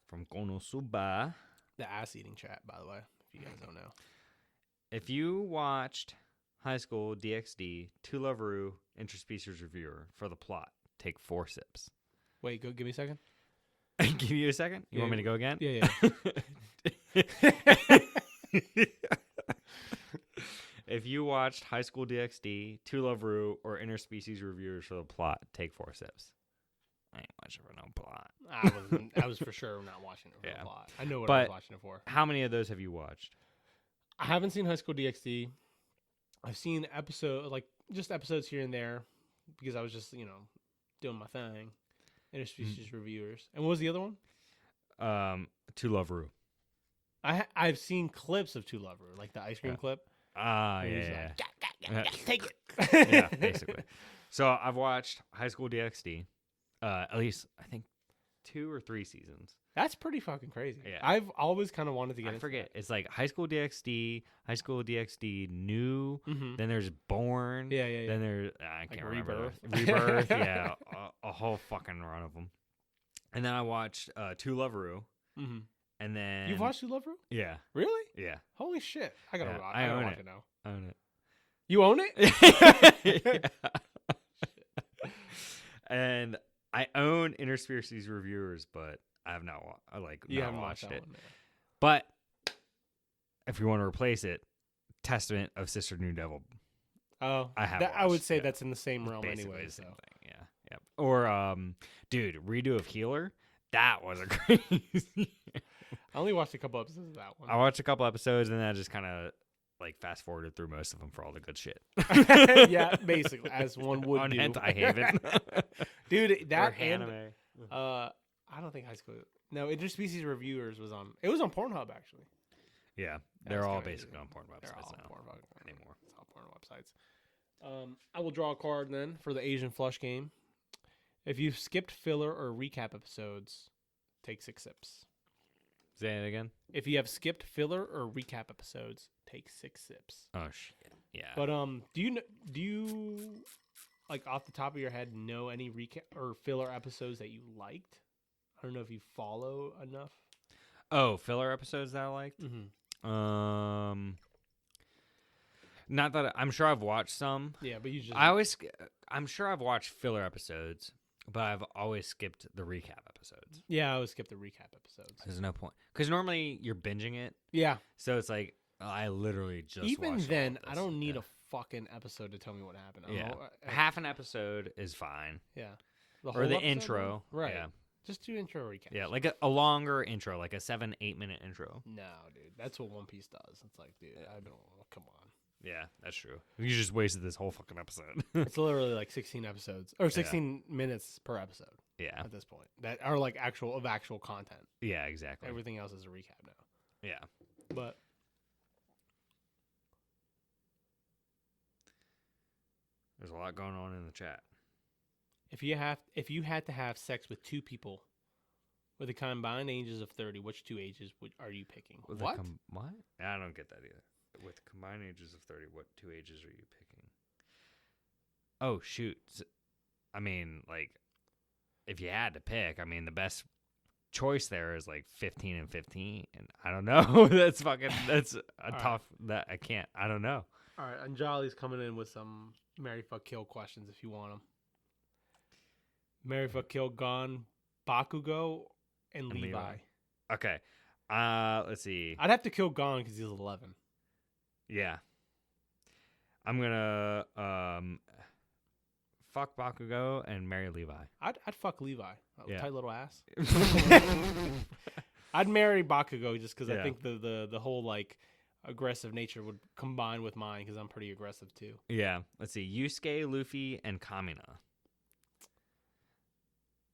Speaker 2: from Konosuba.
Speaker 3: The ass eating chat, by the way, if you guys don't know.
Speaker 2: If you watched High School DxD, To Love Ru, Interspecies Reviewer for the plot, take 4 sips.
Speaker 3: Wait, go give me a second.
Speaker 2: Give you a second? You want me to go again?
Speaker 3: Yeah.
Speaker 2: If you watched High School DxD, To Love Ru, or Interspecies Reviewers for the plot, take 4 sips. I ain't watching for no plot.
Speaker 3: I was for sure not watching it for
Speaker 2: Yeah.
Speaker 3: the plot. I know what I was
Speaker 2: But-
Speaker 3: watching it for.
Speaker 2: How many of those have you watched?
Speaker 3: I haven't seen High School DxD. I've seen just episodes here and there because I was just, doing my thing. Interspecies reviewers. And what was the other one?
Speaker 2: To Love Ru.
Speaker 3: I've seen clips of Two Lover, like the ice cream clip.
Speaker 2: Ah,
Speaker 3: where he's
Speaker 2: yeah.
Speaker 3: like, take it.
Speaker 2: Yeah, basically. So I've watched High School DxD, at least I think 2 or 3 seasons.
Speaker 3: That's pretty fucking crazy.
Speaker 2: Yeah.
Speaker 3: I've always kind of wanted to get
Speaker 2: I
Speaker 3: into
Speaker 2: forget.
Speaker 3: that.
Speaker 2: It's like High School DxD New.
Speaker 3: Mhm.
Speaker 2: Then there's Born.
Speaker 3: Yeah, yeah, yeah.
Speaker 2: Then there's I
Speaker 3: Like
Speaker 2: can't remember.
Speaker 3: Rebirth.
Speaker 2: Rebirth. Yeah, a whole fucking run of them. And then I watched To Love Ru.
Speaker 3: Mm-hmm.
Speaker 2: And then
Speaker 3: You've watched Two Love Ru?
Speaker 2: Yeah,
Speaker 3: Really?
Speaker 2: yeah.
Speaker 3: Holy shit! I gotta,
Speaker 2: Yeah,
Speaker 3: watch,
Speaker 2: I
Speaker 3: I gotta
Speaker 2: own
Speaker 3: watch
Speaker 2: it.
Speaker 3: it now.
Speaker 2: I own it.
Speaker 3: You own it?
Speaker 2: Yeah. And I own Interspecies Reviewers, but I have not
Speaker 3: You
Speaker 2: not
Speaker 3: haven't
Speaker 2: watched
Speaker 3: watched
Speaker 2: it.
Speaker 3: that one.
Speaker 2: But if you want to replace it, Testament of Sister New Devil.
Speaker 3: Oh,
Speaker 2: I have
Speaker 3: I would
Speaker 2: watched,
Speaker 3: say
Speaker 2: yeah.
Speaker 3: that's in the same realm
Speaker 2: Basically
Speaker 3: anyway.
Speaker 2: the same
Speaker 3: So.
Speaker 2: thing. Yeah. Or dude, redo of Healer. That was a crazy.
Speaker 3: I only watched a couple episodes of that one.
Speaker 2: I watched a couple episodes and then I just kind of fast forwarded through most of them for all the good shit.
Speaker 3: Yeah, basically, as one would
Speaker 2: On
Speaker 3: do.
Speaker 2: Hentai Haven.
Speaker 3: Dude, that
Speaker 2: Or
Speaker 3: and
Speaker 2: anime.
Speaker 3: I don't think High School. No, Interspecies Reviewers was on. It was on Pornhub actually.
Speaker 2: Yeah,
Speaker 3: That's
Speaker 2: they're all
Speaker 3: kinda
Speaker 2: basically
Speaker 3: easy.
Speaker 2: on porn
Speaker 3: They're
Speaker 2: websites
Speaker 3: all
Speaker 2: now.
Speaker 3: Pornhub
Speaker 2: anymore.
Speaker 3: It's all porn websites. I will draw a card then for the Asian Flush game. If you've skipped filler or recap episodes, take 6 sips.
Speaker 2: Say it again.
Speaker 3: If you have skipped filler or recap episodes, take 6 sips.
Speaker 2: Oh shit. Yeah.
Speaker 3: But do you like off the top of your head know any recap or filler episodes that you liked? I don't know if you follow enough.
Speaker 2: Oh, filler episodes that I liked.
Speaker 3: Mm-hmm.
Speaker 2: Not that I'm sure I've watched some.
Speaker 3: Yeah, but you just
Speaker 2: I'm sure I've watched filler episodes, but I've always skipped the recap episodes.
Speaker 3: I always skip the recap episodes.
Speaker 2: There's no point because normally you're binging it,
Speaker 3: Yeah,
Speaker 2: so it's like I literally just
Speaker 3: even
Speaker 2: watched all
Speaker 3: then,
Speaker 2: of
Speaker 3: I
Speaker 2: this.
Speaker 3: don't need
Speaker 2: Yeah.
Speaker 3: a fucking episode to tell me what happened.
Speaker 2: Yeah,
Speaker 3: I-
Speaker 2: half an episode is fine,
Speaker 3: yeah,
Speaker 2: or
Speaker 3: whole
Speaker 2: the
Speaker 3: episode,
Speaker 2: intro,
Speaker 3: though? Right?
Speaker 2: Yeah,
Speaker 3: Just do intro recap.
Speaker 2: yeah, like a longer intro, like a 7-8 minute intro.
Speaker 3: No, dude, that's what One Piece does. It's like, dude, I don't. Come on.
Speaker 2: Yeah, that's true. You just wasted this whole fucking episode.
Speaker 3: It's literally like 16 episodes or 16 minutes per episode
Speaker 2: yeah,
Speaker 3: at this point. That are like actual content.
Speaker 2: yeah, exactly.
Speaker 3: Everything else is a recap now.
Speaker 2: Yeah.
Speaker 3: But
Speaker 2: There's a lot going on in the chat.
Speaker 3: if you had to have sex with 2 people with the combined ages of 30, which 2 ages are you picking?
Speaker 2: With
Speaker 3: What?
Speaker 2: what? I don't get that either. With combined ages of 30, what 2 ages are you picking? Oh, shoot. I mean, like, if you had to pick, I mean, the best choice there is like 15 and 15. And I don't know. That's a tough, that I can't, I don't know.
Speaker 3: All right, Anjali's coming in with some Marry Fuck Kill questions if you want them. Marry Fuck Kill Gon, Bakugo, and Levi.
Speaker 2: Okay. Let's see.
Speaker 3: I'd have to kill Gon because he's 11.
Speaker 2: Yeah. I'm gonna fuck Bakugo and marry Levi.
Speaker 3: I'd fuck Levi.
Speaker 2: Yeah.
Speaker 3: Tight little ass. I'd marry Bakugo just because I
Speaker 2: Yeah.
Speaker 3: think the whole like aggressive nature would combine with mine because I'm pretty aggressive too.
Speaker 2: Yeah. Let's see. Yusuke, Luffy, and Kamina.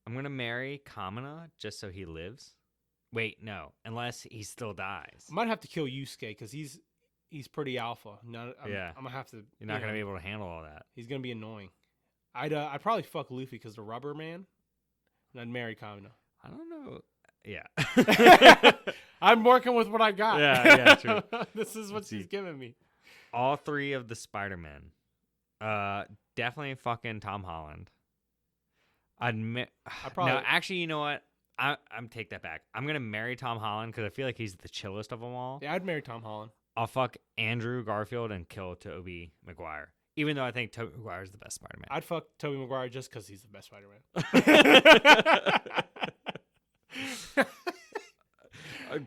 Speaker 2: I'm gonna marry Kamina just so he lives. Wait, no. Unless he still dies.
Speaker 3: I might have to kill Yusuke because he's pretty alpha. I'm gonna have to.
Speaker 2: You're not gonna be able to handle all that.
Speaker 3: He's gonna be annoying. I'd probably fuck Luffy because the rubber man, and I'd marry Kamina.
Speaker 2: I don't know. Yeah.
Speaker 3: I'm working with what I got.
Speaker 2: Yeah, true.
Speaker 3: This is what
Speaker 2: Let's see.
Speaker 3: she's giving me.
Speaker 2: All 3 of the Spider-Men. Definitely fucking Tom Holland. No, actually, you know what? I'm take that back. I'm gonna marry Tom Holland because I feel like he's the chillest of them all.
Speaker 3: Yeah, I'd marry Tom Holland.
Speaker 2: I'll fuck Andrew Garfield and kill Tobey Maguire. Even though I think Tobey Maguire is the best Spider-Man.
Speaker 3: I'd fuck Tobey Maguire just because he's the best Spider-Man.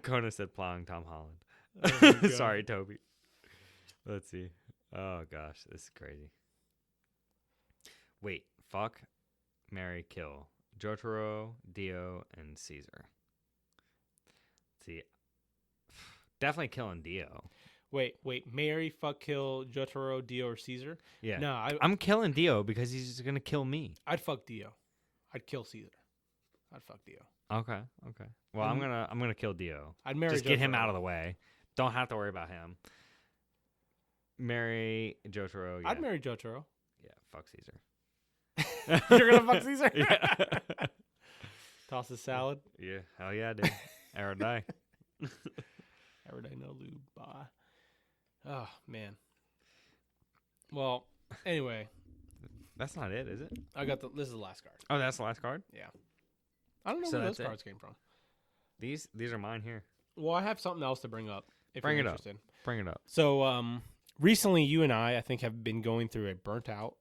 Speaker 2: Kona said plowing Tom Holland.
Speaker 3: Oh my God.
Speaker 2: Sorry, Toby. Let's see. Oh gosh, this is crazy. Wait, fuck, marry, kill Jotaro, Dio, and Caesar. Let's see. Definitely killing Dio.
Speaker 3: Wait, marry, fuck, kill Jotaro, Dio, or Caesar?
Speaker 2: Yeah.
Speaker 3: No,
Speaker 2: I'm killing Dio because he's gonna kill me.
Speaker 3: I'd fuck Dio. I'd kill Caesar. I'd fuck Dio.
Speaker 2: Okay. Well, I'm gonna kill Dio.
Speaker 3: I'd marry
Speaker 2: Just get him
Speaker 3: Jotaro.
Speaker 2: out of the way. Don't have to worry about him. Marry Jotaro. Yeah.
Speaker 3: I'd marry Jotaro.
Speaker 2: Yeah. Fuck Caesar.
Speaker 3: You're gonna fuck Caesar?
Speaker 2: Yeah.
Speaker 3: Toss a salad.
Speaker 2: Yeah. Hell yeah, dude. Aerodie.
Speaker 3: Every day no lube. Bye. Oh man. Well, anyway,
Speaker 2: That's not it, is it?
Speaker 3: I got this is the last card.
Speaker 2: Oh, that's the last card.
Speaker 3: I don't know
Speaker 2: So
Speaker 3: where those
Speaker 2: that's it?
Speaker 3: cards came from.
Speaker 2: These are mine here.
Speaker 3: Well, I have something else to bring up. If
Speaker 2: Bring
Speaker 3: you're
Speaker 2: it up.
Speaker 3: interested.
Speaker 2: Bring it up.
Speaker 3: So, recently, you and I think, have been going through a burnt out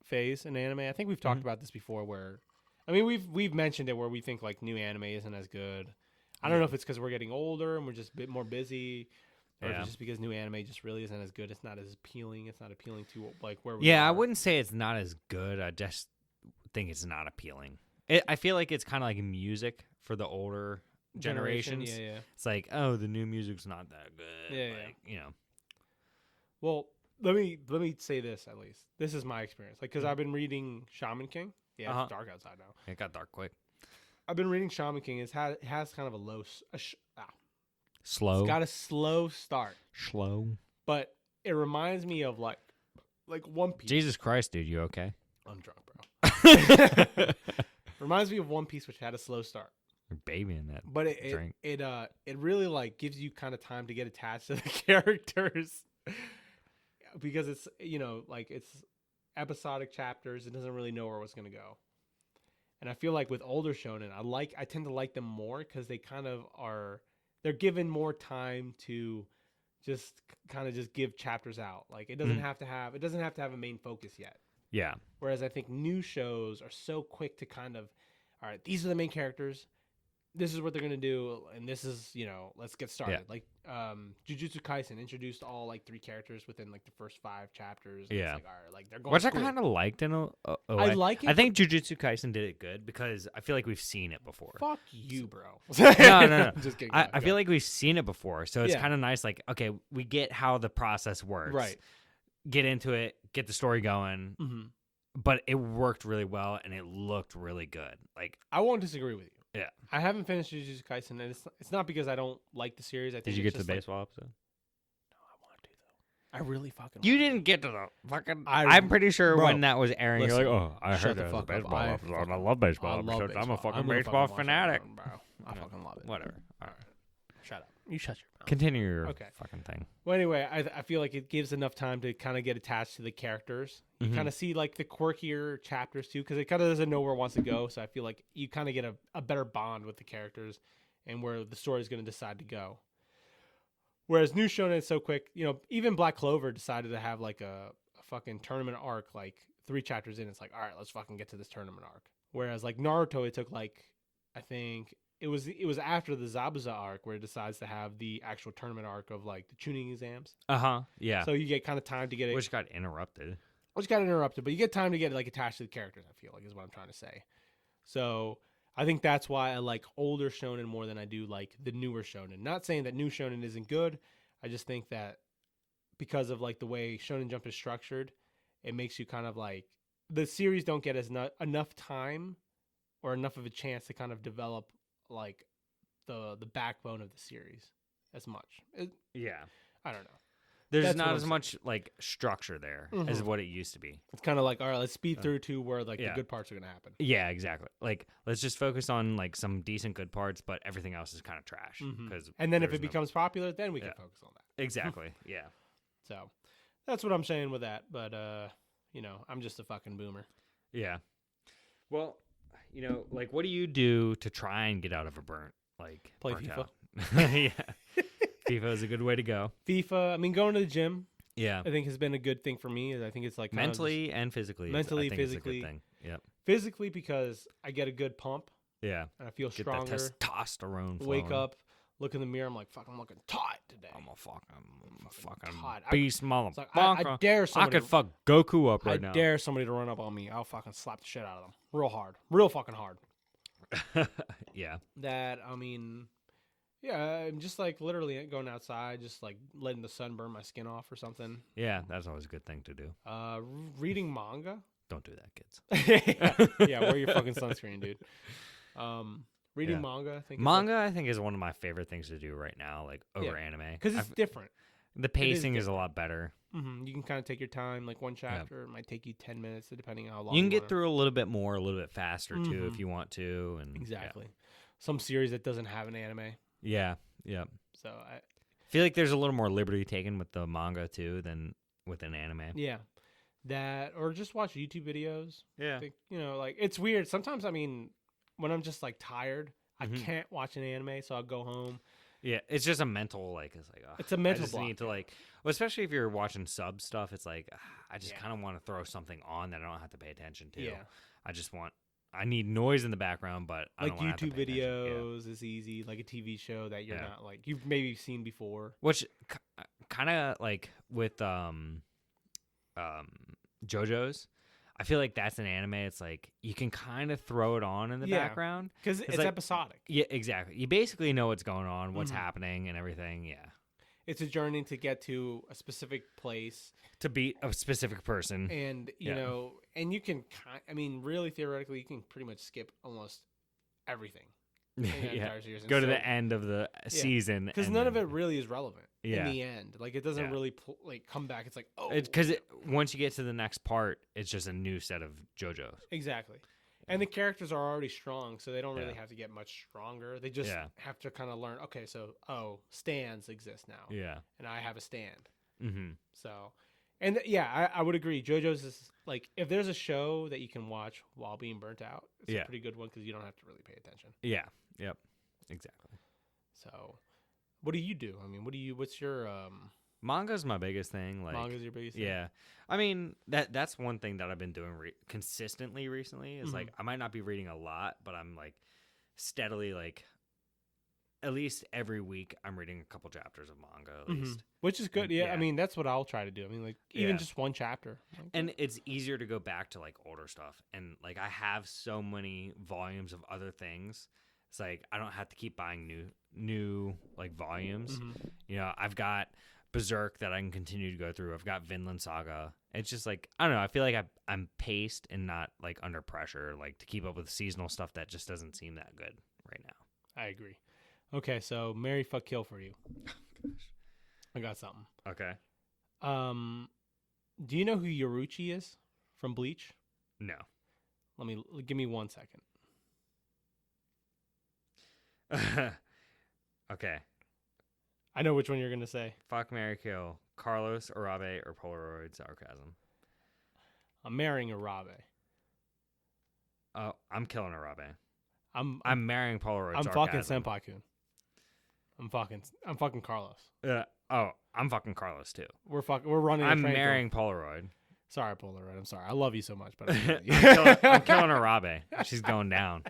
Speaker 3: phase in anime. I think we've talked about this before. Where, I mean, we've mentioned it where we think like new anime isn't as good. I don't know if it's because we're getting older and we're just a bit more busy, or if it's just because new anime just really isn't as good. It's not as appealing. It's not appealing to like where we
Speaker 2: Yeah,
Speaker 3: are.
Speaker 2: I wouldn't say it's not as good. I just think it's not appealing. I feel like it's kind of like music for the older generations.
Speaker 3: Yeah.
Speaker 2: It's like, oh, the new music's not that good.
Speaker 3: Yeah,
Speaker 2: like, you know.
Speaker 3: Well, let me say this at least. This is my experience. Like, because I've been reading Shaman King. Yeah, it's dark outside now.
Speaker 2: It got dark quick.
Speaker 3: I've been reading Shaman King. It has kind of a low,
Speaker 2: Slow.
Speaker 3: it's got a slow start,
Speaker 2: Slow.
Speaker 3: but it reminds me of like One Piece.
Speaker 2: Jesus Christ, dude, you okay?
Speaker 3: I'm drunk, bro. Reminds me of One Piece, which had a slow start,
Speaker 2: You're babying that.
Speaker 3: but
Speaker 2: Drink.
Speaker 3: it really like gives you kind of time to get attached to the characters because it's like it's episodic chapters. It doesn't really know where it's gonna go. And I feel like with older shonen, I tend to like them more because they kind of they're given more time to just give chapters out. Like it doesn't have to have a main focus yet.
Speaker 2: Yeah.
Speaker 3: Whereas I think new shows are so quick to kind of, all right, these are the main characters. This is what they're gonna do, and this is let's get started.
Speaker 2: Yeah.
Speaker 3: Like Jujutsu Kaisen introduced all like 3 characters within like the first 5 chapters. And
Speaker 2: Yeah.
Speaker 3: it's like, all right, like they're going.
Speaker 2: Which I
Speaker 3: cool.
Speaker 2: kind of liked in a way.
Speaker 3: I like it.
Speaker 2: I think Jujutsu Kaisen did it good because I feel like we've seen it before.
Speaker 3: Fuck you, bro.
Speaker 2: No.
Speaker 3: Just kidding.
Speaker 2: I feel like we've seen it before, so it's
Speaker 3: Yeah.
Speaker 2: kind of nice. Like, okay, we get how the process works.
Speaker 3: Right.
Speaker 2: Get into it, get the story going,
Speaker 3: Mm-hmm.
Speaker 2: but it worked really well and it looked really good. Like,
Speaker 3: I won't disagree with you.
Speaker 2: Yeah.
Speaker 3: I haven't finished Jujutsu Kaisen, and it's not because I don't like the series. I think
Speaker 2: did you
Speaker 3: it's
Speaker 2: get to the
Speaker 3: just, like,
Speaker 2: baseball episode?
Speaker 3: No, I want to though. I really fucking.
Speaker 2: You
Speaker 3: want
Speaker 2: didn't get to the fucking.
Speaker 3: I-
Speaker 2: I'm pretty sure
Speaker 3: Bro,
Speaker 2: when that was airing,
Speaker 3: listen,
Speaker 2: you're like, oh, I
Speaker 3: shut
Speaker 2: heard
Speaker 3: the
Speaker 2: there was a
Speaker 3: fuck up.
Speaker 2: baseball
Speaker 3: I
Speaker 2: episode. I
Speaker 3: fucking-
Speaker 2: love baseball
Speaker 3: I love
Speaker 2: episodes. I'm a
Speaker 3: baseball.
Speaker 2: fucking
Speaker 3: I'm gonna
Speaker 2: baseball
Speaker 3: fucking watch that
Speaker 2: fanatic.
Speaker 3: one, bro. I fucking love it.
Speaker 2: Whatever. All right.
Speaker 3: Shut up. You shut your mouth.
Speaker 2: Continue your
Speaker 3: Okay.
Speaker 2: fucking thing.
Speaker 3: Well, anyway, I feel like it gives enough time to kind of get attached to the characters. You
Speaker 2: Mhm.
Speaker 3: kind of see like the quirkier chapters too, because it kind of doesn't know where it wants to go. So I feel like you kind of get a better bond with the characters and where the story is going to decide to go. Whereas new shonen is so quick, even Black Clover decided to have like a fucking tournament arc, like 3 chapters in. It's like, all right, let's fucking get to this tournament arc. Whereas like Naruto, it took like, I think it was after the Zabuza arc where it decides to have the actual tournament arc of like the tuning exams.
Speaker 2: Yeah.
Speaker 3: So you get kind of time to get it,
Speaker 2: Which got interrupted.
Speaker 3: which got interrupted, but you get time to get like attached to the characters. I feel like is what I'm trying to say. So I think that's why I like older shonen more than I do like the newer shonen. Not saying that new shonen isn't good. I just think that because of like the way Shonen Jump is structured, it makes you kind of like the series don't get enough time or enough of a chance to kind of develop like the backbone of the series as much.
Speaker 2: Yeah.
Speaker 3: I don't know.
Speaker 2: There's
Speaker 3: That's
Speaker 2: not
Speaker 3: what
Speaker 2: as
Speaker 3: I'm
Speaker 2: much like structure there as
Speaker 3: Mhm.
Speaker 2: what it used to be.
Speaker 3: It's kind of like, all right, let's speed through to where like
Speaker 2: yeah.
Speaker 3: the good parts are going to happen.
Speaker 2: Yeah, exactly. Like, let's just focus on like some decent good parts, but everything else is kind of trash.
Speaker 3: Mhm.
Speaker 2: Because
Speaker 3: And then if
Speaker 2: there's
Speaker 3: it
Speaker 2: no-
Speaker 3: becomes popular, then we can
Speaker 2: Yeah.
Speaker 3: focus on that.
Speaker 2: exactly, yeah,
Speaker 3: So that's what I'm saying with that. But, I'm just a fucking boomer.
Speaker 2: yeah. Well, like, what do you do to try and get out of a burnt
Speaker 3: Play
Speaker 2: burnt
Speaker 3: FIFA.
Speaker 2: out? Yeah, FIFA is a good way to go.
Speaker 3: FIFA, I mean, going to the gym,
Speaker 2: Yeah,
Speaker 3: I think has been a good thing for me. I think it's like kind of just
Speaker 2: mentally and physically.
Speaker 3: mentally,
Speaker 2: I think
Speaker 3: physically.
Speaker 2: it's a good thing. Yep.
Speaker 3: physically because I get a good pump
Speaker 2: Yeah.
Speaker 3: and I feel
Speaker 2: Get
Speaker 3: stronger.
Speaker 2: that testosterone.
Speaker 3: Wake
Speaker 2: flowing.
Speaker 3: up, look in the mirror. I'm like, fuck, I'm looking tight today.
Speaker 2: I'm a fucking
Speaker 3: God,
Speaker 2: beast
Speaker 3: It's
Speaker 2: motherfucker.
Speaker 3: like, I dare
Speaker 2: I
Speaker 3: somebody.
Speaker 2: could fuck Goku up
Speaker 3: I
Speaker 2: right now.
Speaker 3: dare somebody to run up on me. I'll fucking slap the shit out of them, real hard, real fucking hard.
Speaker 2: Yeah.
Speaker 3: That I mean, yeah, I'm just like literally going outside, just like letting the sun burn my skin off or something.
Speaker 2: Yeah, that's always a good thing to do.
Speaker 3: Reading manga.
Speaker 2: Don't do that, kids.
Speaker 3: Yeah, wear your fucking sunscreen, dude. Reading
Speaker 2: Yeah.
Speaker 3: manga, I think.
Speaker 2: Manga, I think, is one of my favorite things to do right now, like over anime.
Speaker 3: Because it's different.
Speaker 2: The pacing is a lot better.
Speaker 3: You can kind of take your time. Like one chapter might take you 10 minutes, depending on how long
Speaker 2: You can get
Speaker 3: wanna...
Speaker 2: through a little bit more, a little bit faster too, if you want to. And
Speaker 3: Exactly. Some series that doesn't have an anime.
Speaker 2: Yeah.
Speaker 3: So I
Speaker 2: feel like there's a little more liberty taken with the manga too than with an anime.
Speaker 3: Yeah. That, or just watch YouTube videos.
Speaker 2: Yeah.
Speaker 3: I think, like, it's weird. Sometimes, I mean, when I'm just, like, tired, I can't watch an anime, so I'll go home.
Speaker 2: Yeah, it's just a mental, like,
Speaker 3: It's a mental
Speaker 2: I just
Speaker 3: block.
Speaker 2: need to, like, well, especially if you're watching sub stuff, it's like, I just kind of want to throw something on that I don't have to pay attention to.
Speaker 3: Yeah.
Speaker 2: I need noise in the background, but I
Speaker 3: Like
Speaker 2: don't want to
Speaker 3: YouTube
Speaker 2: have to pay attention.
Speaker 3: videos is easy, like a TV show that you're not, like, you've maybe seen before.
Speaker 2: Which kind of like with JoJos, I feel like that's an anime. It's like you can kind of throw it on in the background
Speaker 3: because it's
Speaker 2: like,
Speaker 3: episodic.
Speaker 2: Yeah, exactly. You basically know what's going on, what's happening, and everything. Yeah,
Speaker 3: it's a journey to get to a specific place
Speaker 2: to beat a specific person,
Speaker 3: and you know, and you can. I mean, really, theoretically, you can pretty much skip almost everything.
Speaker 2: Go to the end of the season
Speaker 3: because none of it really is relevant in
Speaker 2: Yeah.
Speaker 3: the end. Like it doesn't really like come back. It's like
Speaker 2: because once you get to the next part, it's just a new set of JoJos.
Speaker 3: Exactly, and the characters are already strong, so they don't really have to get much stronger. They just have to kind of learn. Okay, so stands exist now.
Speaker 2: Yeah,
Speaker 3: and I have a stand.
Speaker 2: Mm-hmm.
Speaker 3: So, and I would agree. JoJo's is like if there's a show that you can watch while being burnt out, it's a pretty good one because you don't have to really pay attention.
Speaker 2: Yeah. Yep. Exactly.
Speaker 3: So, what do you do? I mean, what's your
Speaker 2: manga's my biggest thing. Like
Speaker 3: manga's your biggest thing?
Speaker 2: Yeah. I mean, that's one thing that I've been doing consistently recently is like I might not be reading a lot, but I'm like steadily like at least every week I'm reading a couple chapters of manga at least.
Speaker 3: Which is good.
Speaker 2: And,
Speaker 3: I mean, that's what I'll try to do. I mean, like even just one chapter. Like,
Speaker 2: and it's easier to go back to like older stuff. And like I have so many volumes of other things. It's like I don't have to keep buying new like volumes. You know, I've got Berserk that I can continue to go through. I've got Vinland Saga. It's just like I don't know. I feel like I'm paced and not like under pressure, like to keep up with seasonal stuff that just doesn't seem that good right now.
Speaker 3: I agree. Okay, so marry, fuck, kill for you. I got something.
Speaker 2: Okay.
Speaker 3: Do you know who Yoruchi is from Bleach?
Speaker 2: No.
Speaker 3: Give me 1 second.
Speaker 2: Okay.
Speaker 3: I know which one you're gonna say.
Speaker 2: Fuck, marry, kill. Carlos, Arabe, or Polaroid sarcasm.
Speaker 3: I'm marrying Arabe.
Speaker 2: Oh, I'm killing Arabe.
Speaker 3: I'm
Speaker 2: marrying Polaroid
Speaker 3: I'm
Speaker 2: sarcasm.
Speaker 3: fucking Senpai-kun. I'm fucking Carlos.
Speaker 2: I'm fucking Carlos too.
Speaker 3: We're running.
Speaker 2: I'm marrying Polaroid.
Speaker 3: Sorry, Polaroid. I'm sorry. I love you so much, but I'm
Speaker 2: I'm killing Arabe. She's going down.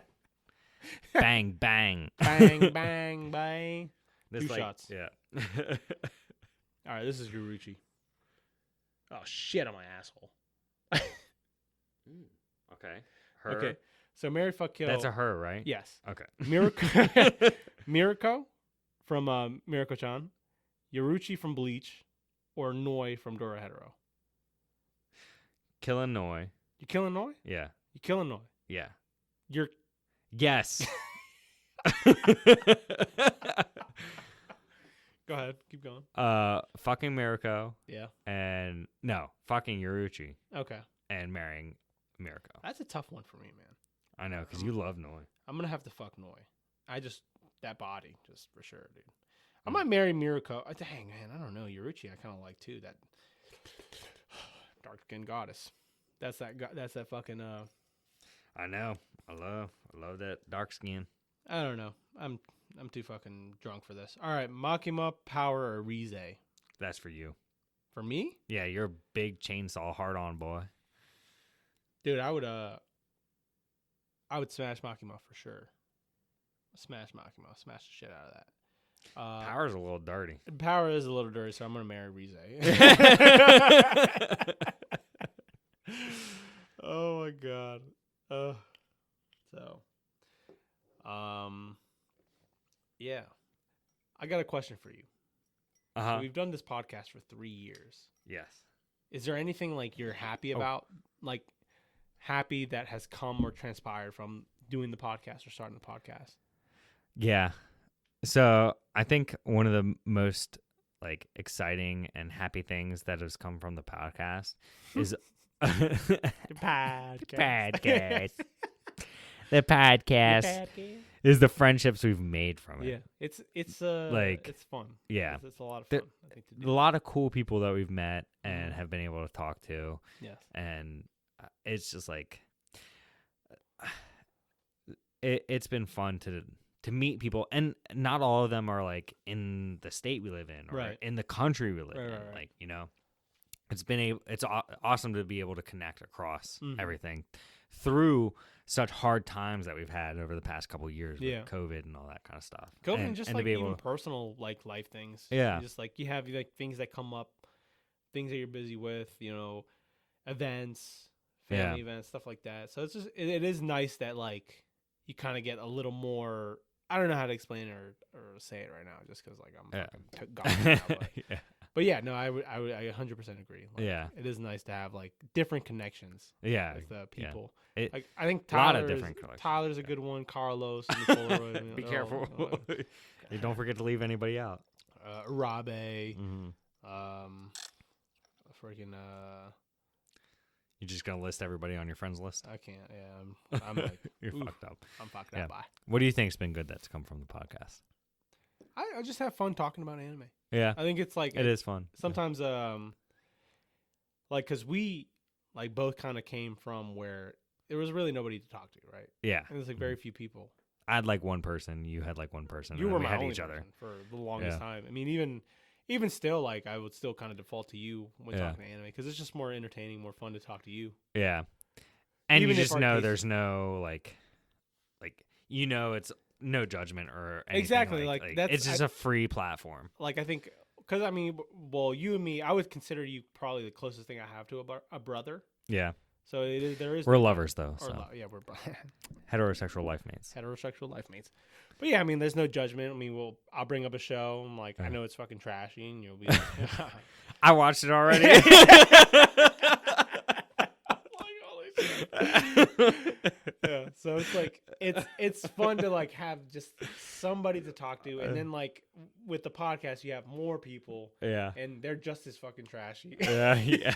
Speaker 2: Bang, bang.
Speaker 3: Bang, bang, bang.
Speaker 2: This,
Speaker 3: Two shots.
Speaker 2: Yeah.
Speaker 3: All right, this is Yoruchi. Oh shit, on my asshole.
Speaker 2: Okay. Her.
Speaker 3: Okay, so marry, fuck, kill.
Speaker 2: That's a her, right?
Speaker 3: Yes.
Speaker 2: Okay.
Speaker 3: Mirako from Mirako-chan, Yoruchi from Bleach, or Noi from Doro Hetero.
Speaker 2: Killing Noi.
Speaker 3: You killing Noi?
Speaker 2: Yeah.
Speaker 3: You killing Noi?
Speaker 2: Yeah.
Speaker 3: You're
Speaker 2: Yes.
Speaker 3: Go ahead, keep going.
Speaker 2: Fucking Mirako.
Speaker 3: Yeah.
Speaker 2: And no, fucking Yoruchi
Speaker 3: Okay.
Speaker 2: and marrying Mirako.
Speaker 3: That's a tough one for me, man.
Speaker 2: I know, because you love Noi.
Speaker 3: I'm gonna have to fuck Noi. That body, just for sure, dude. I might marry Mirako. Dang, man, I don't know. Yoruchi, I kind of like too. That dark skinned goddess. That's that fucking.
Speaker 2: I know. I love that dark skin.
Speaker 3: I don't know. I'm too fucking drunk for this. All right, Makima, Power, or Rize.
Speaker 2: That's for you.
Speaker 3: For me,
Speaker 2: Yeah, you're a big chainsaw hard-on boy.
Speaker 3: dude, I would smash Makima for sure. Smash Makima, smash the shit out of that.
Speaker 2: Power's a little dirty.
Speaker 3: Power is a little dirty, so I'm gonna marry Rize. Oh my god. Yeah. I got a question for you. So we've done this podcast for 3 years.
Speaker 2: Yes.
Speaker 3: Is there anything like you're happy about, like happy that has come or transpired from doing the podcast or starting the podcast?
Speaker 2: Yeah. So I think one of the most like exciting and happy things that has come from the podcast is
Speaker 3: The podcast.
Speaker 2: The podcast
Speaker 3: podcast.
Speaker 2: is the friendships we've made from it.
Speaker 3: Yeah, it's
Speaker 2: Like,
Speaker 3: it's fun.
Speaker 2: yeah.
Speaker 3: It's a lot of
Speaker 2: The-
Speaker 3: fun. I think to
Speaker 2: A
Speaker 3: do.
Speaker 2: lot of cool people that we've met and
Speaker 3: Mhm.
Speaker 2: have been able to talk to,
Speaker 3: Yes.
Speaker 2: and it's just like it's been fun to meet people, and not all of them are like in the state we live in or
Speaker 3: Right.
Speaker 2: in the country we live
Speaker 3: Right,
Speaker 2: in.
Speaker 3: right, right.
Speaker 2: Like, you know, it's awesome to be able to connect across
Speaker 3: Mhm.
Speaker 2: everything through such hard times that we've had over the past couple of years
Speaker 3: Yeah.
Speaker 2: with COVID and all that kind of stuff.
Speaker 3: COVID and just
Speaker 2: to
Speaker 3: like
Speaker 2: be
Speaker 3: even
Speaker 2: able to,
Speaker 3: personal like life things.
Speaker 2: Yeah.
Speaker 3: Just like you have like things that come up, things that you're busy with, you know, events, family events, stuff like that. So it's just it is nice that like you kind of get a little more. I don't know how to explain it or say it right now, just because like I'm fucking gone now, but,
Speaker 2: yeah.
Speaker 3: but yeah, no, I 100% agree. Like,
Speaker 2: Yeah.
Speaker 3: it is nice to have like different connections
Speaker 2: Yeah.
Speaker 3: with
Speaker 2: Yeah.
Speaker 3: people.
Speaker 2: It-
Speaker 3: I think
Speaker 2: a lot of
Speaker 3: Tyler's,
Speaker 2: different collections,
Speaker 3: Tyler's a good one. Carlos, Nicola,
Speaker 2: Be careful. You don't forget to leave anybody out.
Speaker 3: Rabe,
Speaker 2: Mm-hmm.
Speaker 3: freaking
Speaker 2: You're just gonna list everybody on your friends list.
Speaker 3: I can't. Yeah, I'm like
Speaker 2: You're
Speaker 3: oof,
Speaker 2: fucked up.
Speaker 3: I'm fucked
Speaker 2: Yeah.
Speaker 3: up. Bye.
Speaker 2: What do you think's been good that's come from the podcast?
Speaker 3: I just have fun talking about anime.
Speaker 2: Yeah,
Speaker 3: I think it's like
Speaker 2: it is fun.
Speaker 3: sometimes like because we like both kind of came from where there was really nobody to talk to, right?
Speaker 2: Yeah,
Speaker 3: And there's like very few people.
Speaker 2: I had like one person. You had like one person.
Speaker 3: You
Speaker 2: and
Speaker 3: were
Speaker 2: we
Speaker 3: my
Speaker 2: had
Speaker 3: only
Speaker 2: each other.
Speaker 3: person for the longest
Speaker 2: Yeah.
Speaker 3: time. I mean, even still, like I would still kind of default to you when
Speaker 2: Yeah.
Speaker 3: talking to anime because it's just more entertaining, more fun to talk to you.
Speaker 2: Yeah, and
Speaker 3: Even
Speaker 2: you
Speaker 3: if
Speaker 2: just
Speaker 3: our
Speaker 2: know
Speaker 3: taste-
Speaker 2: there's no like you know it's no judgment or anything.
Speaker 3: Exactly, like, that's-
Speaker 2: it's just a free platform.
Speaker 3: Like I think because I mean, well, you and me, I would consider you probably the closest thing I have to a brother.
Speaker 2: Yeah,
Speaker 3: So there is
Speaker 2: we're
Speaker 3: no-
Speaker 2: lovers though.
Speaker 3: or
Speaker 2: So
Speaker 3: yeah, we're
Speaker 2: heterosexual life mates.
Speaker 3: heterosexual life mates. But yeah, I mean, there's no judgment. I mean, I'll bring up a show. I'm like, I
Speaker 2: Yeah.
Speaker 3: know it's fucking trashy, and you'll be like,
Speaker 2: I watched it already.
Speaker 3: yeah. So it's like it's fun to like have just somebody to talk to, and then like with the podcast, you have more people,
Speaker 2: Yeah,
Speaker 3: and they're just as fucking trashy,
Speaker 2: yeah,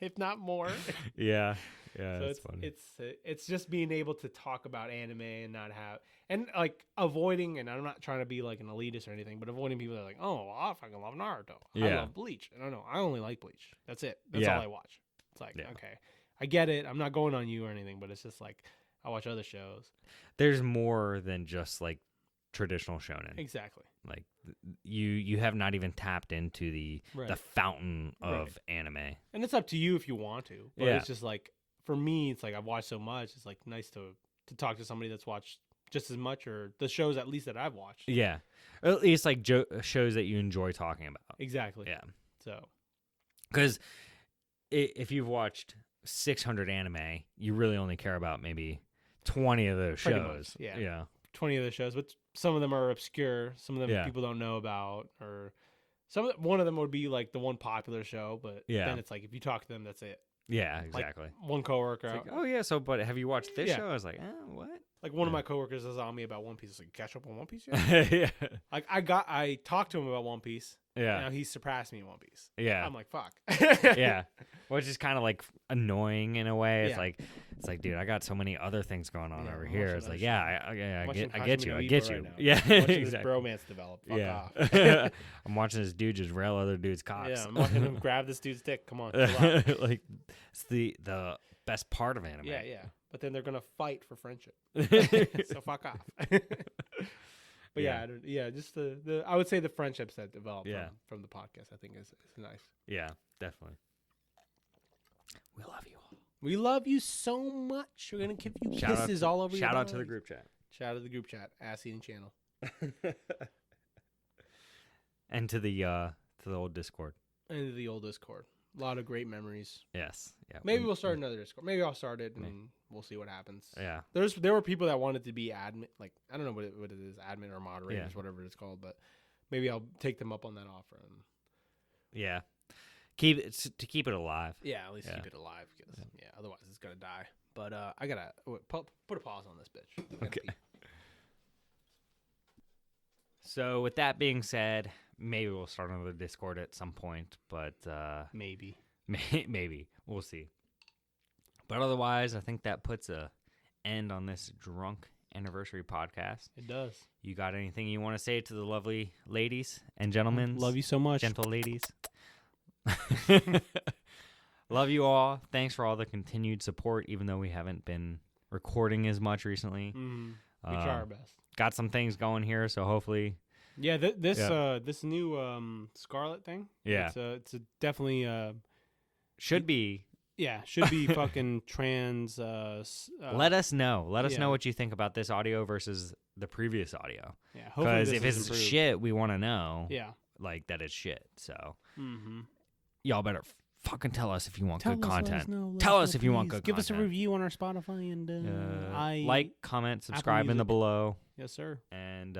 Speaker 3: if not more.
Speaker 2: yeah, yeah.
Speaker 3: So
Speaker 2: That's funny.
Speaker 3: it's just being able to talk about anime and not have and like avoiding, and I'm not trying to be like an elitist or anything, but avoiding people that are like, oh, well, I fucking love Naruto. I
Speaker 2: Yeah.
Speaker 3: love Bleach. I don't know. I only like Bleach. That's it. That's
Speaker 2: Yeah.
Speaker 3: all I watch. It's like,
Speaker 2: Yeah.
Speaker 3: okay, I get it. I'm not going on you or anything, but it's just like I watch other shows.
Speaker 2: There's more than just like traditional shonen.
Speaker 3: Exactly.
Speaker 2: Like you have not even tapped into the
Speaker 3: Right.
Speaker 2: fountain of
Speaker 3: Right.
Speaker 2: anime.
Speaker 3: And it's up to you if you want to. But
Speaker 2: Yeah.
Speaker 3: it's just like for me, it's like I've watched so much. It's like nice to talk to somebody that's watched just as much or the shows at least that I've watched.
Speaker 2: Yeah, or at least like shows that you enjoy talking about.
Speaker 3: Exactly.
Speaker 2: Yeah,
Speaker 3: So
Speaker 2: because if you've watched 600 anime, you really only care about maybe 20 of those
Speaker 3: Pretty
Speaker 2: shows.
Speaker 3: much, yeah.
Speaker 2: Yeah,
Speaker 3: 20 of the shows, but some of them are obscure. Some of them
Speaker 2: Yeah.
Speaker 3: people don't know about, or one of them would be like the one popular show. But
Speaker 2: Yeah.
Speaker 3: then it's like if you talk to them, that's it.
Speaker 2: yeah,
Speaker 3: Like,
Speaker 2: exactly.
Speaker 3: one coworker,
Speaker 2: It's like, oh yeah, so but have you watched this
Speaker 3: Yeah.
Speaker 2: show? I was like, what?
Speaker 3: like one of
Speaker 2: Yeah.
Speaker 3: my coworkers is on me about One Piece. It's like, catch up on One Piece yet?
Speaker 2: yeah,
Speaker 3: Like I talked to him about One Piece.
Speaker 2: yeah,
Speaker 3: Now he surpassed me in One Piece.
Speaker 2: yeah.
Speaker 3: I'm like, fuck.
Speaker 2: Yeah, which is kind of like annoying in a way. It's
Speaker 3: Yeah.
Speaker 2: like, dude, I got so many other things going on
Speaker 3: Yeah,
Speaker 2: over
Speaker 3: I'm
Speaker 2: here.
Speaker 3: watching
Speaker 2: It's
Speaker 3: other
Speaker 2: like,
Speaker 3: shit.
Speaker 2: yeah, I
Speaker 3: Watching
Speaker 2: get you,
Speaker 3: Hajime
Speaker 2: I
Speaker 3: no
Speaker 2: get
Speaker 3: Ippo
Speaker 2: you.
Speaker 3: right now.
Speaker 2: Yeah,
Speaker 3: I'm watching this
Speaker 2: exactly.
Speaker 3: bromance develop. Fuck
Speaker 2: Yeah,
Speaker 3: off.
Speaker 2: I'm watching this dude just rail other dudes' cocks.
Speaker 3: Yeah, I'm watching him grab this dude's dick. Come on. chill out.
Speaker 2: Like it's the best part of anime.
Speaker 3: Yeah, yeah. But then they're gonna fight for friendship.
Speaker 2: yeah.
Speaker 3: So fuck off. But yeah, just the I would say the friendships that develop
Speaker 2: Yeah.
Speaker 3: from the podcast I think is nice.
Speaker 2: Yeah, definitely. We love you all.
Speaker 3: We love you so much. We're gonna give you
Speaker 2: Shout out
Speaker 3: kisses all over your
Speaker 2: Shout out to the
Speaker 3: bodies.
Speaker 2: group chat.
Speaker 3: Shout out to the group chat, Ass Eating Channel.
Speaker 2: And to the old Discord.
Speaker 3: And the old Discord. A lot of great memories.
Speaker 2: Yes. Yeah.
Speaker 3: Maybe we'll start another Discord. Maybe I'll start it and we'll see what happens.
Speaker 2: Yeah.
Speaker 3: There were people that wanted to be admin, like I don't know what it is, admin or moderators, whatever it's called, but maybe I'll take them up on that offer and
Speaker 2: Yeah. Keep it alive.
Speaker 3: yeah, at least
Speaker 2: Yeah.
Speaker 3: keep it alive because otherwise it's gonna die. But I gotta put a pause on this bitch. I gotta
Speaker 2: Okay.
Speaker 3: pee.
Speaker 2: So with that being said, maybe we'll start another Discord at some point, but
Speaker 3: Maybe.
Speaker 2: maybe we'll see. But otherwise, I think that puts a end on this drunk anniversary podcast.
Speaker 3: It does.
Speaker 2: You got anything you want to say to the lovely ladies and gentlemen?
Speaker 3: Love you so much.
Speaker 2: Gentle ladies. Love you all. Thanks for all the continued support, even though we haven't been recording as much recently.
Speaker 3: We try our best.
Speaker 2: Got some things going here, so hopefully.
Speaker 3: Yeah, this new Scarlet thing.
Speaker 2: Yeah.
Speaker 3: It's a definitely
Speaker 2: Should be.
Speaker 3: should be fucking trans.
Speaker 2: Let us know. Let us
Speaker 3: yeah.
Speaker 2: know what you think about this audio versus the previous audio.
Speaker 3: Yeah, hopefully
Speaker 2: Because
Speaker 3: this
Speaker 2: if
Speaker 3: is
Speaker 2: it's
Speaker 3: improved.
Speaker 2: shit, we want to know.
Speaker 3: Yeah.
Speaker 2: Like that it's shit. So
Speaker 3: Mm-hmm.
Speaker 2: y'all better fucking tell us if you want good content.
Speaker 3: Let
Speaker 2: Tell
Speaker 3: us
Speaker 2: us
Speaker 3: know,
Speaker 2: if you want
Speaker 3: please.
Speaker 2: good
Speaker 3: Give us a
Speaker 2: content.
Speaker 3: review on our Spotify and
Speaker 2: Like, comment, subscribe in the
Speaker 3: Music.
Speaker 2: below,
Speaker 3: Yes, sir.
Speaker 2: and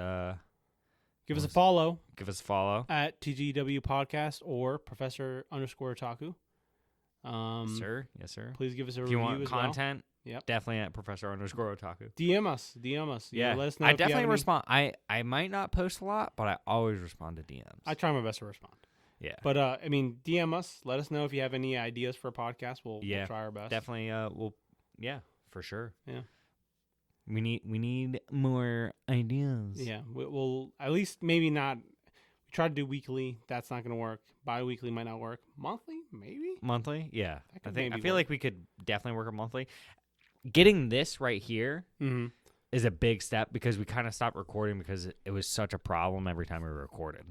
Speaker 3: Give us a follow
Speaker 2: give us a follow.
Speaker 3: at TGW Podcast or Professor_Otaku.
Speaker 2: Sir, yes, sir.
Speaker 3: Please give us a
Speaker 2: If
Speaker 3: review
Speaker 2: you want
Speaker 3: as
Speaker 2: content,
Speaker 3: Yep.
Speaker 2: definitely at Professor_Otaku.
Speaker 3: well. DM us. You
Speaker 2: Yeah,
Speaker 3: know, let us know.
Speaker 2: I
Speaker 3: if you have
Speaker 2: definitely
Speaker 3: any-
Speaker 2: respond. I might not post a lot, but I always respond to DMs.
Speaker 3: I try my best to respond.
Speaker 2: Yeah,
Speaker 3: But I mean, DM us. Let us know if you have any ideas for a podcast. We'll try our best.
Speaker 2: definitely. Yeah, for sure.
Speaker 3: Yeah.
Speaker 2: We need more ideas.
Speaker 3: Yeah, we'll at least maybe not. We try to do weekly. That's not going to work. Bi-weekly might not work. Monthly, maybe.
Speaker 2: Monthly. Yeah,
Speaker 3: That could
Speaker 2: I
Speaker 3: maybe
Speaker 2: feel
Speaker 3: work.
Speaker 2: like we could definitely work a monthly. Getting this right here
Speaker 3: Mm-hmm.
Speaker 2: is a big step because we kind of stopped recording because it was such a problem every time we recorded.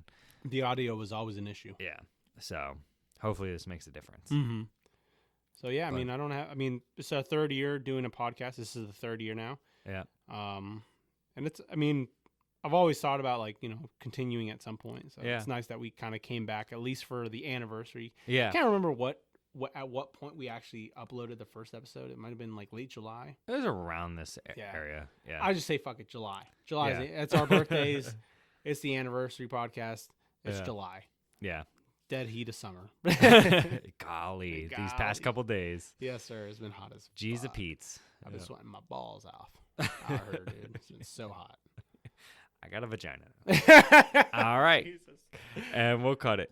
Speaker 3: The audio was always an issue.
Speaker 2: Yeah. So hopefully this makes a difference.
Speaker 3: Mm-hmm. So yeah,
Speaker 2: But-
Speaker 3: I mean, it's our third year doing a podcast. This is the third year now.
Speaker 2: Yeah.
Speaker 3: And it's, I mean, I've always thought about like, continuing at some point. So
Speaker 2: Yeah.
Speaker 3: it's nice that we kind of came back at least for the anniversary. I
Speaker 2: Yeah.
Speaker 3: can't remember at what point we actually uploaded the first episode. It might have been like late July.
Speaker 2: It was around this
Speaker 3: Yeah.
Speaker 2: area. Yeah.
Speaker 3: I just say fuck it, July. July
Speaker 2: Yeah.
Speaker 3: it's our birthdays. It's the anniversary podcast. It's
Speaker 2: Yeah.
Speaker 3: July.
Speaker 2: yeah.
Speaker 3: Dead heat of summer.
Speaker 2: Golly, these
Speaker 3: Golly.
Speaker 2: past couple days.
Speaker 3: Yes, sir. It's been hot as
Speaker 2: Jeez
Speaker 3: fuck.
Speaker 2: of Pete's.
Speaker 3: I've been
Speaker 2: Yeah.
Speaker 3: sweating my balls off. I heard, dude. It's been so hot.
Speaker 2: I got a vagina. All right. And we'll cut it.